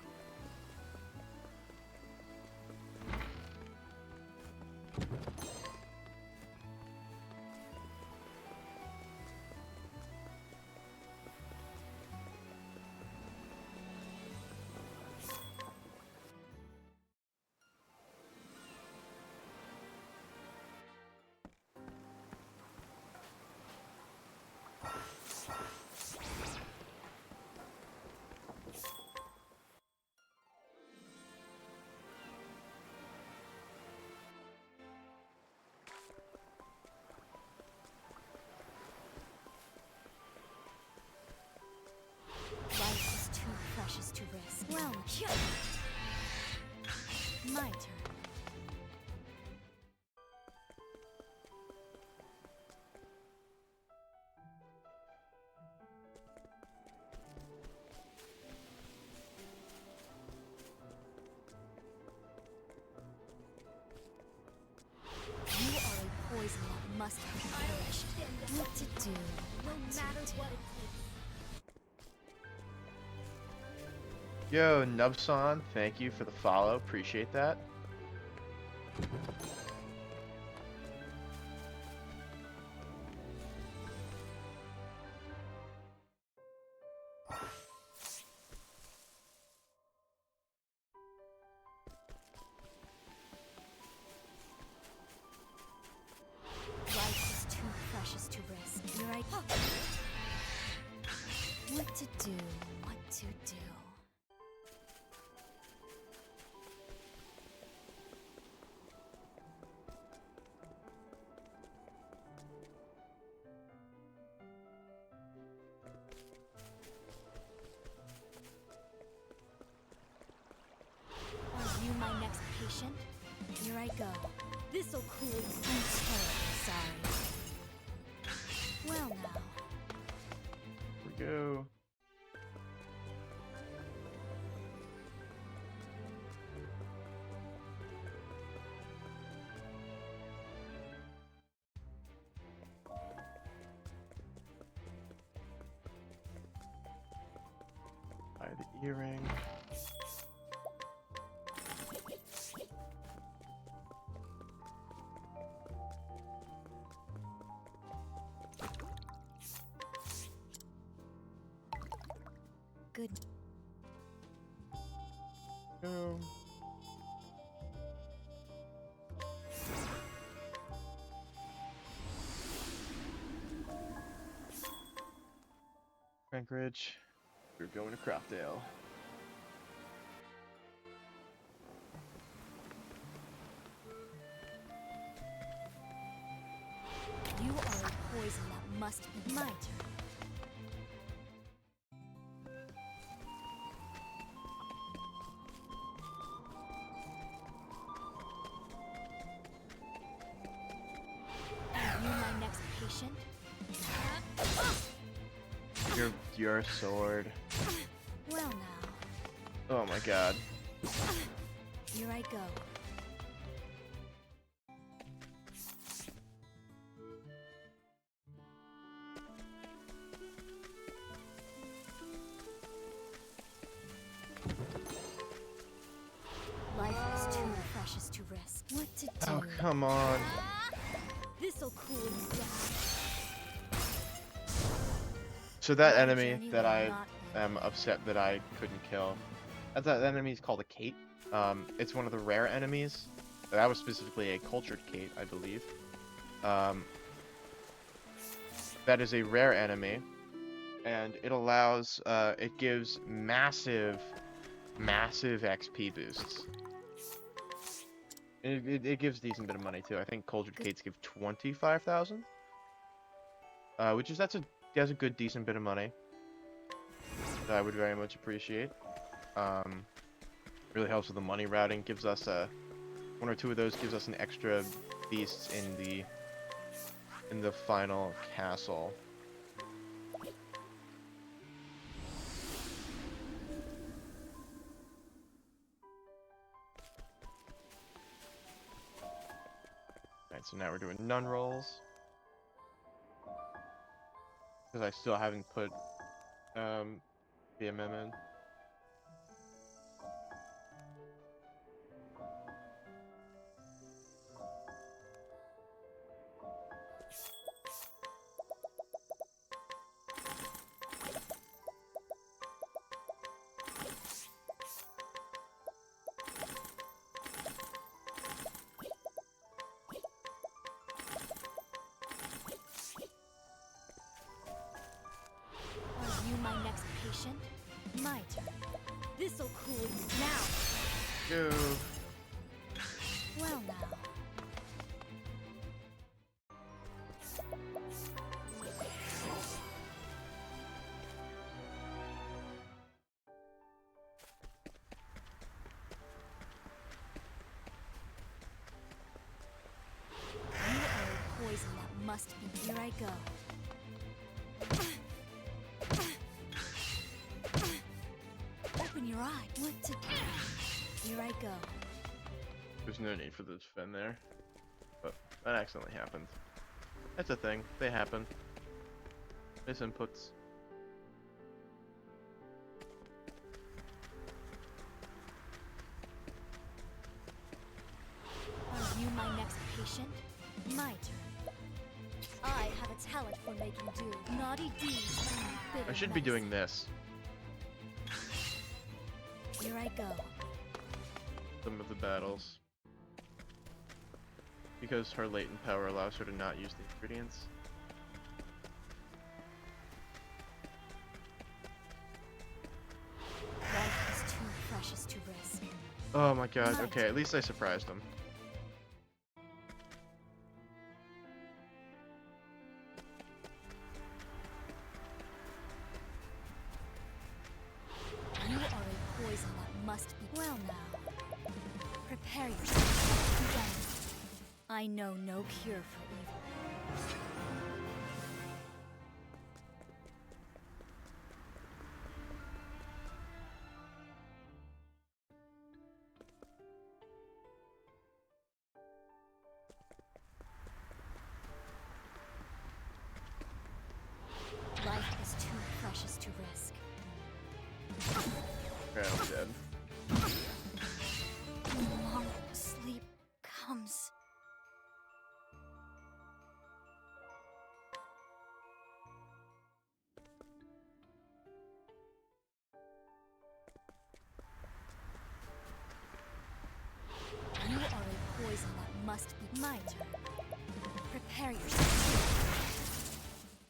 B: Life is too precious to risk. Well, my turn. You are a poison that must be perished. What to do? No matter what it takes.
A: Yo, Nubson, thank you for the follow. Appreciate that.
B: Life is too precious to risk. Here I go. What to do? What to do? patient? Here I go. This'll cool you. I'm terribly sorry. Well now.
A: Here we go. Buy the earring.
B: Good.
A: Go. Frankridge. We're going to Cropdale.
B: You are a poison that must be my turn. Are you my next patient?
A: Your sword.
B: Well now.
A: Oh my god.
B: Here I go. Life is too precious to risk. What to do?
A: Oh, come on.
B: This'll cool you down.
A: So that
B: My
A: enemy
B: journey
A: that
B: will
A: I
B: not
A: am upset that I couldn't kill. That enemy is called a Kate. It's one of the rare enemies. That was specifically a cultured Kate, I believe. That is a rare enemy, and it allows, it gives massive XP boosts. It gives a decent bit of money too. I think cultured Kates give 25,000, which is that's a good decent bit of money that I would very much appreciate. Really helps with the money routing. Gives us one or two of those gives us an extra beasts in the final castle. Alright, so now we're doing nun rolls. Because I still haven't put BMM in.
B: Are you my next patient? My turn. This'll cool you now.
A: Go.
B: Well now. You are a poison that must be. Here I go. Open your eye. What to do? Here I go.
A: There's no need for the defend there. But that accidentally happened. That's a thing. They happen. Miss inputs.
B: Are you my next patient? My turn. I have a talent for making do. Naughty deeds bring bitter
A: I should be doing
B: medicine.
A: this.
B: Here I go.
A: Some of the battles. Because her latent power allows her to not use the ingredients.
B: Life is too precious to risk.
A: Oh my god, okay, at least I surprised him.
B: You are a poison that must be. Well now. Prepare yourself. Again. I know no cure for evil. Life is too precious to risk.
A: Okay, I'm dead.
B: Tomorrow, sleep comes. You are a poison that must be my turn. Prepare yourself.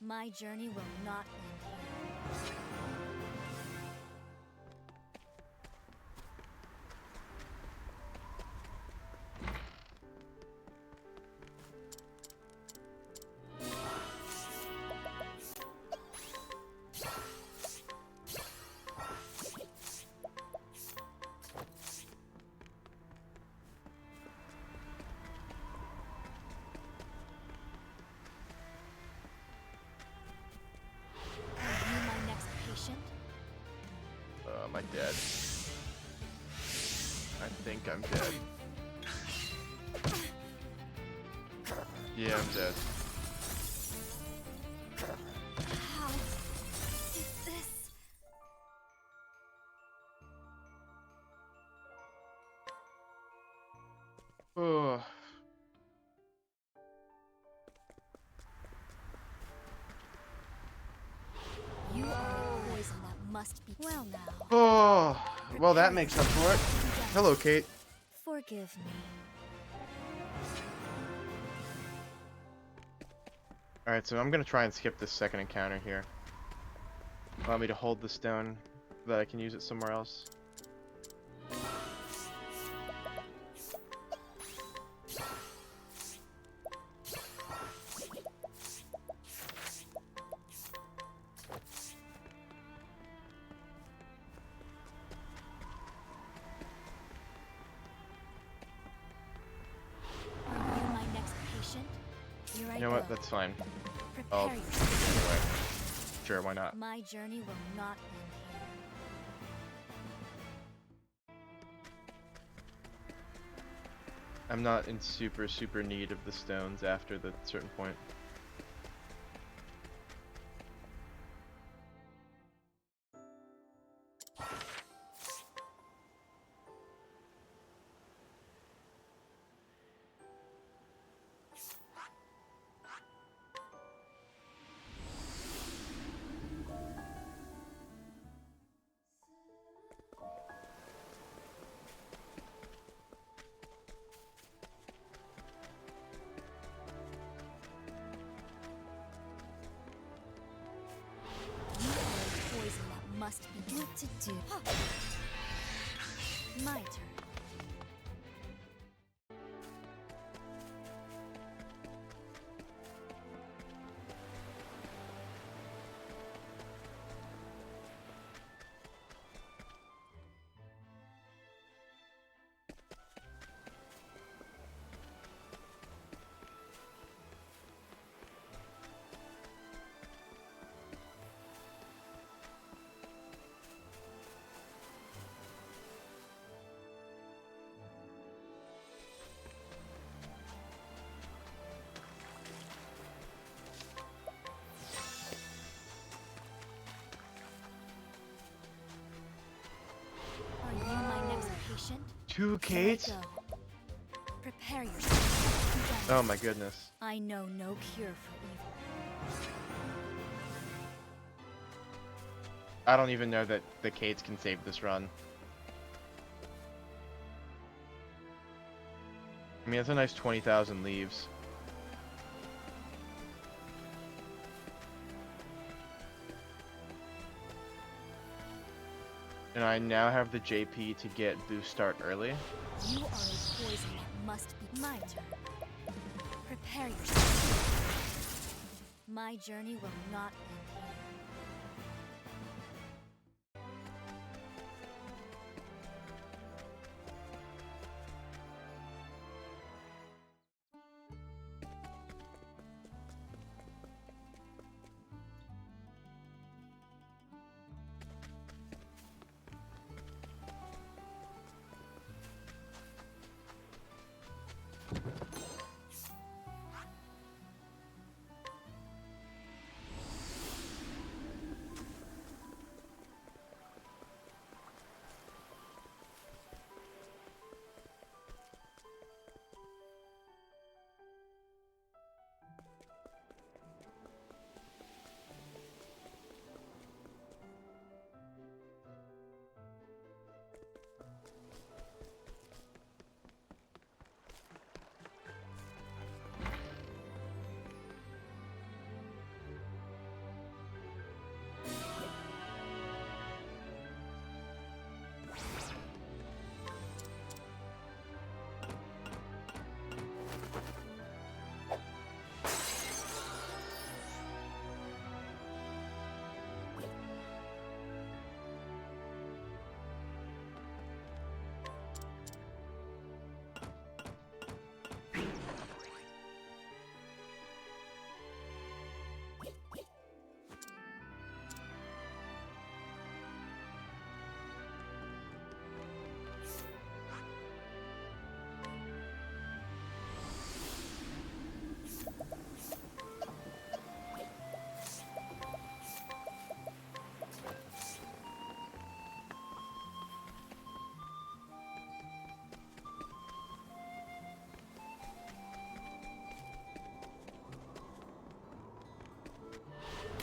B: My journey will not end here. Are you my next patient?
A: Am I dead? I think I'm dead. Yeah, I'm dead.
B: How did this?
A: Oh.
B: You are a poison that must be. Well now.
A: Oh. Well, that makes up for it. Hello, Kate.
B: Forgive me.
A: Alright, so I'm gonna try and skip this second encounter here. Allow me to hold the stone so that I can use it somewhere else.
B: Are you my next patient? Here I
A: You know
B: go.
A: what? That's fine.
B: Prepare
A: I'll
B: yourself.
A: anyway. Sure, why not?
B: My journey will not end here.
A: I'm not in super need of the stones after the certain point.
B: You are a poison that must be what to do. My turn. Are you my next patient?
A: Two
B: Here I
A: Kates?
B: go. Prepare yourself.
A: Oh my goodness.
B: I know no cure for evil.
A: I don't even know that the Kates can save this run. I mean, it's a nice 20,000 leaves. And I now have the JP to get boost start early.
B: You are a poison that must be my turn. Prepare yourself. My journey will not end here.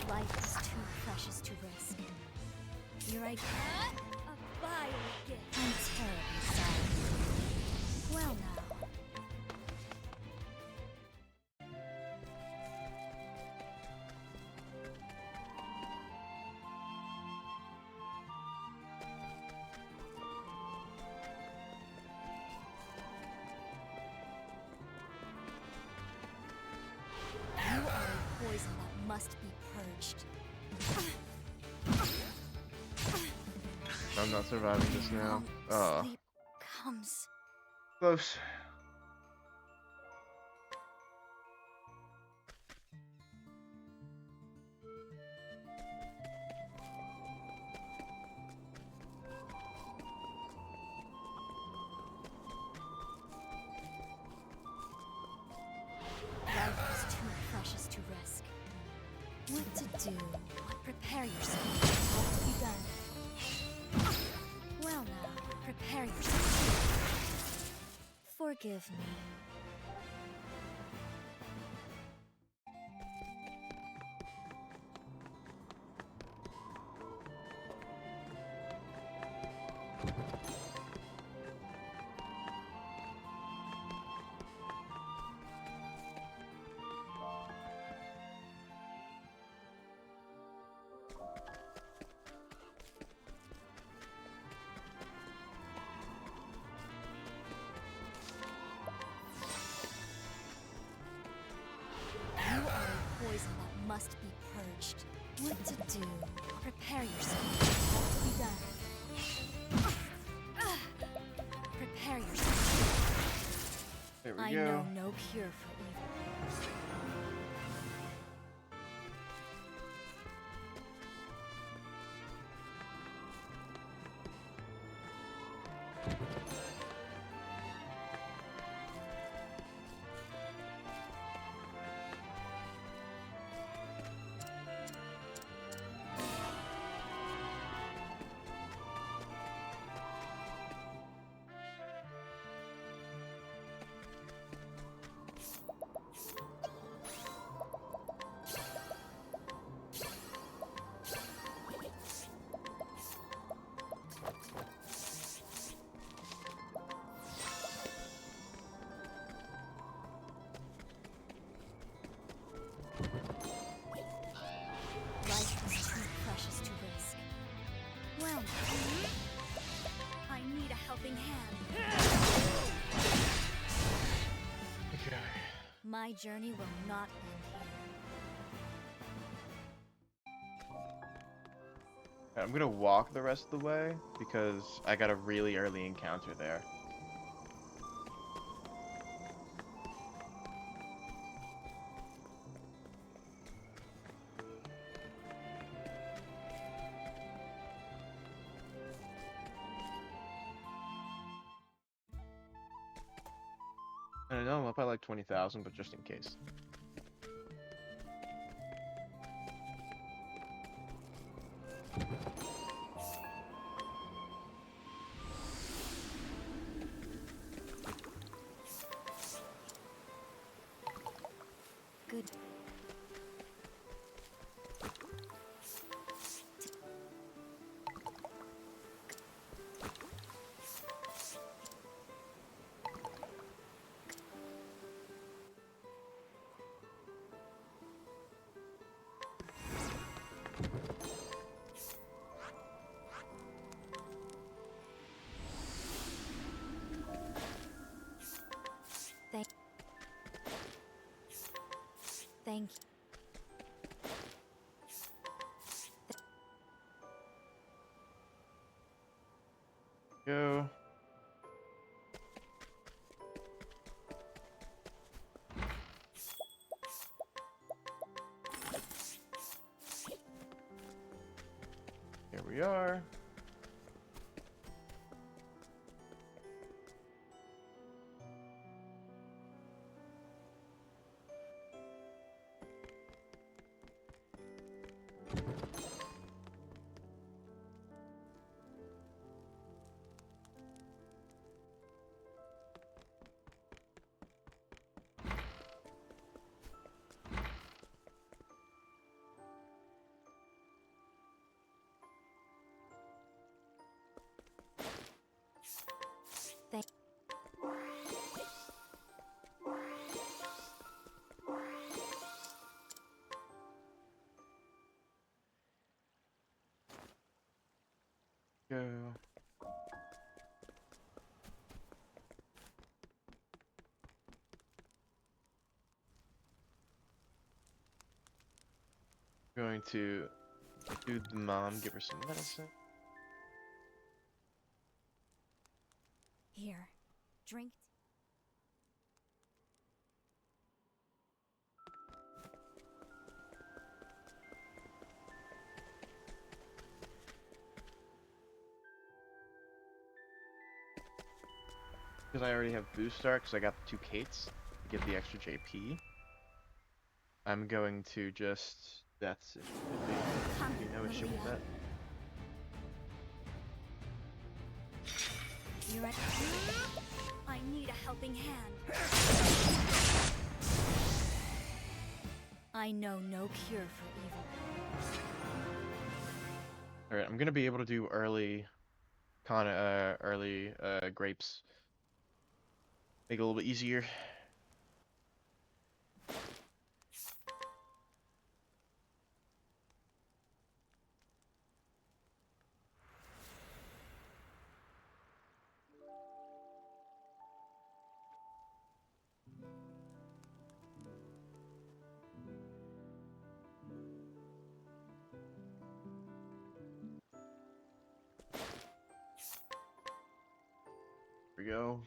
B: Life is too precious to risk. Here I go. A vile gift. I'm terribly sorry. Well now. You are a poison that must be purged.
A: I'm not surviving this now. Oh,
B: Sleep comes.
A: close.
B: Life is too precious to risk. What to do? Prepare yourself. All to be done. Well now, prepare yourself. Forgive me. You are a poison that must be purged. What to do? Prepare yourself. All to be done. Prepare yourself.
A: There we
B: I
A: go.
B: know no cure for evil. Life is too precious to risk. Well, I need a helping hand.
A: Okay.
B: My journey will not end here.
A: I'm gonna walk the rest of the way because I got a really early encounter there. I don't know, I'm up by like 20,000, but just in case.
B: Good. Thank you.
A: Go. Here we are.
B: Thank.
A: Go. Going to soothe the mom, give her some medicine.
B: Here. Drink.
A: Because I already have boost start, because I got the 2 Kates to get the extra JP. I'm going to just... That's it. You know issue with that.
B: You're right. I need a helping hand. I know no cure for evil.
A: Alright, I'm gonna be able to do early grapes. Make it a little bit easier. Here we go.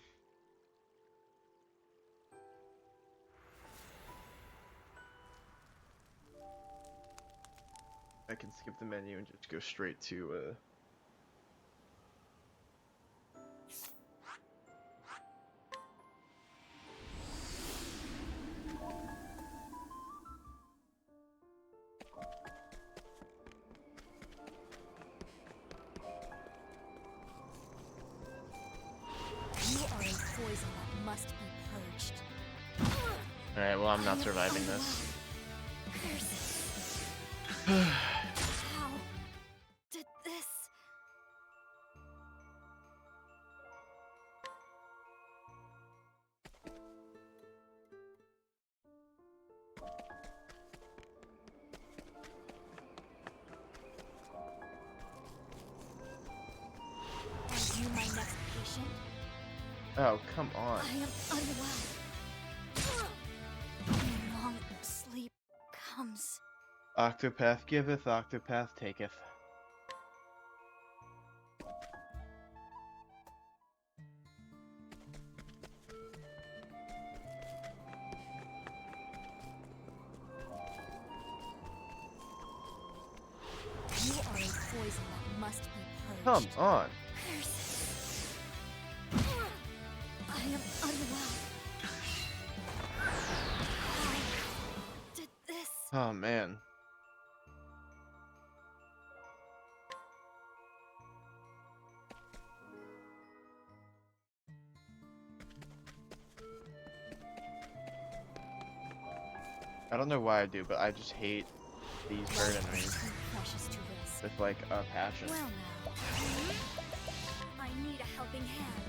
A: I can skip the menu and just go straight to
B: You are a poison that must be purged.
A: Alright, well I'm not surviving this.
B: How did this? Are you my next patient?
A: Oh, come on.
B: I am unwell. When long sleep comes.
A: Octopath giveth, Octopath taketh.
B: You are a poison that must be purged.
A: Come on.
B: I am unwell.
A: Oh man. I don't know why I do, but I just hate these bird
B: Life is
A: enemies
B: too precious to risk.
A: with like a passion.
B: Well now, I need a helping hand.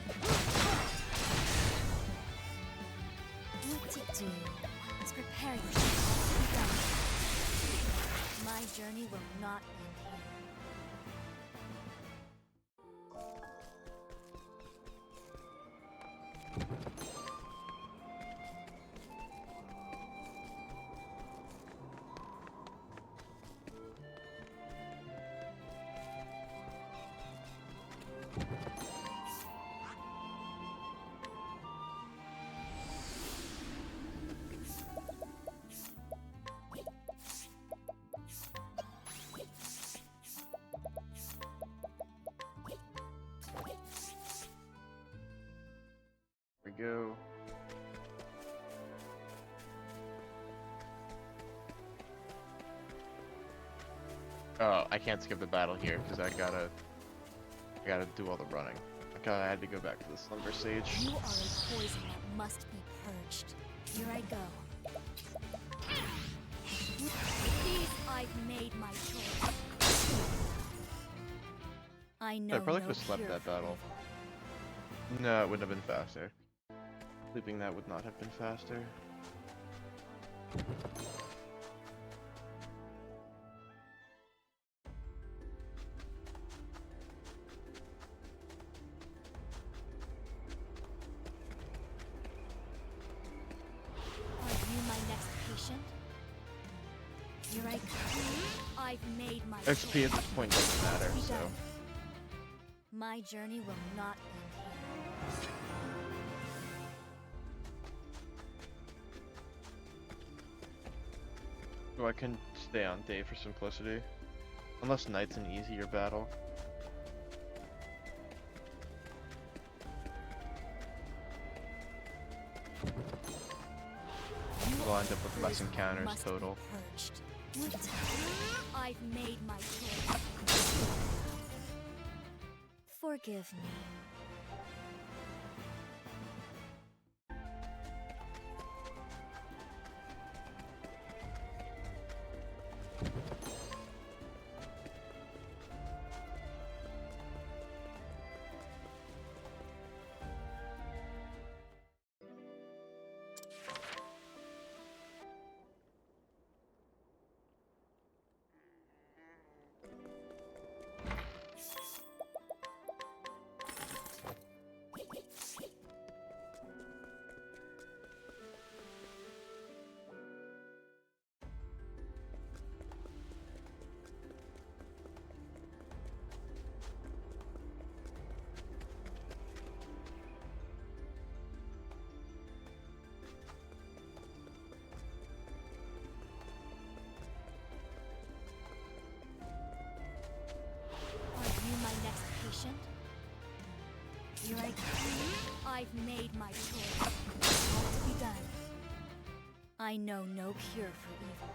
B: What to do? Let's prepare yourself to be done. My journey will not end here.
A: Here we go. Oh, I can't skip the battle here because I gotta do all the running. Okay, I had to go back to the Slumber Sage.
B: You are a poison that must be purged. Here I go. With these, I've made my choice. I know
A: I probably
B: no
A: could have slept
B: cure
A: that
B: for
A: battle.
B: evil.
A: No, it wouldn't have been faster. Sleeping that would not have been faster.
B: Are you my next patient? Here I come. I've made my
A: XP
B: choice.
A: at this point doesn't matter,
B: Be
A: so.
B: done. My journey will not end here.
A: So I can stay on day for simplicity. Unless night's an easier battle. We'll end up with less encounters
B: Must be
A: total.
B: purged. I've made my choice. Forgive me. Are you my next patient? Here I come. I've made my choice. All to be done. I know no cure for evil.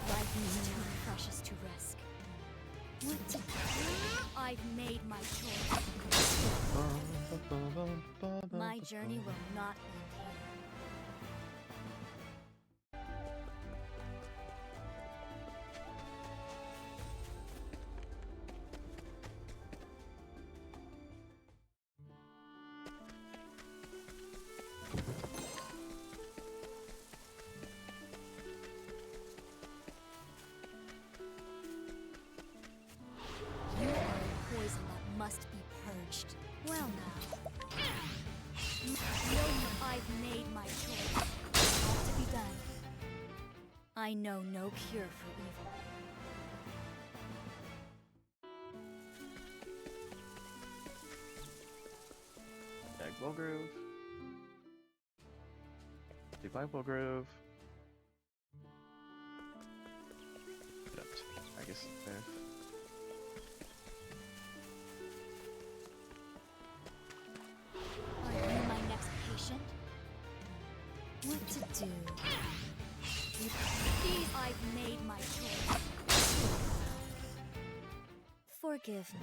B: Life is too precious to risk. What to do? I've made my choice. My journey will not end here. You are a poison I know no cure for evil.
A: Bagwell Grove. Do Bagwell Grove. I guess it's there.
B: Are you my next patient? What to do? These I've made my choice. Forgive me.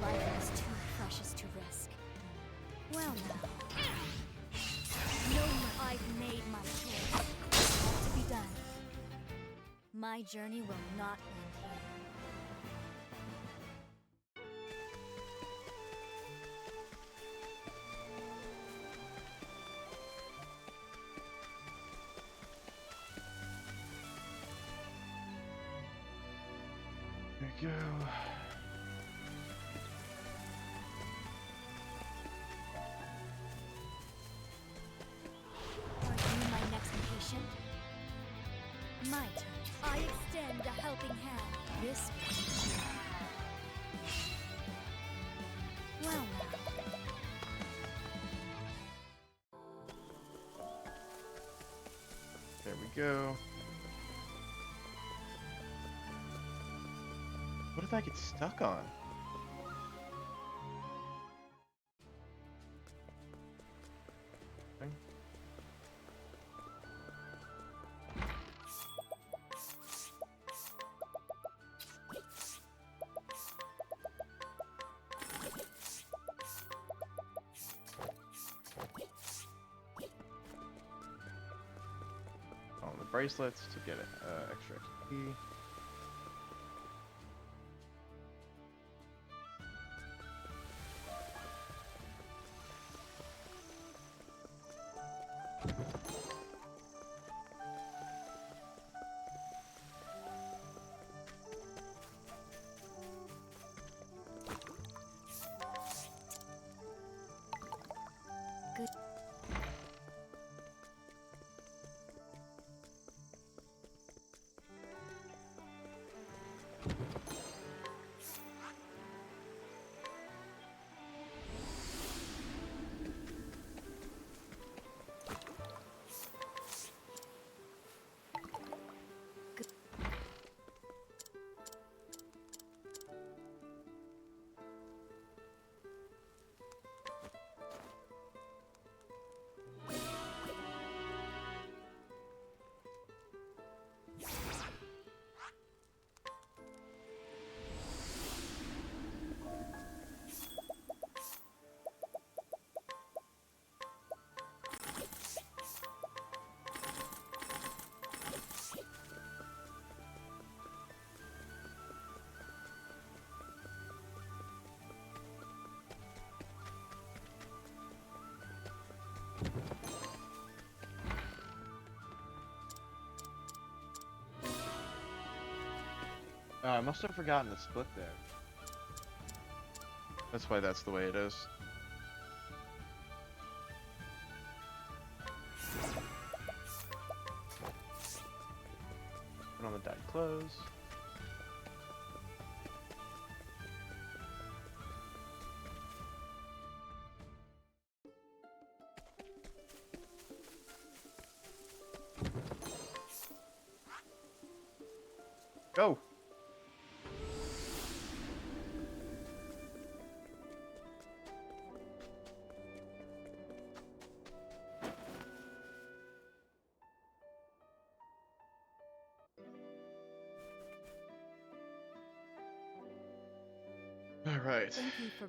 B: Life is too precious to risk. Well now. Knowing I've made my choice. All to be done. My journey will not end here.
A: There we go.
B: Are you my next patient? My turn. I extend a helping hand. This well now.
A: There we go. What did I get stuck on? Thing? On the bracelets to get extra XP.
B: Good.
A: I must have forgotten the split there. That's why that's the way it is. Put on the dyed clothes. Go! All right.
B: Thank you for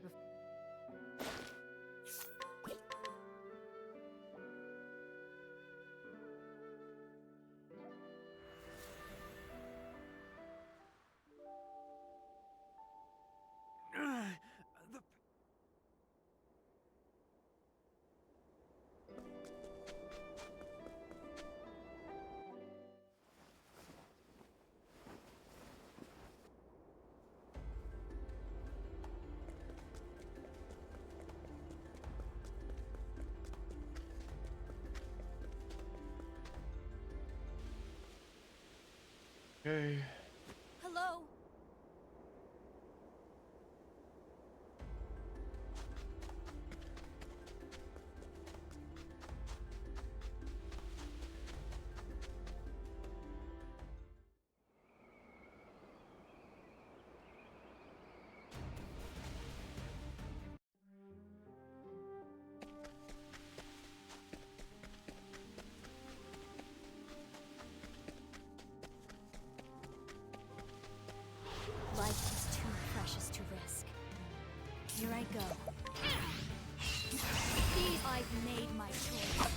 A: Okay.
B: Hello? Life is too precious to risk. Here I go. I've made my choice.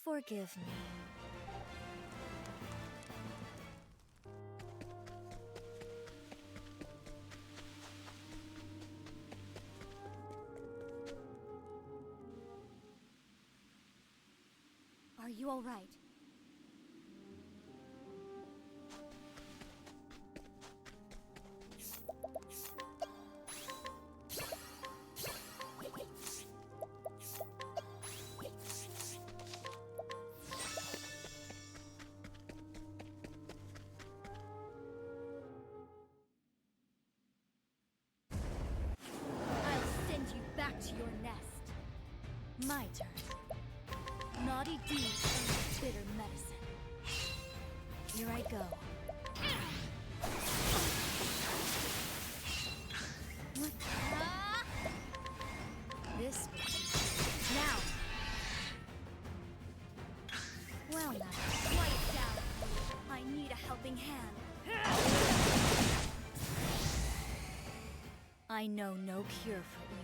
B: Forgive me. Are you all right? I'll send you back to your nest. My turn. Naughty deeds and bitter medicine. Here I go. What? This will teach you. Now! Well now, quiet down. I need a helping hand. I know no cure for evil.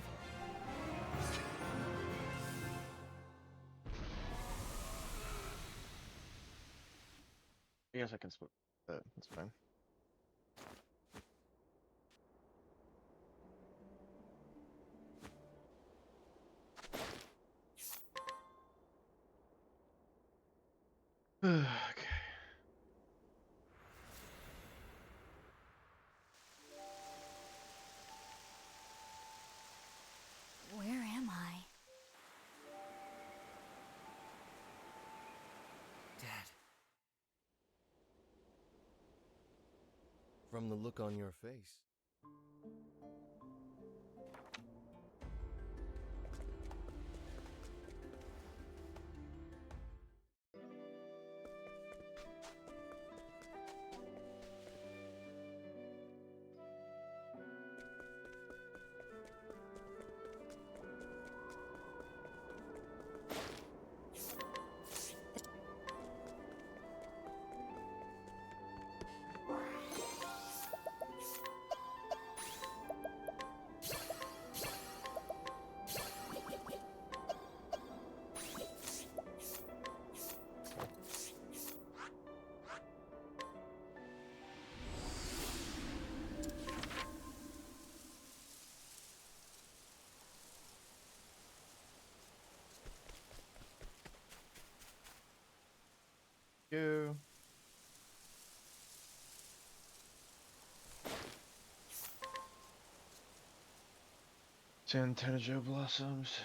A: I guess I can split that. That's fine. Okay.
B: Where am I?
C: Dad.
D: From the look on your face.
A: You. Santanajo blossoms.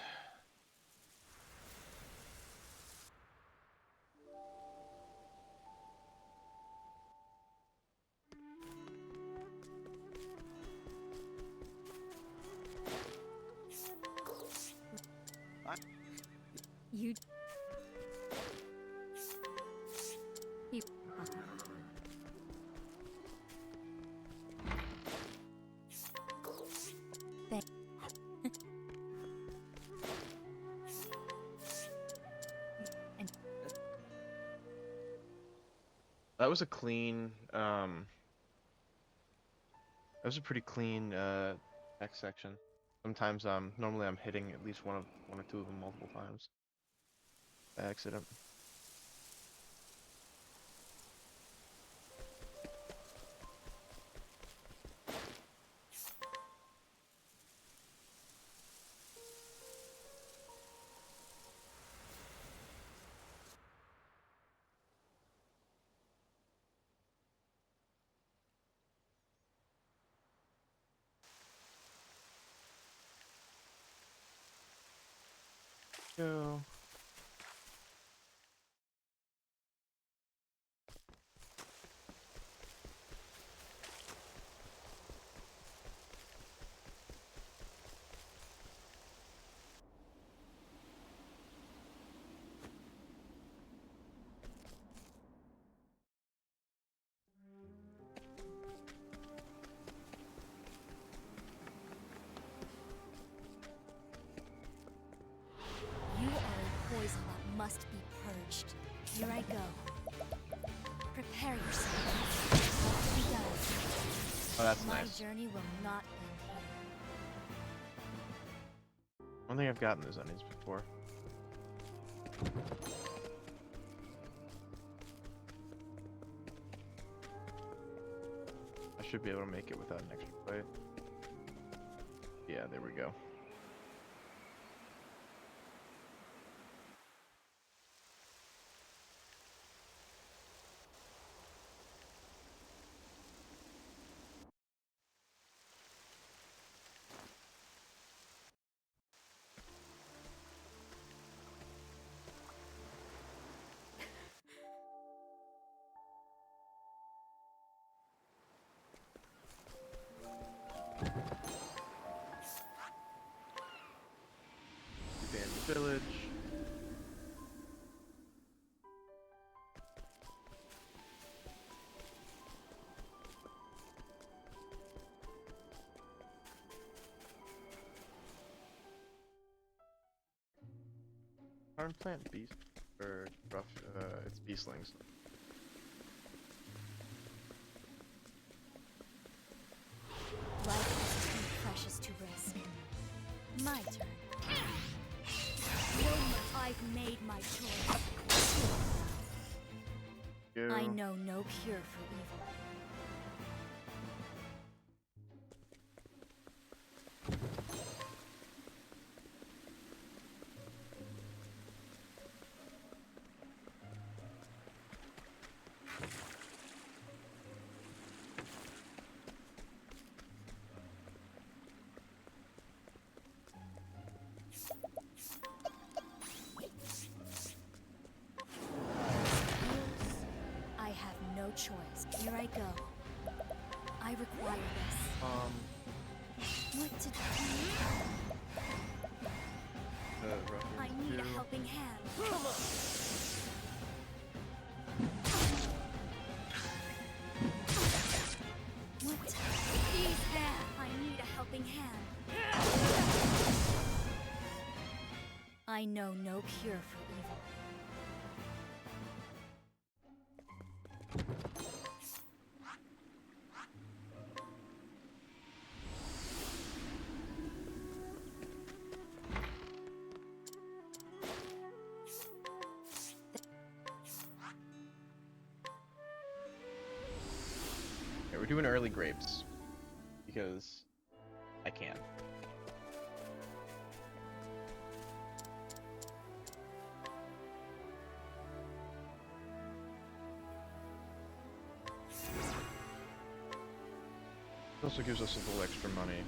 B: You. You. Thank. And
A: That was a clean. That was a pretty clean next section. Sometimes normally I'm hitting at least one or two of them multiple times. By accident. Go.
B: Here I go. Prepare yourself. Let it be done.
A: Oh, that's
B: My
A: nice.
B: journey will not end here.
A: I don't think I've gotten those onions before. I should be able to make it without an extra plate. Yeah, there we go. Abandoned village. Farm plant beast or rough? It's beastlings.
B: Life is too precious to risk. My turn. I've made my choice.
A: Go.
B: I know no cure for evil. I have no choice. Here I go. I require this. What to do? I need a helping hand. What? These hands. I need a helping hand. I know no cure for evil.
A: Okay, we're doing early grapes because I can. It also gives us a little extra money.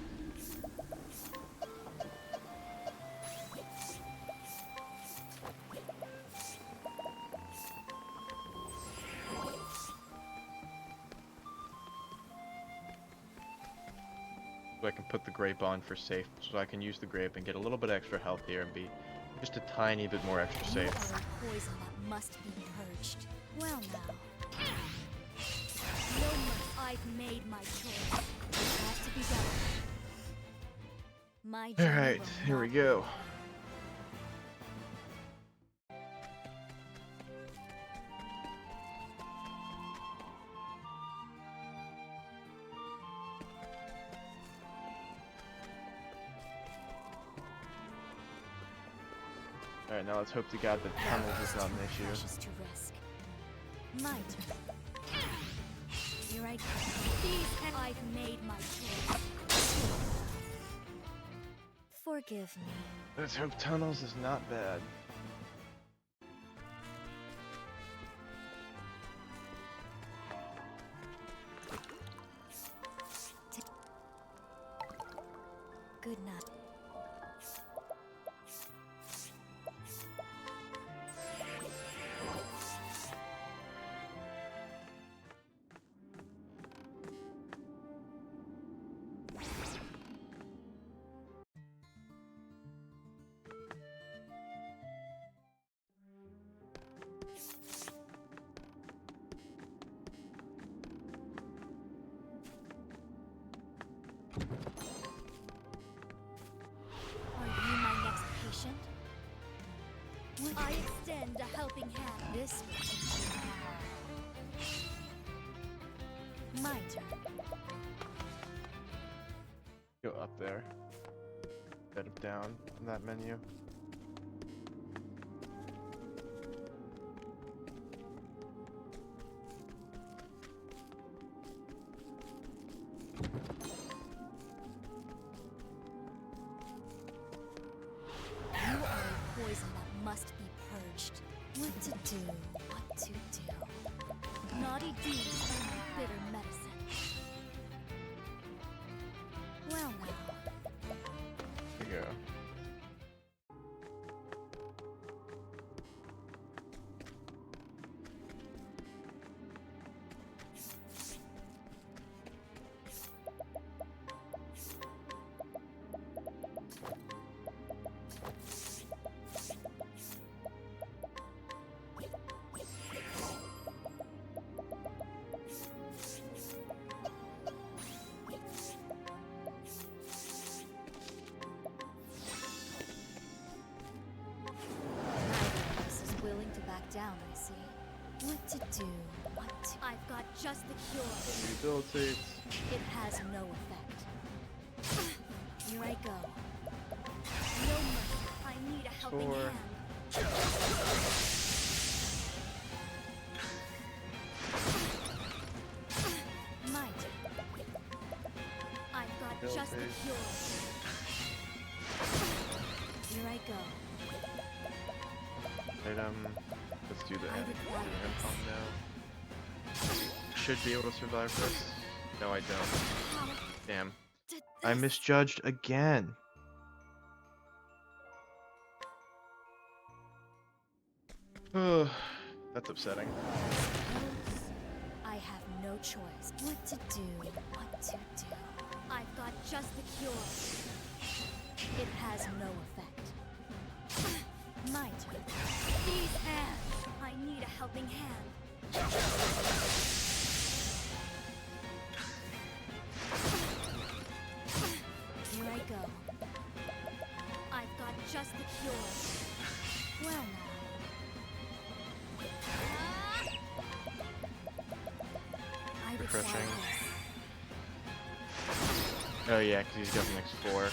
A: So I can put the grape on for safe, so I can use the grape and get a little bit extra health here and be just a tiny bit more extra
B: You
A: safe.
B: are a poison that must be purged. Well now. No more. I've made my choice. It has to be done. My journey
A: Alright,
B: will
A: here we
B: not
A: go. Alright, now let's hope to God that tunnels is not an issue.
B: Precious to risk. My turn. Here I go. I've made my choice. Forgive me.
A: Let's hope tunnels is not bad.
B: Good night. helping hand. This will teach you. My turn.
A: Go up there. Instead of down in that menu.
B: You are a poison that must be purged. What to do? What to do? Naughty deeds are my bitter medicine. Well now.
A: There you go.
B: Is willing to back down, I see. What to do? What to... I've got just the cure.
A: Rehabilitates.
B: It has no effect. Here I go. No mercy. I need a helping
A: Four.
B: hand. My turn. I've got just the
A: Rehabilitate.
B: cure. Here I go.
A: Let's do the
B: I
A: end.
B: require
A: Income now. Should be able to survive this. No, I don't.
B: How
A: Damn.
B: did
A: I
B: this-
A: misjudged again. That's upsetting.
B: I have no choice. What to do? What to do? I've got just the cure. It has no effect. My turn. These hands. I need a helping hand. Here I go. I've got just the cure. Well now. I require
A: Refreshing.
B: this.
A: Oh yeah, because he's got the next 4.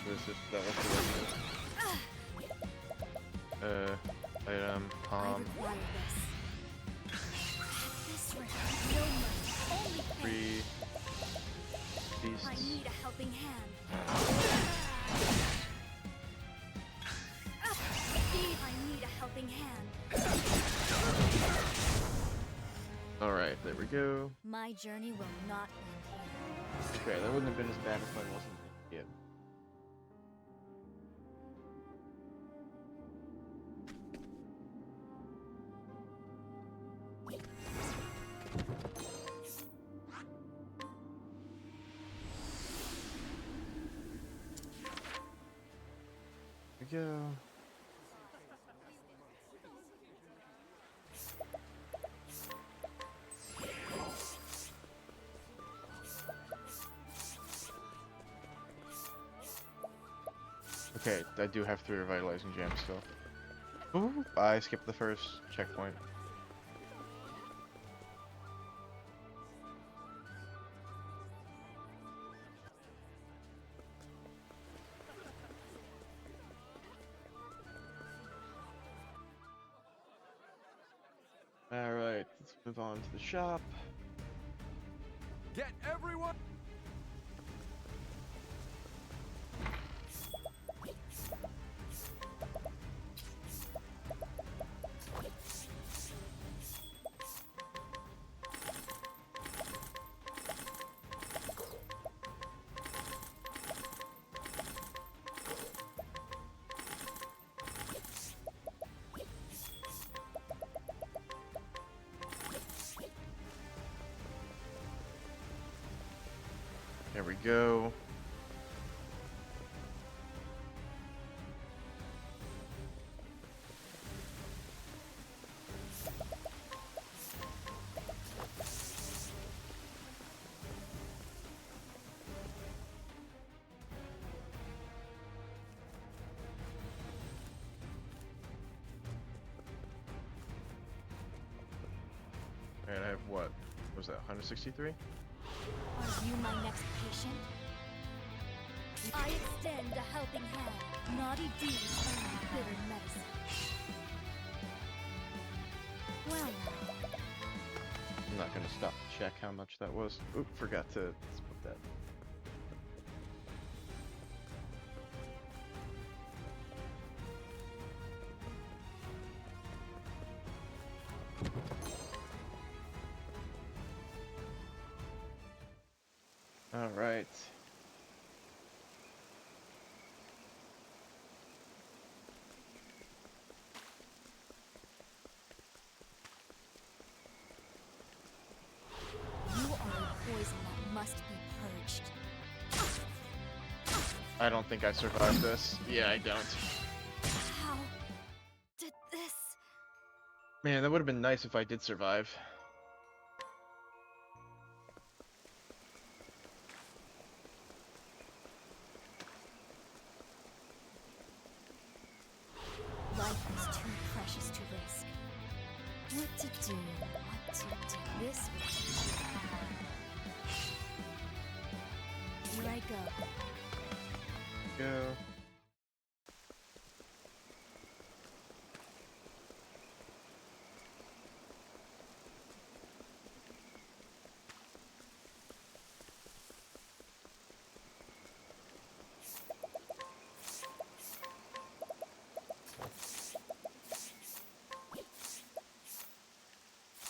A: This is that was the item,
B: I
A: palm,
B: require this. This ring. No mercy. Only pain.
A: 3
B: I
A: beasts.
B: need a helping hand. I need a helping hand.
A: Alright, there we go.
B: My journey will not end here.
A: Okay, that wouldn't have been as bad if I wasn't yet. There we go. Okay, I do have 3 revitalizing gems still. Ooh, I skipped the first checkpoint. Alright, let's move on to the shop.
C: Get everyone.
A: There we go. And I have what? What was that? 163?
B: Are you my next patient? I extend a helping hand. Naughty deeds earn bitter medicine. Well now.
A: I'm not gonna stop to check how much that was. Oop, forgot to split that. All right.
B: You are a poison that must be purged.
A: I don't think I survived this. Yeah, I don't.
B: How did this?
A: Man, that would have been nice if I did survive.
B: Life is too precious to risk. What to do? What to do? This will teach you. Here I go.
A: Go.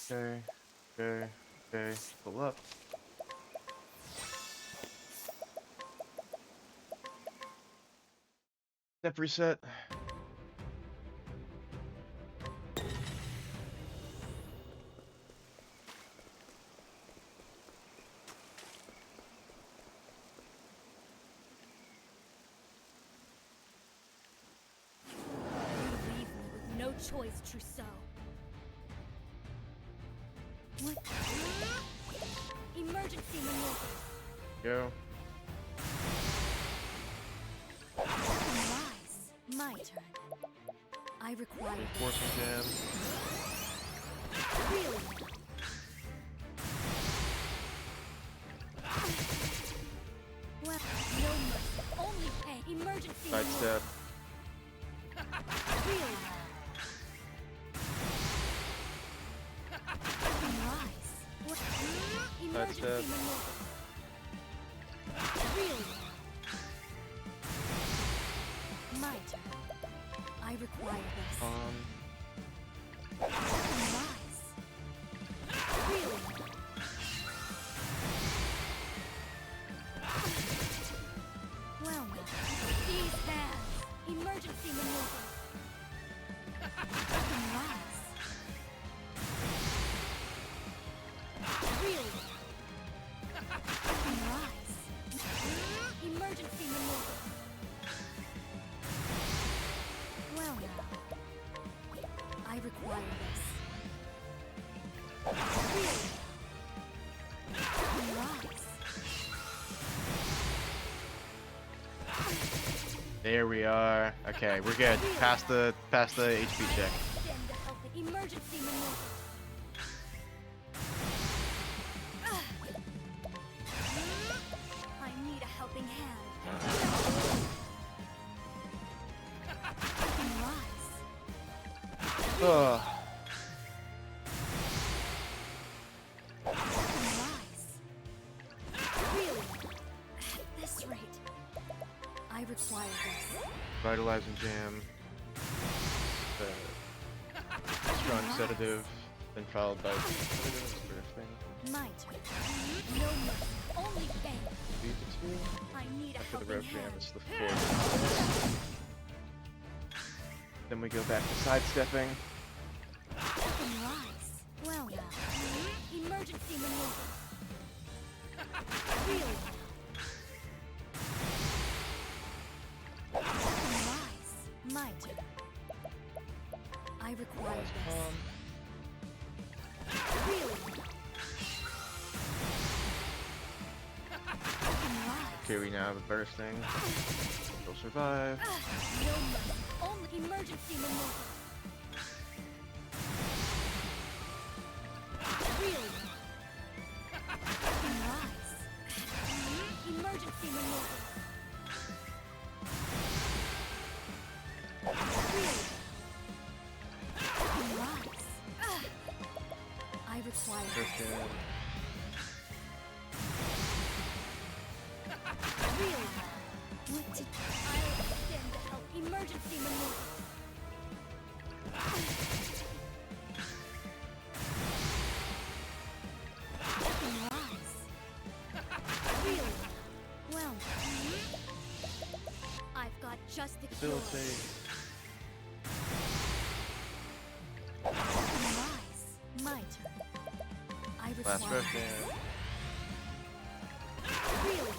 A: Okay, okay, okay, pull up. Step reset.
B: You leave me with no choice, Trousseau. What? Emergency maneuver.
A: Go.
B: Rise. My turn. I require this.
A: Forcing jam.
B: Really? Well, no mercy. Only pain. Emergency
A: Sidestep.
B: maneuver. Really? Rise. What? Emergency
A: Sidestep.
B: maneuver. Really? My turn. I require this. Rise. Really? Well now. These hands. Emergency maneuver. Rise. Really? Rise. Emergency maneuver. Well now. I require this. Really? Rise.
A: There we are. Okay, we're good. Past the HP check.
B: Extend a helping emergency maneuver. I need a helping hand. Rise.
A: Ugh.
B: Rise. Really? At this rate, I require this.
A: Vitalizing jam. Strong sedative. Then followed by sedative for a thing.
B: My turn. No mercy. Only pain.
A: Beat the two.
B: I need a
A: After the
B: helping
A: rope jam,
B: hand.
A: it's the fourth. Then we go back to sidestepping.
B: Rise. Well now. Emergency maneuver. Really? Rise. My turn. I require this. Really? Rise.
A: Okay, we now have a bursting. We'll survive.
B: No mercy. Only emergency maneuver. Really? Rise. Emergency maneuver. Really? Rise. I require
A: Okay.
B: Really? What did I'll extend to help emergency maneuver. Rise. Really? Well, I've got just the cure.
A: Facilitate.
B: Rise. My turn. I
A: Last
B: require
A: breath there.
B: Really?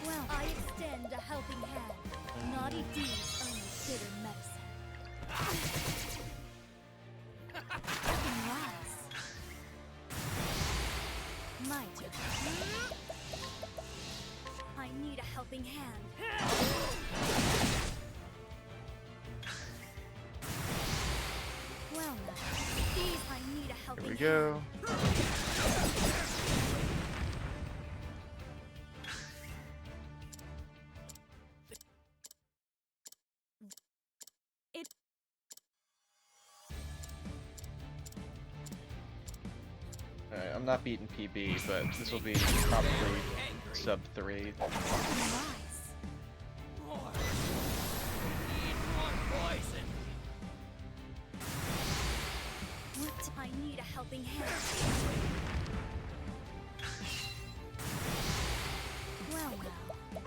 B: Well, I extend a helping hand. Naughty deeds earn bitter medicine. Rise. My turn. I need a helping hand. Well now, these I need a helping
A: Here we
B: hand.
A: go.
B: It
A: Alright, I'm not beating PB, but this will be probably sub 3.
B: rise.
C: More. Need more poison.
B: What? I need a helping hand. Well now.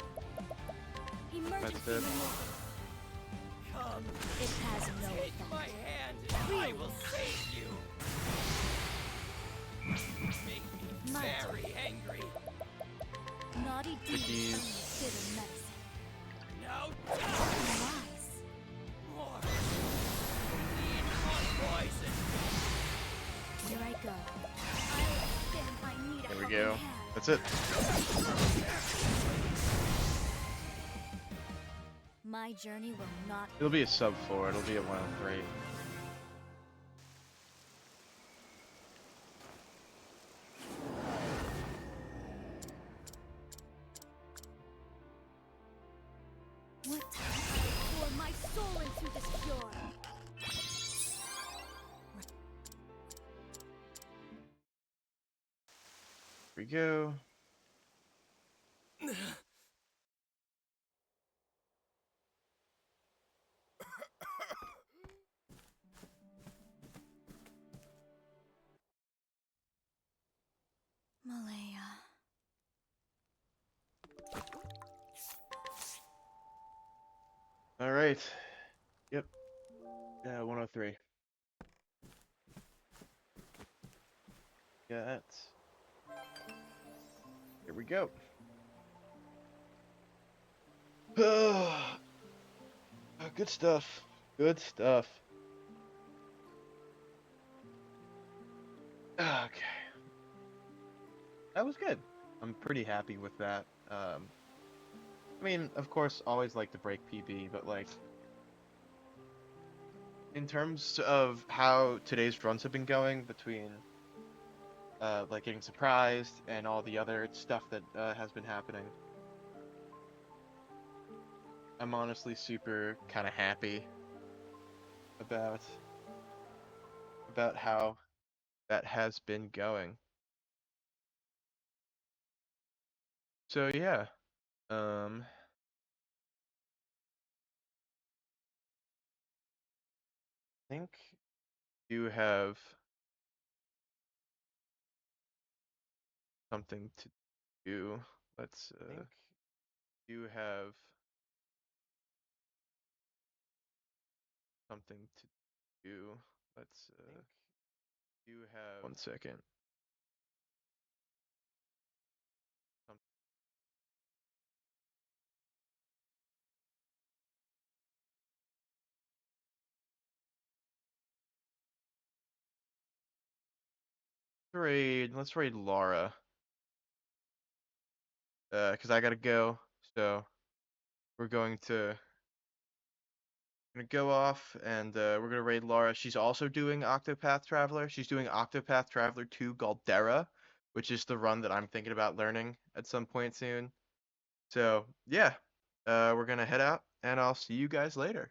B: Emergency
A: That's it.
B: maneuver.
C: Come,
B: It has no
C: take my
B: effect.
C: hand and I will save you. Make me
B: My
C: very angry.
B: Naughty deeds
A: Cookies.
B: earn bitter medicine.
C: Now die.
B: Rise.
C: More. Need more poison.
B: Here I go. I'll extend. I need a
A: There we
B: helping
A: go.
B: hand.
A: That's it.
B: My journey will not.
A: It'll be a sub 4. It'll be a 103.
B: What? I pour my soul into this cure.
A: Here we go.
B: Malaya.
A: Alright. Yep. Yeah, 103. Yeah, that's. Here we go. Good stuff. Good stuff. Okay. That was good. I'm pretty happy with that. I mean, of course, always like to break PB, but like, in terms of how today's runs have been going between, like getting surprised and all the other stuff that has been happening, I'm honestly super kind of happy about how that has been going. So yeah, I think you have something to do. Let's you have something to do. Let's you have 1 second. Let's raid Laura. Cause I gotta go. So we're going to gonna go off and we're gonna raid Laura. She's also doing Octopath Traveler. She's doing Octopath Traveler 2 Galdera, which is the run that I'm thinking about learning at some point soon. So yeah, we're gonna head out, and I'll see you guys later.